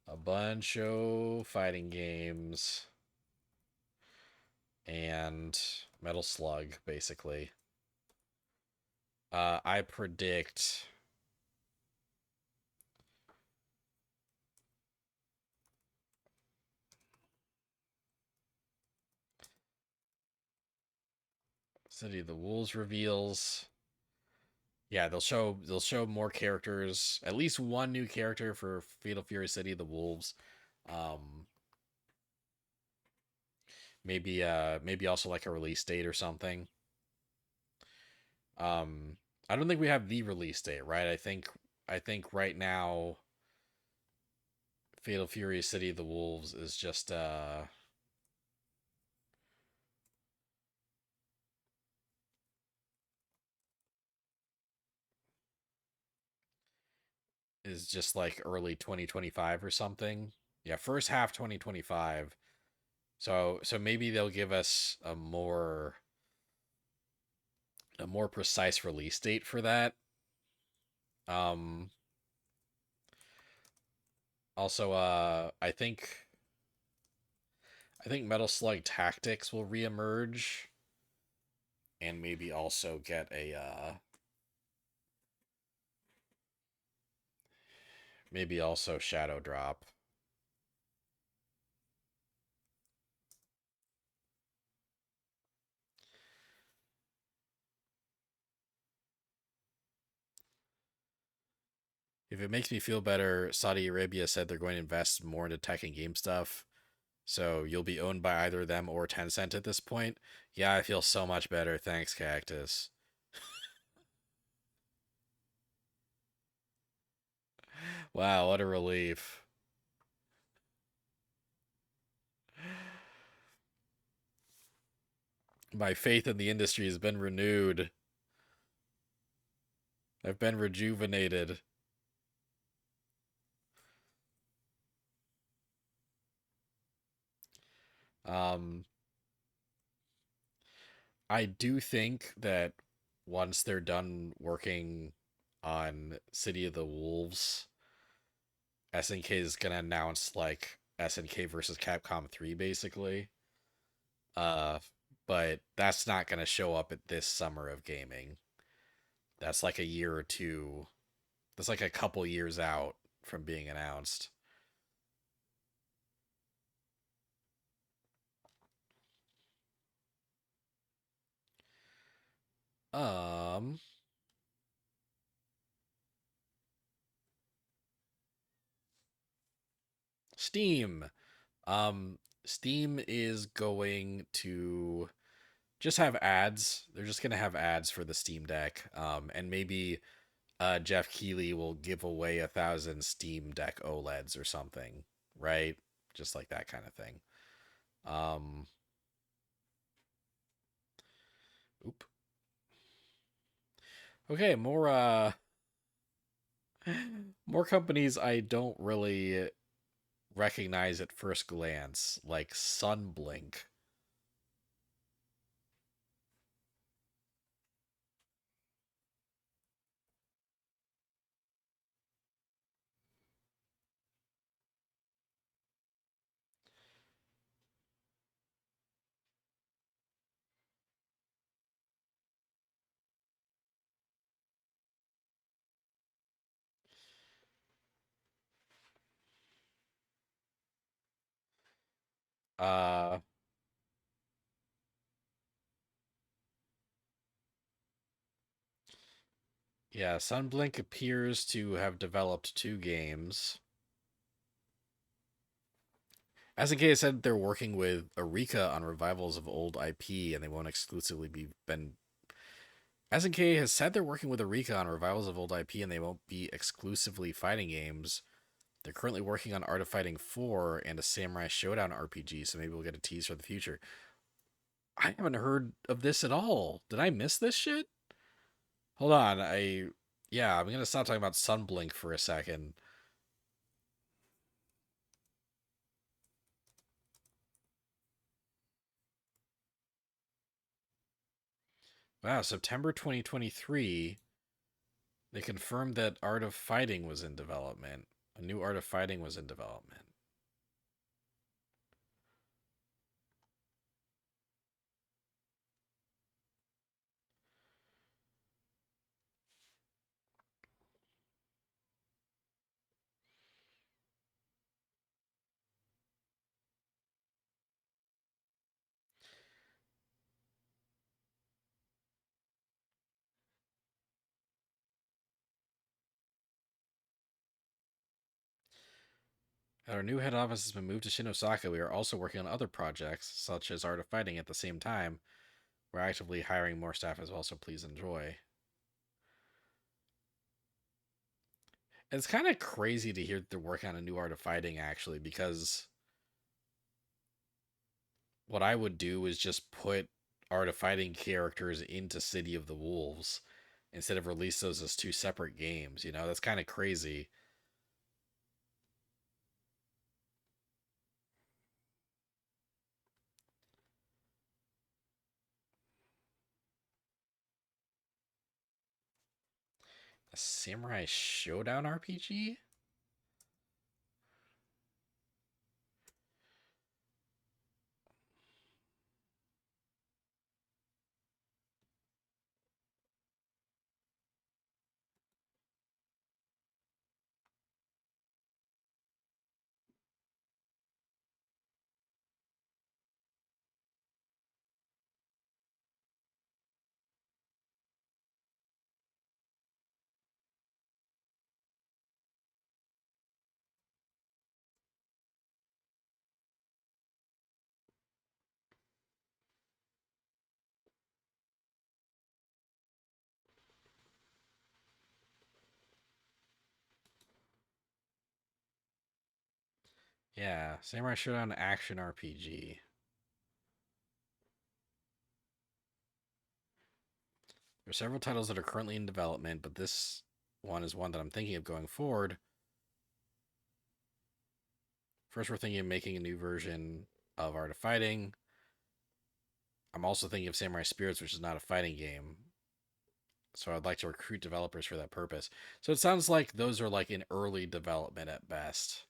a bunch of fighting games and Metal Slug, basically. I predict City of the Wolves reveals. Yeah, they'll show more characters, at least one new character for Fatal Fury City of the Wolves. Um, maybe also like a release date or something. Um, I don't think we have the release date, right? I think right now Fatal Fury City of the Wolves is just like early 2025 or something. Yeah, first half 2025. So maybe they'll give us a more precise release date for that. Um Also, I think Metal Slug Tactics will reemerge, and maybe also get a maybe also Shadow Drop. If it makes me feel better, Saudi Arabia said they're going to invest more into tech and game stuff. So you'll be owned by either them or Tencent at this point. Yeah, I feel so much better. Thanks, Cactus. Wow, what a relief. My faith in the industry has been renewed. I've been rejuvenated. Um, I do think that once they're done working on City of the Wolves, SNK is gonna announce like SNK versus Capcom 3 basically. Uh but that's not gonna show up at this summer of gaming. That's like a year or two. That's like a couple years out from being announced. Um Steam. Um Steam is going to just have ads. They're just gonna have ads for the Steam Deck. And maybe Jeff Keighley will give away 1,000 Steam Deck OLEDs or something, right? Just like that kind of thing. Um, oop. Okay, more companies I don't really recognize at first glance, like Sunblink. Uh, yeah, Sunblink appears to have developed two games. SNK has said they're working with Arika on revivals of old IP, and they won't exclusively be been SNK has said they're working with Arika on revivals of old IP and they won't be exclusively fighting games. They're currently working on Art of Fighting 4 and a Samurai Showdown RPG, so maybe we'll get a tease for the future. I haven't heard of this at all. Did I miss this shit? Hold on, yeah, I'm gonna stop talking about Sunblink for a second. Wow, September 2023. They confirmed that Art of Fighting was in development. A new Art of Fighting was in development. Our new head office has been moved to Shin Osaka. We are also working on other projects, such as Art of Fighting, at the same time. We're actively hiring more staff as well, so please enjoy. It's kind of crazy to hear that they're working on a new Art of Fighting, actually, because what I would do is just put Art of Fighting characters into City of the Wolves instead of release those as two separate games. You know, that's kind of crazy. A Samurai Showdown RPG? Yeah, Samurai Showdown Action RPG. There are several titles that are currently in development, but this one is one that I'm thinking of going forward. First, we're thinking of making a new version of Art of Fighting. I'm also thinking of Samurai Spirits, which is not a fighting game. So I'd like to recruit developers for that purpose. So it sounds like those are like in early development at best.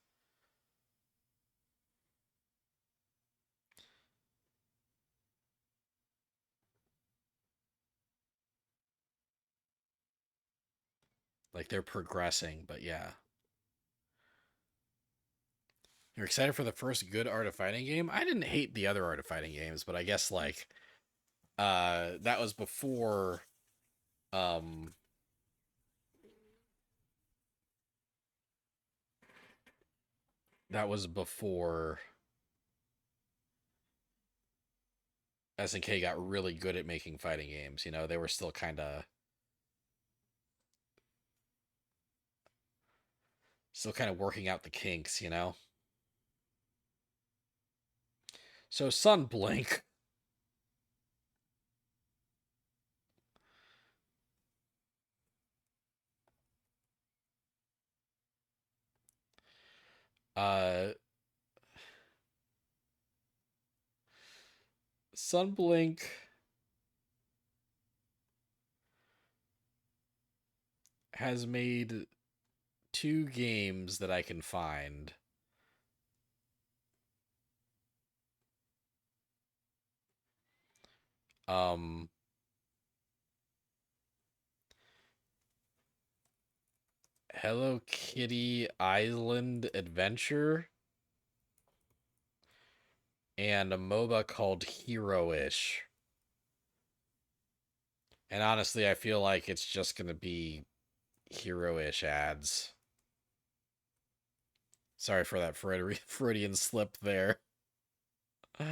Like they're progressing, but yeah. You're excited for the first good Art of Fighting game? I didn't hate the other Art of Fighting games, but I guess like that was before um that was before SNK got really good at making fighting games. You know, they were still kind of working out the kinks, you know. So Sunblink, uh Sunblink has made two games that I can find. Um Hello Kitty Island Adventure and a MOBA called Hero-ish. And honestly, I feel like it's just going to be Hero-ish ads. Sorry for that Freudian slip there. I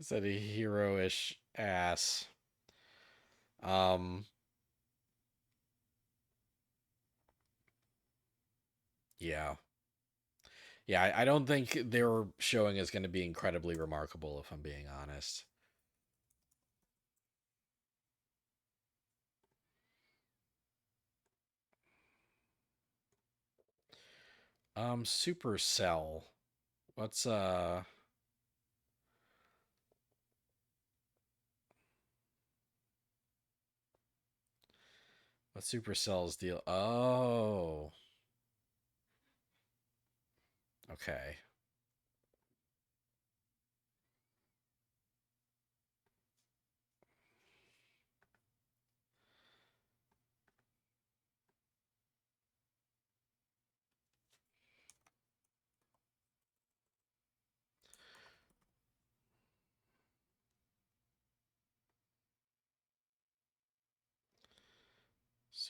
said a Hero-ish ass. Um yeah. Yeah, I don't think their showing is going to be incredibly remarkable if I'm being honest. Supercell. What's What's Supercell's deal? Oh, okay.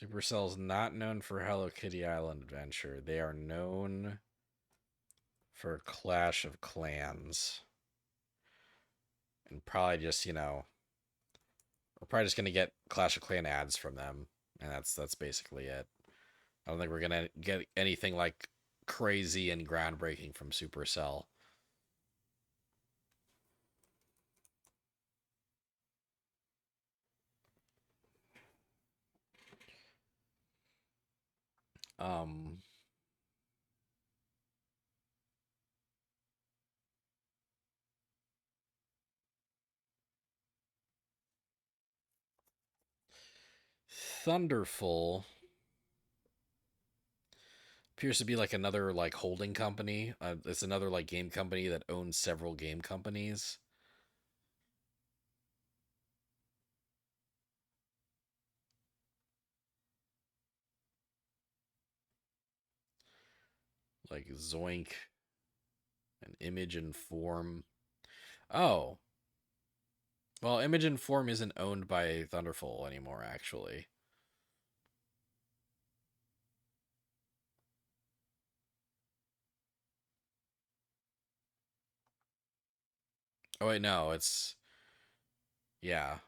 Supercell's not known for Hello Kitty Island Adventure. They are known for Clash of Clans. And probably just, we're probably just gonna get Clash of Clan ads from them. And that's basically it. I don't think we're gonna get anything like crazy and groundbreaking from Supercell. Um Thunderful appears to be like another like holding company. It's another like game company that owns several game companies. Like Zoink and Image and Form. Oh. Well, Image and Form isn't owned by Thunderful anymore, actually. Oh wait, no, it's yeah.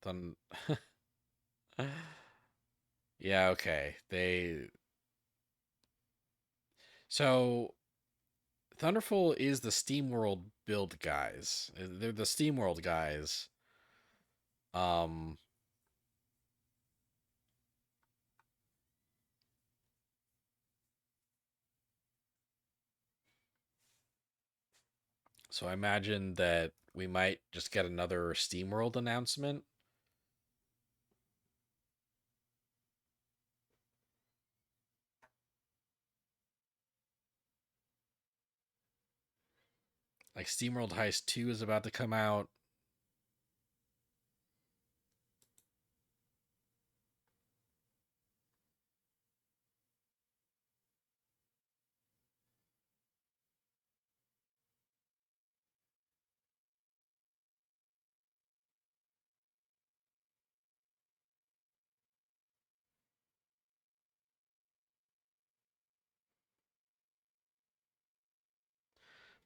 Thun Yeah, okay. So Thunderful is the SteamWorld build guys. They're the SteamWorld guys. Um so I imagine that we might just get another SteamWorld announcement. Like SteamWorld Heist 2 is about to come out.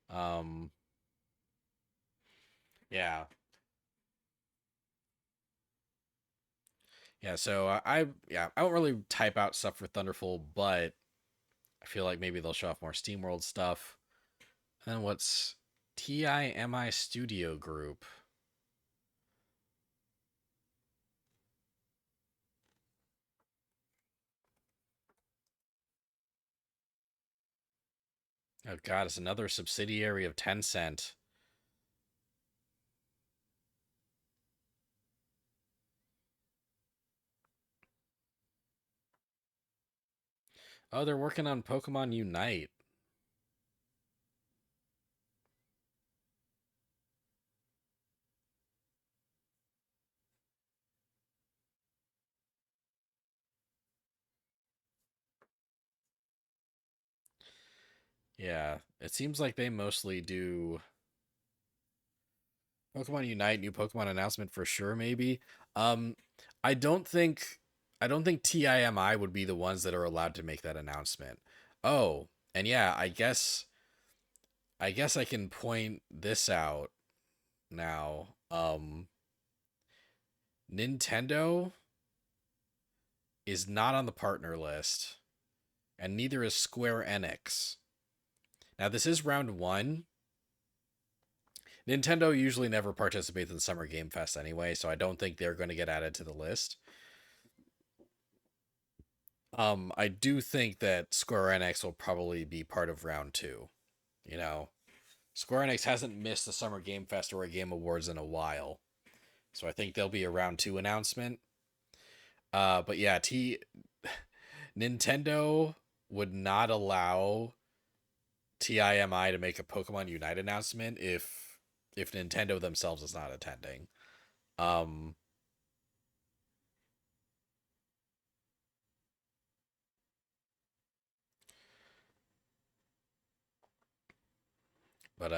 Um yeah. Yeah, so I don't really type out stuff for Thunderful, but I feel like maybe they'll show off more SteamWorld stuff. And then what's TIMI Studio Group? Oh god, it's another subsidiary of Tencent. Oh, they're working on Pokemon Unite. Yeah, it seems like they mostly do Pokemon Unite, new Pokemon announcement for sure, maybe. Um, I don't think I don't think TIMI would be the ones that are allowed to make that announcement. Oh, and yeah, I guess I can point this out now. Nintendo is not on the partner list, and neither is Square Enix. Now, this is round one. Nintendo usually never participates in Summer Game Fest anyway, so I don't think they're going to get added to the list. I do think that Square Enix will probably be part of round two. You know, Square Enix hasn't missed the Summer Game Fest or a Game Awards in a while, so I think there'll be a round two announcement. But yeah, Nintendo would not allow TIMI to make a Pokemon Unite announcement if Nintendo themselves is not attending. Um, but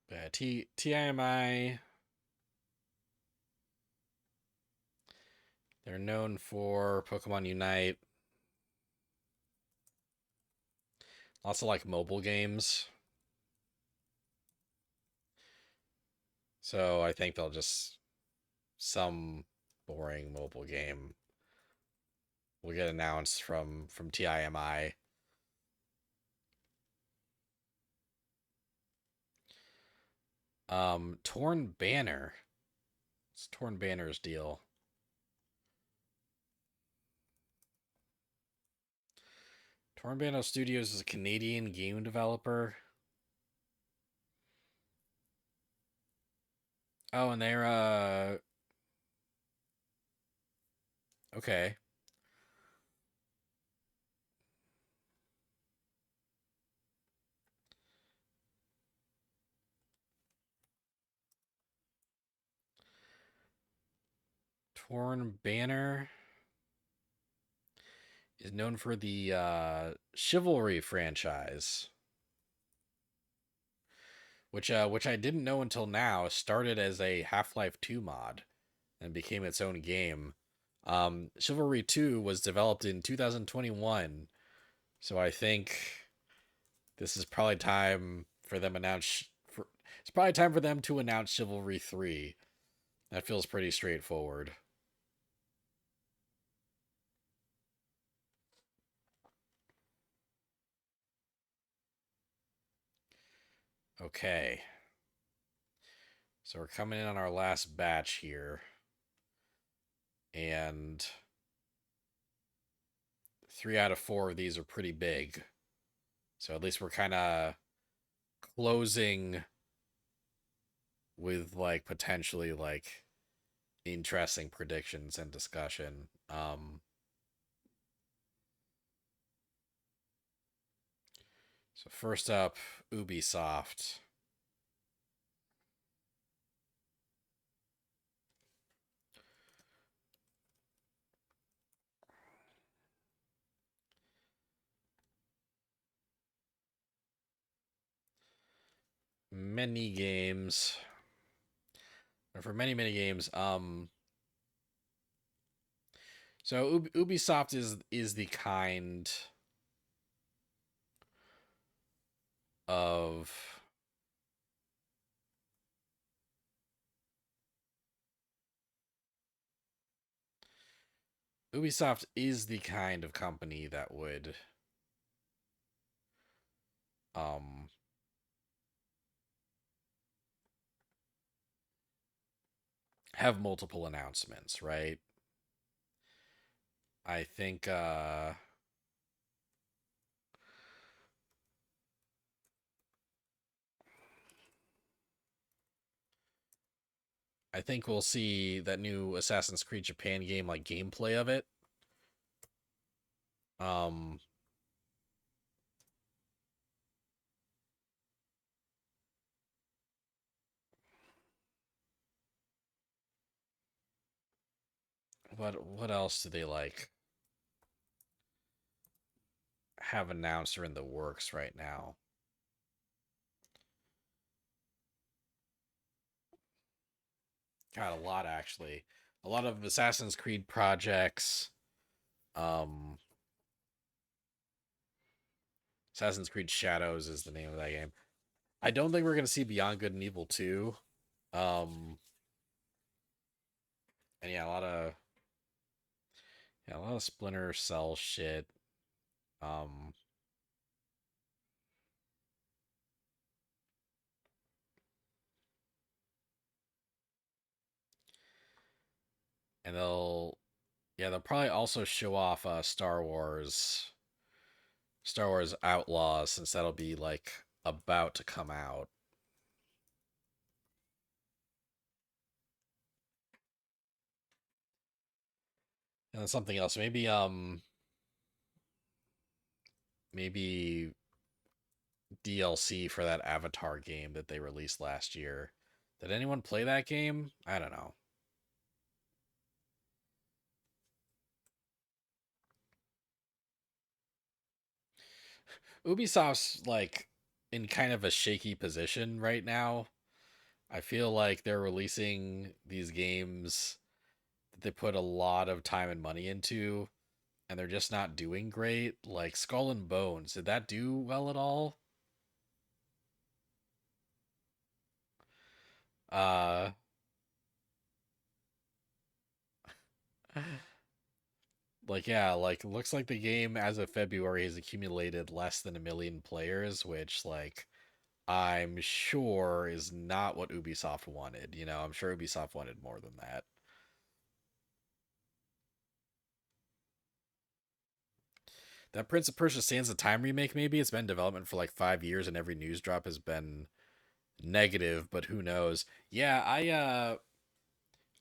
yeah, TIMI, they're known for Pokemon Unite, also like mobile games. So I think they'll just some boring mobile game will get announced from TIMI. Torn Banner. It's Torn Banner's deal. Torn Banner Studios is a Canadian game developer. Oh, and they're okay. Torn Banner is known for the Chivalry franchise, which I didn't know until now started as a Half-Life 2 mod and became its own game. Chivalry 2 was developed in 2021, so I think this is probably time for them announce for it's probably time for them to announce Chivalry 3. That feels pretty straightforward. Okay. So we're coming in on our last batch here. And 3 out of 4 of these are pretty big. So at least we're kind of closing with like potentially like interesting predictions and discussion. So first up, Ubisoft. Many games. For many games. So Ubisoft is the kind of Ubisoft is the kind of company that would um have multiple announcements, right? I think I think we'll see that new Assassin's Creed Japan game, like gameplay of it. Um, what else do they like have announced or in the works right now? Got a lot actually. A lot of Assassin's Creed projects. Um, Assassin's Creed Shadows is the name of that game. I don't think we're gonna see Beyond Good and Evil 2. Um, and yeah, a lot of Splinter Cell shit. Um, And they'll probably also show off Star Wars Outlaws, since that'll be like about to come out. And then something else, maybe DLC for that Avatar game that they released last year. Did anyone play that game? I don't know. Ubisoft's like in kind of a shaky position right now. I feel like they're releasing these games that they put a lot of time and money into, and they're just not doing great. Like Skull and Bones, did that do well at all? Uh, like yeah, like looks like the game as of February has accumulated less than 1 million players, which like I'm sure is not what Ubisoft wanted. I'm sure Ubisoft wanted more than that. That Prince of Persia Sands of Time remake, maybe it's been in development for like 5 years, and every news drop has been negative. But who knows? Yeah,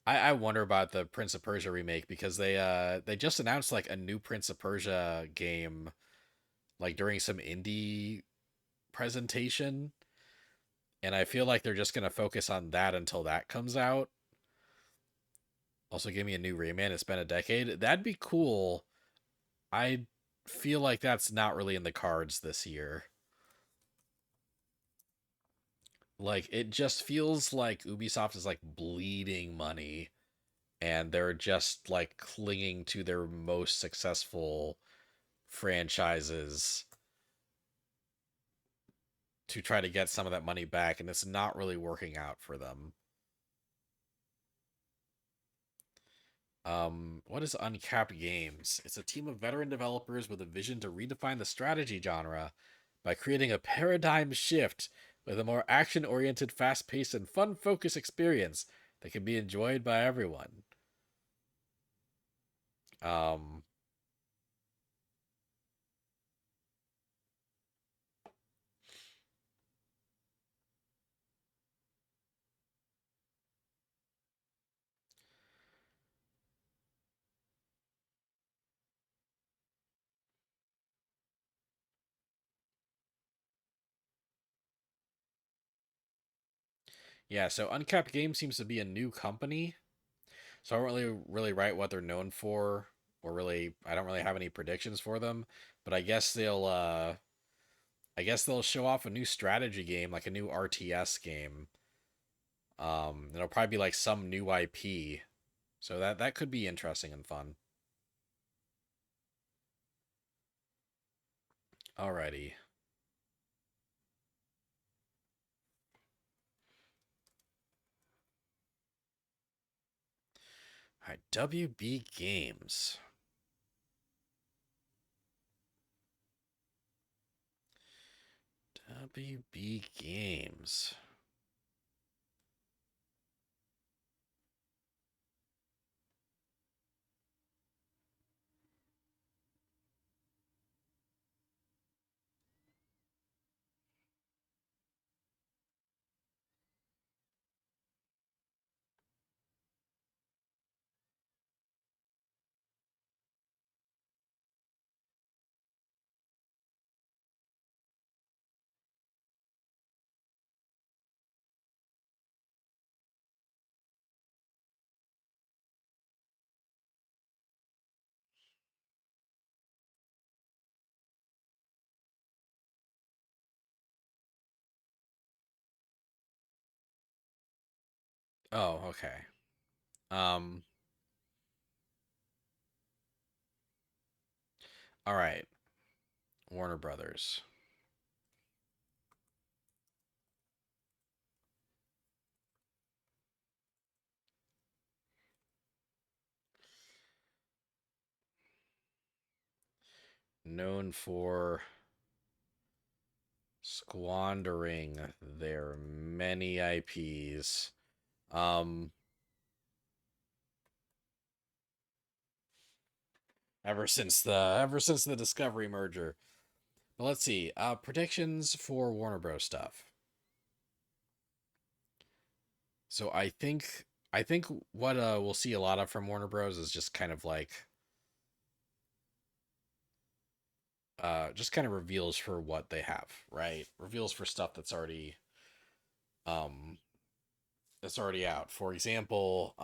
I wonder about the Prince of Persia remake, because they just announced like a new Prince of Persia game like during some indie presentation, and I feel like they're just gonna focus on that until that comes out. Also, give me a new Rayman. It's been a decade. That'd be cool. I feel like that's not really in the cards this year. Like it just feels like Ubisoft is like bleeding money, and they're just like clinging to their most successful franchises to try to get some of that money back, and it's not really working out for them. What is Uncapped Games? It's a team of veteran developers with a vision to redefine the strategy genre by creating a paradigm shift with a more action-oriented, fast-paced, and fun-focused experience that can be enjoyed by everyone. Um, yeah, so Uncapped Games seems to be a new company, so I don't really write what they're known for, or really I don't really have any predictions for them, but I guess they'll show off a new strategy game, like a new RTS game. It'll probably be like some new IP. So that could be interesting and fun. Alrighty. Alright, WB Games. WB Games. Oh, okay. Um, alright. Warner Brothers. Known for squandering their many IPs. Um, Ever since the Discovery merger. But let's see. Predictions for Warner Bros. Stuff. So I think what we'll see a lot of from Warner Bros. Is just kind of like just kind of reveals for what they have, right? Reveals for stuff um that's already out. For example,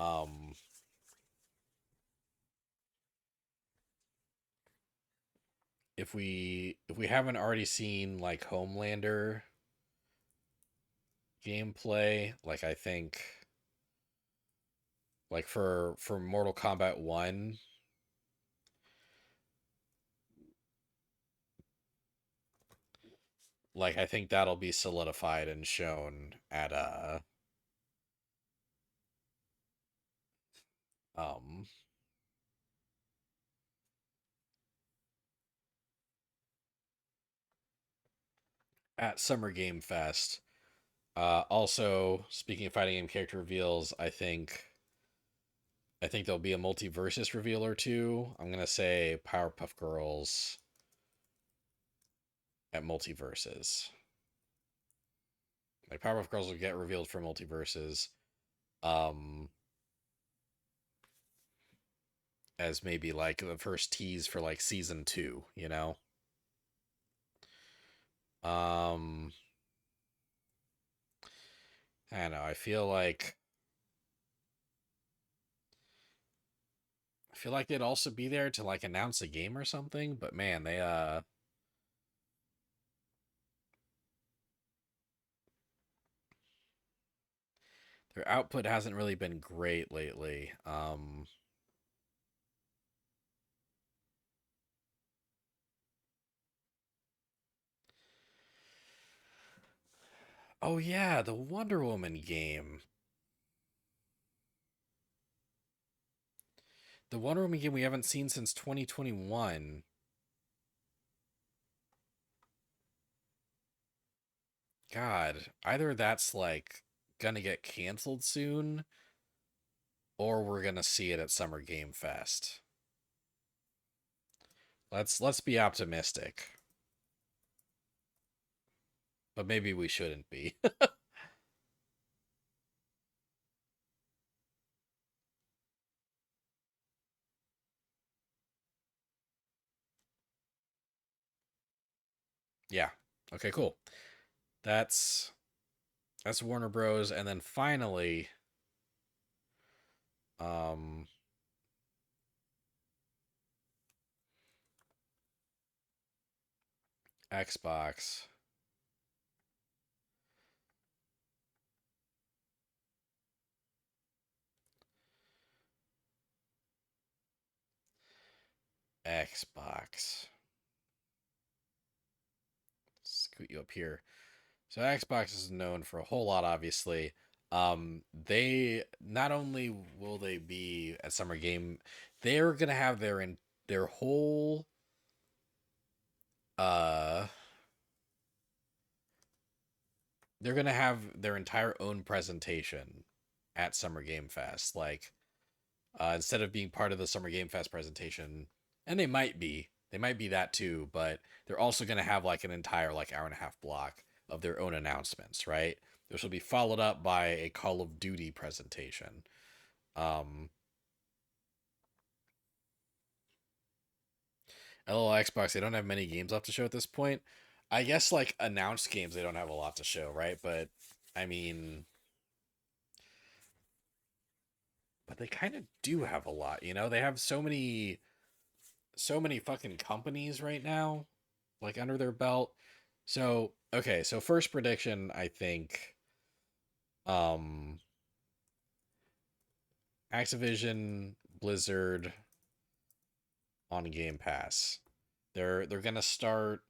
if we haven't already seen like Homelander gameplay, like I think like for Mortal Kombat 1, like I think that'll be solidified and shown um at Summer Game Fest. Also, speaking of fighting game character reveals, I think there'll be a multiversus reveal or two. I'm gonna say Powerpuff Girls at multiverses. Like Powerpuff Girls will get revealed for multiverses, um, as maybe like the first tease for like season two. Um, I don't know. I feel like they'd also be there to like announce a game or something. But man, their output hasn't really been great lately. Oh yeah, the Wonder Woman game. The Wonder Woman game we haven't seen since 2021. God, either that's like gonna get canceled soon, or we're gonna see it at Summer Game Fest. Let's be optimistic, but maybe we shouldn't be. Yeah. Okay, cool. That's that's Warner Bros. And then finally, um, Xbox. Xbox. Scoot you up here. So Xbox is known for a whole lot, obviously. They not only will they be at Summer Game, they're gonna have their whole uh they're gonna have their entire own presentation at Summer Game Fest. Like instead of being part of the Summer Game Fest presentation, and they might be that too, but they're also gonna have like an entire like hour and a half block of their own announcements, right? This will be followed up by a Call of Duty presentation. Um, LOL Xbox, they don't have many games left to show at this point. I guess like announced games, they don't have a lot to show, right? I mean, but they kind of do have a lot. They have so many fucking companies right now, like under their belt. So okay, so first prediction, I think, um, Activision Blizzard on Game Pass. They're gonna start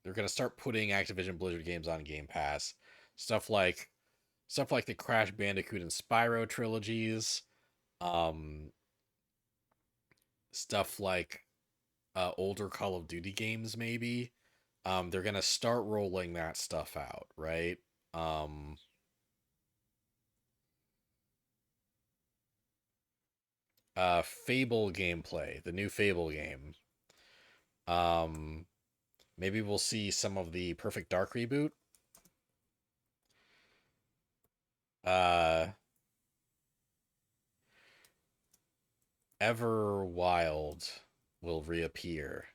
they're gonna start putting Activision Blizzard games on Game Pass. Stuff like stuff like the Crash Bandicoot and Spyro trilogies, um, stuff like older Call of Duty games, maybe. They're gonna start rolling that stuff out, right? Um, Fable gameplay, the new Fable game. Um, Maybe we'll see some of the Perfect Dark reboot. Uh, Everwild will reappear.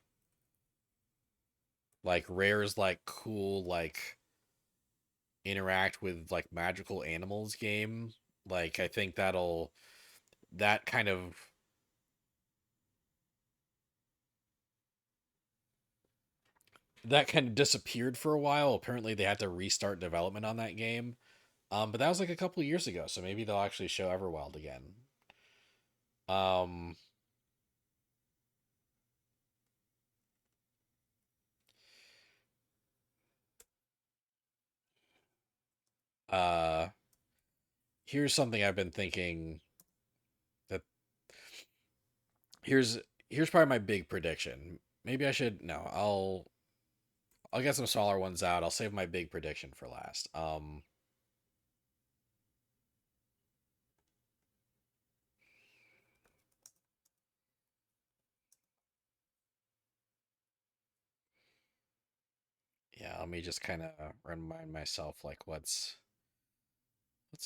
Like Rare's like cool like interact with like magical animals game. Like I think that kind of disappeared for a while. Apparently they had to restart development on that game. But that was like a couple of years ago, so maybe they'll actually show Everwild again. Um uh Here's something I've been thinking that here's here's probably my big prediction. Maybe I should no, I'll get some smaller ones out. I'll save my big prediction for last. Yeah, let me just kind of remind myself like what's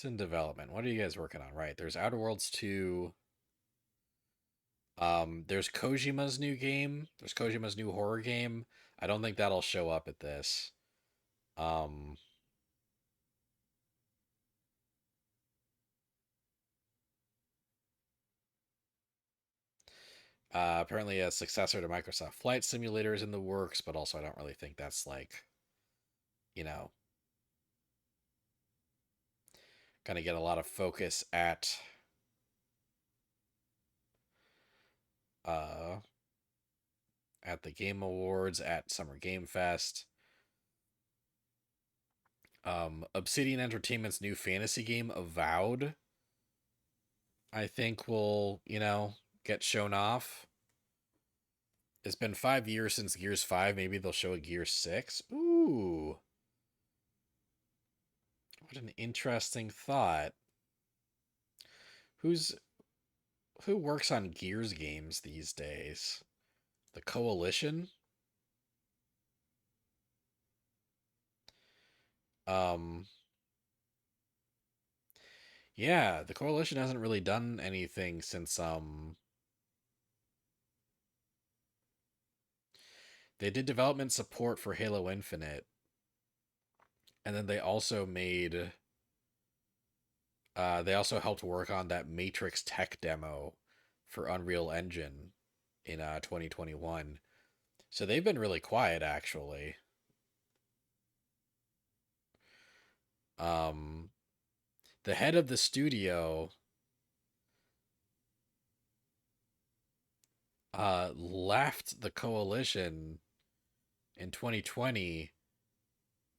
in development. What are you guys working on? Right, there's Outer Worlds 2. There's Kojima's new game. There's Kojima's new horror game. I don't think that'll show up at this. Um, Apparently a successor to Microsoft Flight Simulator is in the works, but also I don't really think that's like, you know, gonna get a lot of focus uh at the Game Awards, at Summer Game Fest. Obsidian Entertainment's new fantasy game, Avowed, I think will, get shown off. It's been 5 years since Gears 5. Maybe they'll show a Gears 6. Ooh, what an interesting thought. Who's who works on Gears games these days? The Coalition? Um yeah, the Coalition hasn't really done anything since they did development support for Halo Infinite, and then they also helped work on that Matrix tech demo for Unreal Engine in 2021. So they've been really quiet actually. Um the head of the studio left the Coalition in 2020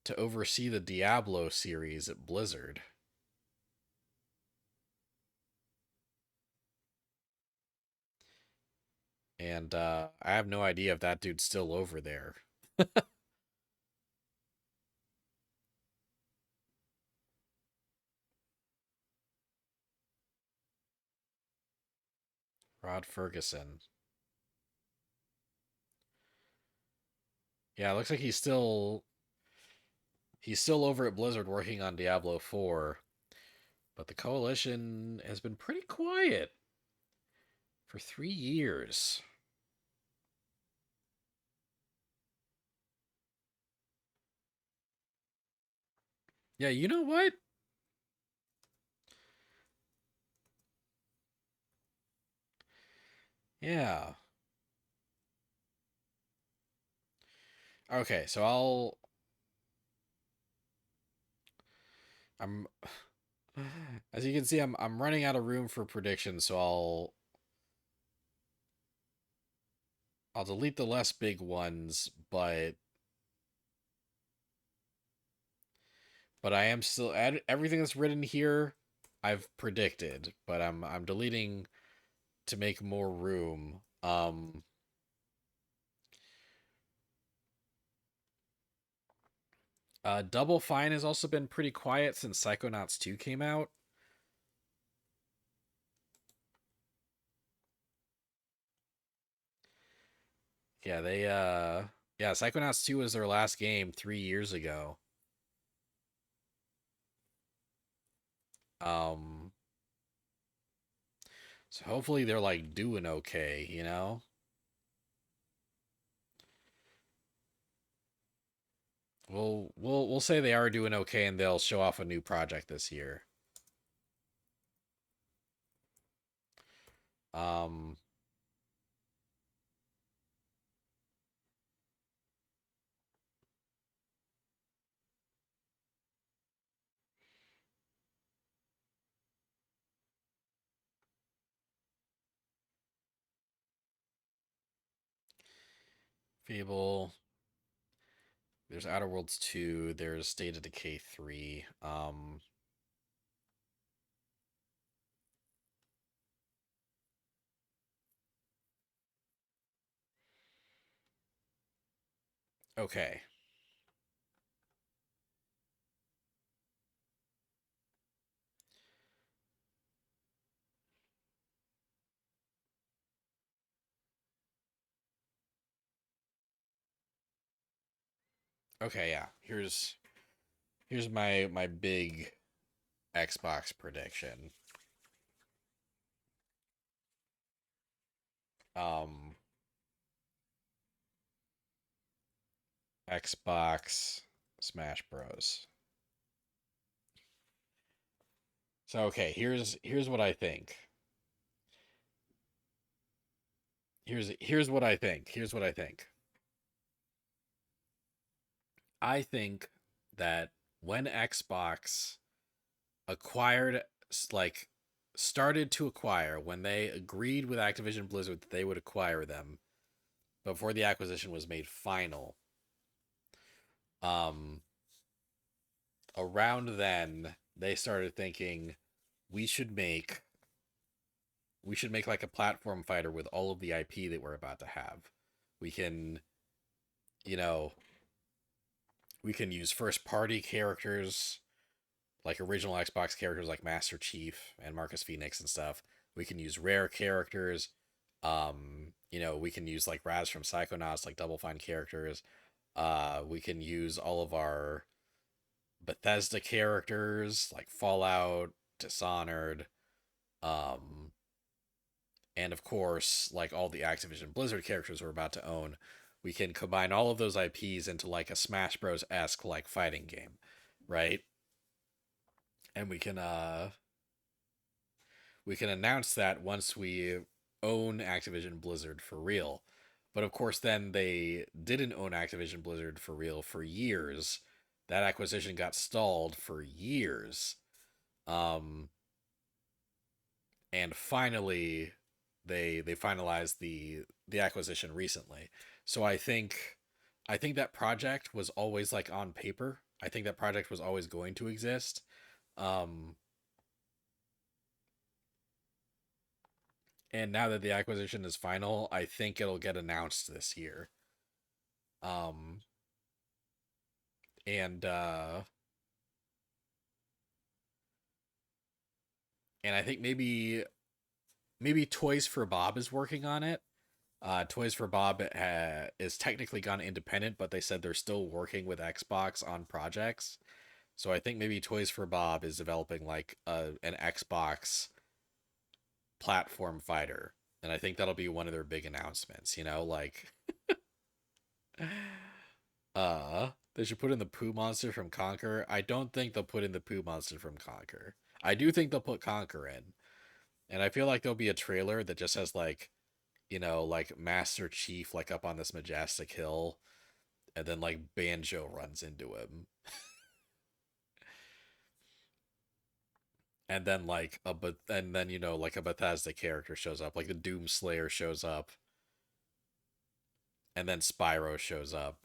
to oversee the Diablo series at Blizzard. And I have no idea if that dude's still over there. Rod Ferguson. Yeah, it looks like he's still over at Blizzard working on Diablo 4, but the Coalition has been pretty quiet for 3 years. Yeah, you know what? Yeah. Okay, so I'm as you can see I'm running out of room for predictions, so I'll delete the less big ones, but I am still everything that's written here I've predicted, but I'm deleting to make more room. Double Fine has also been pretty quiet since Psychonauts 2 came out. Yeah, yeah, Psychonauts 2 was their last game 3 years ago. Um, so hopefully they're like doing okay, you know? We'll say they are doing okay and they'll show off a new project this year. Um, Fable, there's Outer Worlds 2, there's State of Decay 3. Okay. Okay, yeah. Here's my big Xbox prediction. Um Xbox Smash Bros. So okay, here's what I think. Here's what I think. Here's what I think. I think that when Xbox acquired like started to acquire when they agreed with Activision Blizzard that they would acquire them before the acquisition was made final, um around then they started thinking we should make we should make like a platform fighter with all of the IP that we're about to have. We can, you know, we can use first party characters like original Xbox characters like Master Chief and Marcus Phoenix and stuff. We can use rare characters. We can use like Raz from Psychonauts, like Double Fine characters. We can use all of our Bethesda characters like Fallout, Dishonored, um, and of course, like all the Activision Blizzard characters we're about to own. We can combine all of those IPs into like a Smash Bros esque like fighting game, right? And we can announce that once we own Activision Blizzard for real. But of course, then they didn't own Activision Blizzard for real for years. That acquisition got stalled for years. Um, and finally, they finalized the acquisition recently. So I think that project was always like on paper. I think that project was always going to exist. Um, and now that the acquisition is final, I think it'll get announced this year. Um, and and I think maybe Toys for Bob is working on it. Toys for Bob is technically gone independent, but they said they're still working with Xbox on projects. So I think maybe Toys for Bob is developing like an Xbox platform fighter, and I think that'll be one of their big announcements. You know, like they should put in the Pooh monster from Conquer. I don't think they'll put in the Pooh monster from Conquer. I do think they'll put Conquer in, and I feel like there'll be a trailer that just has like, like Master Chief like up on this majestic hill, and then like Banjo runs into him, and then like a Bethesda character shows up, like the Doom Slayer shows up, and then Spyro shows up,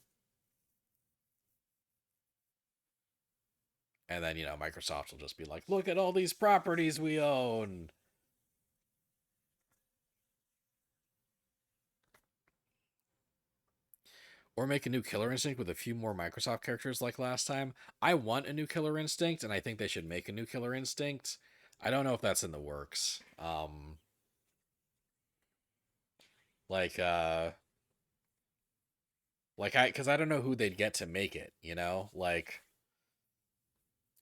and then Microsoft will just be like, look at all these properties we own. Or make a new Killer Instinct with a few more Microsoft characters like last time. I want a new Killer Instinct, and I think they should make a new Killer Instinct. I don't know if that's in the works. Like Like cuz I don't know who they'd get to make it, you know? Like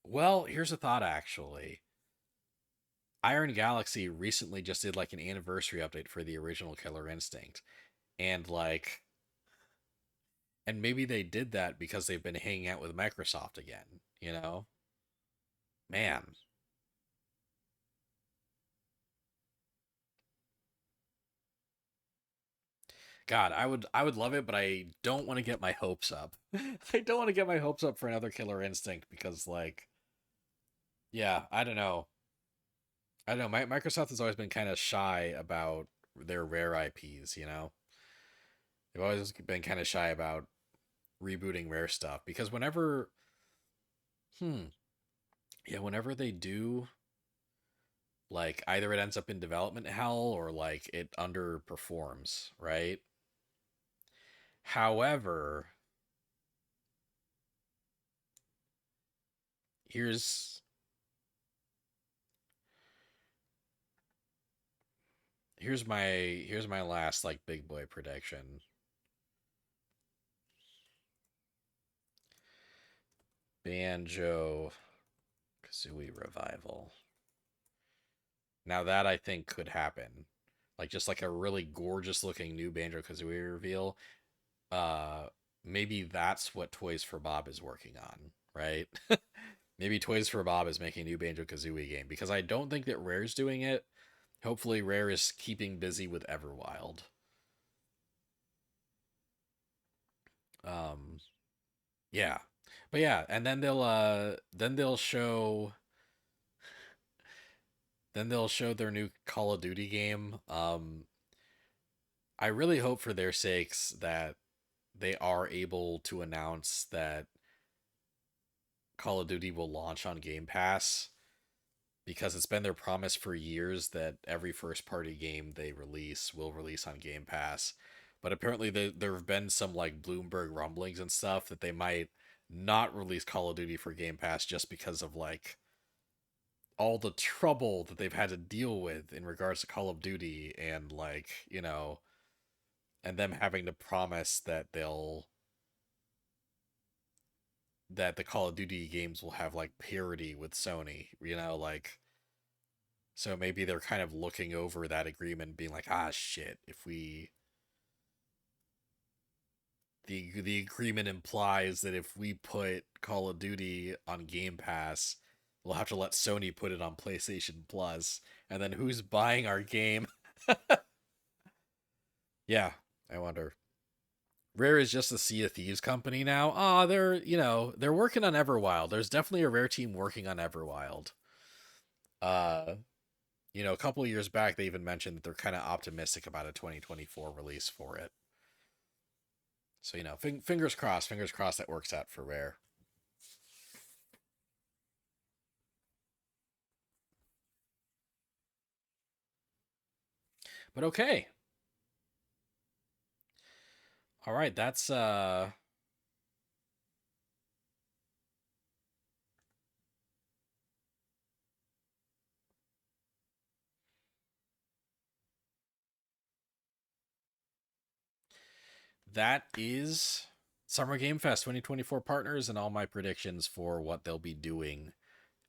well, here's a thought actually. Iron Galaxy recently just did like an anniversary update for the original Killer Instinct. And like and maybe they did that because they've been hanging out with Microsoft again, you know? Man, God, I would love it, but I don't want to get my hopes up. I don't want to get my hopes up for another Killer Instinct because like yeah, I don't know. I don't know. Microsoft has always been kind of shy about their rare IPs, you know? They've always been kind of shy about rebooting rare stuff because whenever hmm, yeah, whenever they do like either it ends up in development hell or like it underperforms, right? However, here's here's my last like big boy prediction. Banjo Kazooie revival. Now that I think could happen. Like just like a really gorgeous looking new Banjo Kazooie reveal. Uh maybe that's what Toys for Bob is working on, right? Maybe Toys for Bob is making a new Banjo Kazooie game because I don't think that Rare's doing it. Hopefully Rare is keeping busy with Everwild. Um yeah. But yeah, and then they'll show their new Call of Duty game. I really hope for their sakes that they are able to announce that Call of Duty will launch on Game Pass because it's been their promise for years that every first party game they release will release on Game Pass. But apparently there have been some like Bloomberg rumblings and stuff that they might not release Call of Duty for Game Pass just because of like all the trouble that they've had to deal with in regards to Call of Duty and like, you know, and them having to promise that the Call of Duty games will have like parity with Sony, you know, like so maybe they're kind of looking over that agreement being like, "Ah shit, if we the agreement implies that if we put Call of Duty on Game Pass, we'll have to let Sony put it on PlayStation Plus, and then who's buying our game?" Yeah, I wonder. Rare is just a Sea of Thieves company now. They're they're working on Everwild. There's definitely a Rare team working on Everwild. Uh, a couple of years back, they even mentioned that they're kind of optimistic about a 2024 release for it. So fingers crossed that works out for Rare. But okay, all right, that is Summer Game Fest 2024 partners and all my predictions for what they'll be doing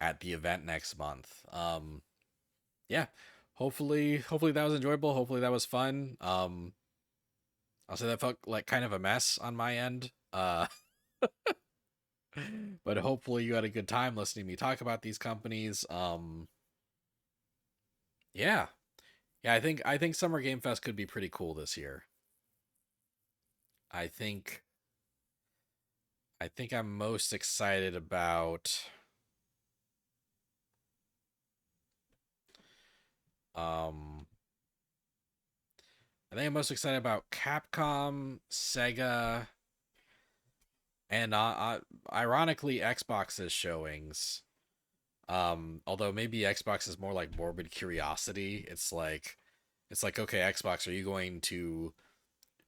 at the event next month. Yeah, hopefully that was enjoyable. Hopefully that was fun. I'll say that felt like kind of a mess on my end. But hopefully you had a good time listening to me talk about these companies. Yeah, yeah, I think Summer Game Fest could be pretty cool this year. I think I think I'm most excited about um I think I'm most excited about Capcom, Sega, and ironically Xbox's showings. Although maybe Xbox is more like morbid curiosity. It's like okay, Xbox, are you going to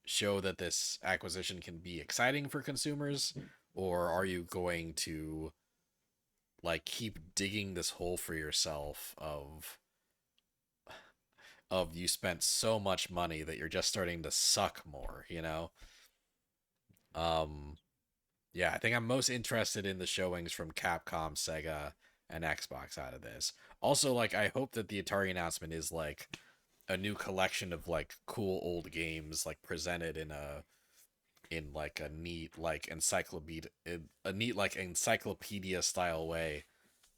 show that this acquisition can be exciting for consumers, or are you going to like keep digging this hole for yourself of you spent so much money that you're just starting to suck more, you know? Yeah, I think I'm most interested in the showings from Capcom, Sega, and Xbox out of this. Also, like, I hope that the Atari announcement is like a new collection of like cool old games, like presented in like a neat like encyclopedia, a neat like encyclopedia style way,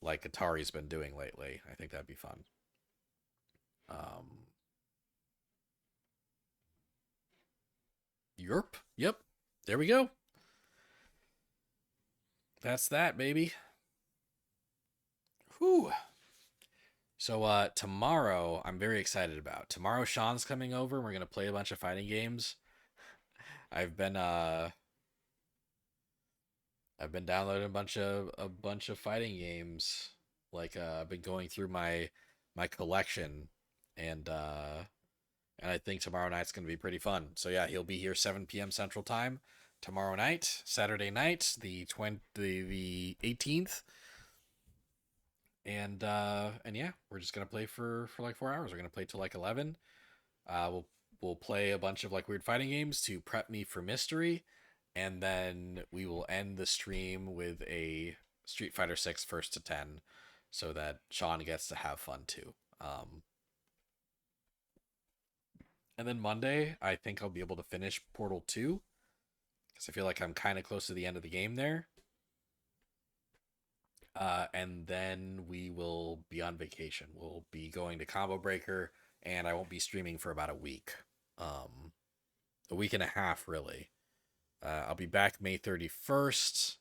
like Atari's been doing lately. I think that'd be fun. Um, Europe. Yep. There we go. That's that, baby. Whew. So tomorrow I'm very excited about. Tomorrow Sean's coming over and we're gonna play a bunch of fighting games. I've been uh I've been downloading a bunch of fighting games. Like I've been going through my collection and I think tomorrow night's gonna be pretty fun. So yeah, he'll be here 7 p.m. Central Time tomorrow night, Saturday night, the 18th. And yeah, we're just gonna play for like 4 hours. We're gonna play till like 11. We'll play a bunch of like weird fighting games to prep me for mystery, and then we will end the stream with a Street Fighter 6 first to 10, so that Sean gets to have fun too. And then Monday, I think I'll be able to finish Portal 2 because I feel like I'm kind of close to the end of the game there. And then we will be on vacation. We'll be going to Combo Breaker, and I won't be streaming for about a week and a half, really. I'll be back May 31st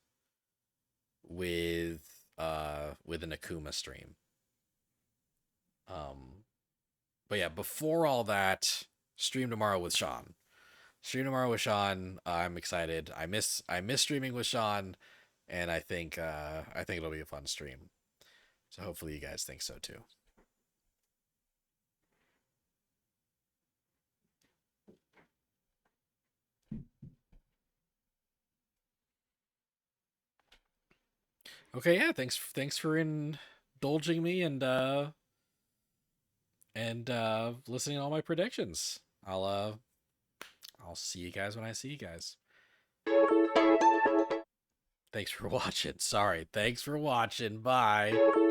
with an Akuma stream. But yeah, before all that, stream tomorrow with Sean. Stream tomorrow with Sean. I'm excited. I miss streaming with Sean, and I think it'll be a fun stream. So hopefully you guys think so too. Okay, yeah, thanks for indulging me and listening to all my predictions. I'll see you guys when I see you guys. Thanks for watching. Sorry. Thanks for watching. Bye.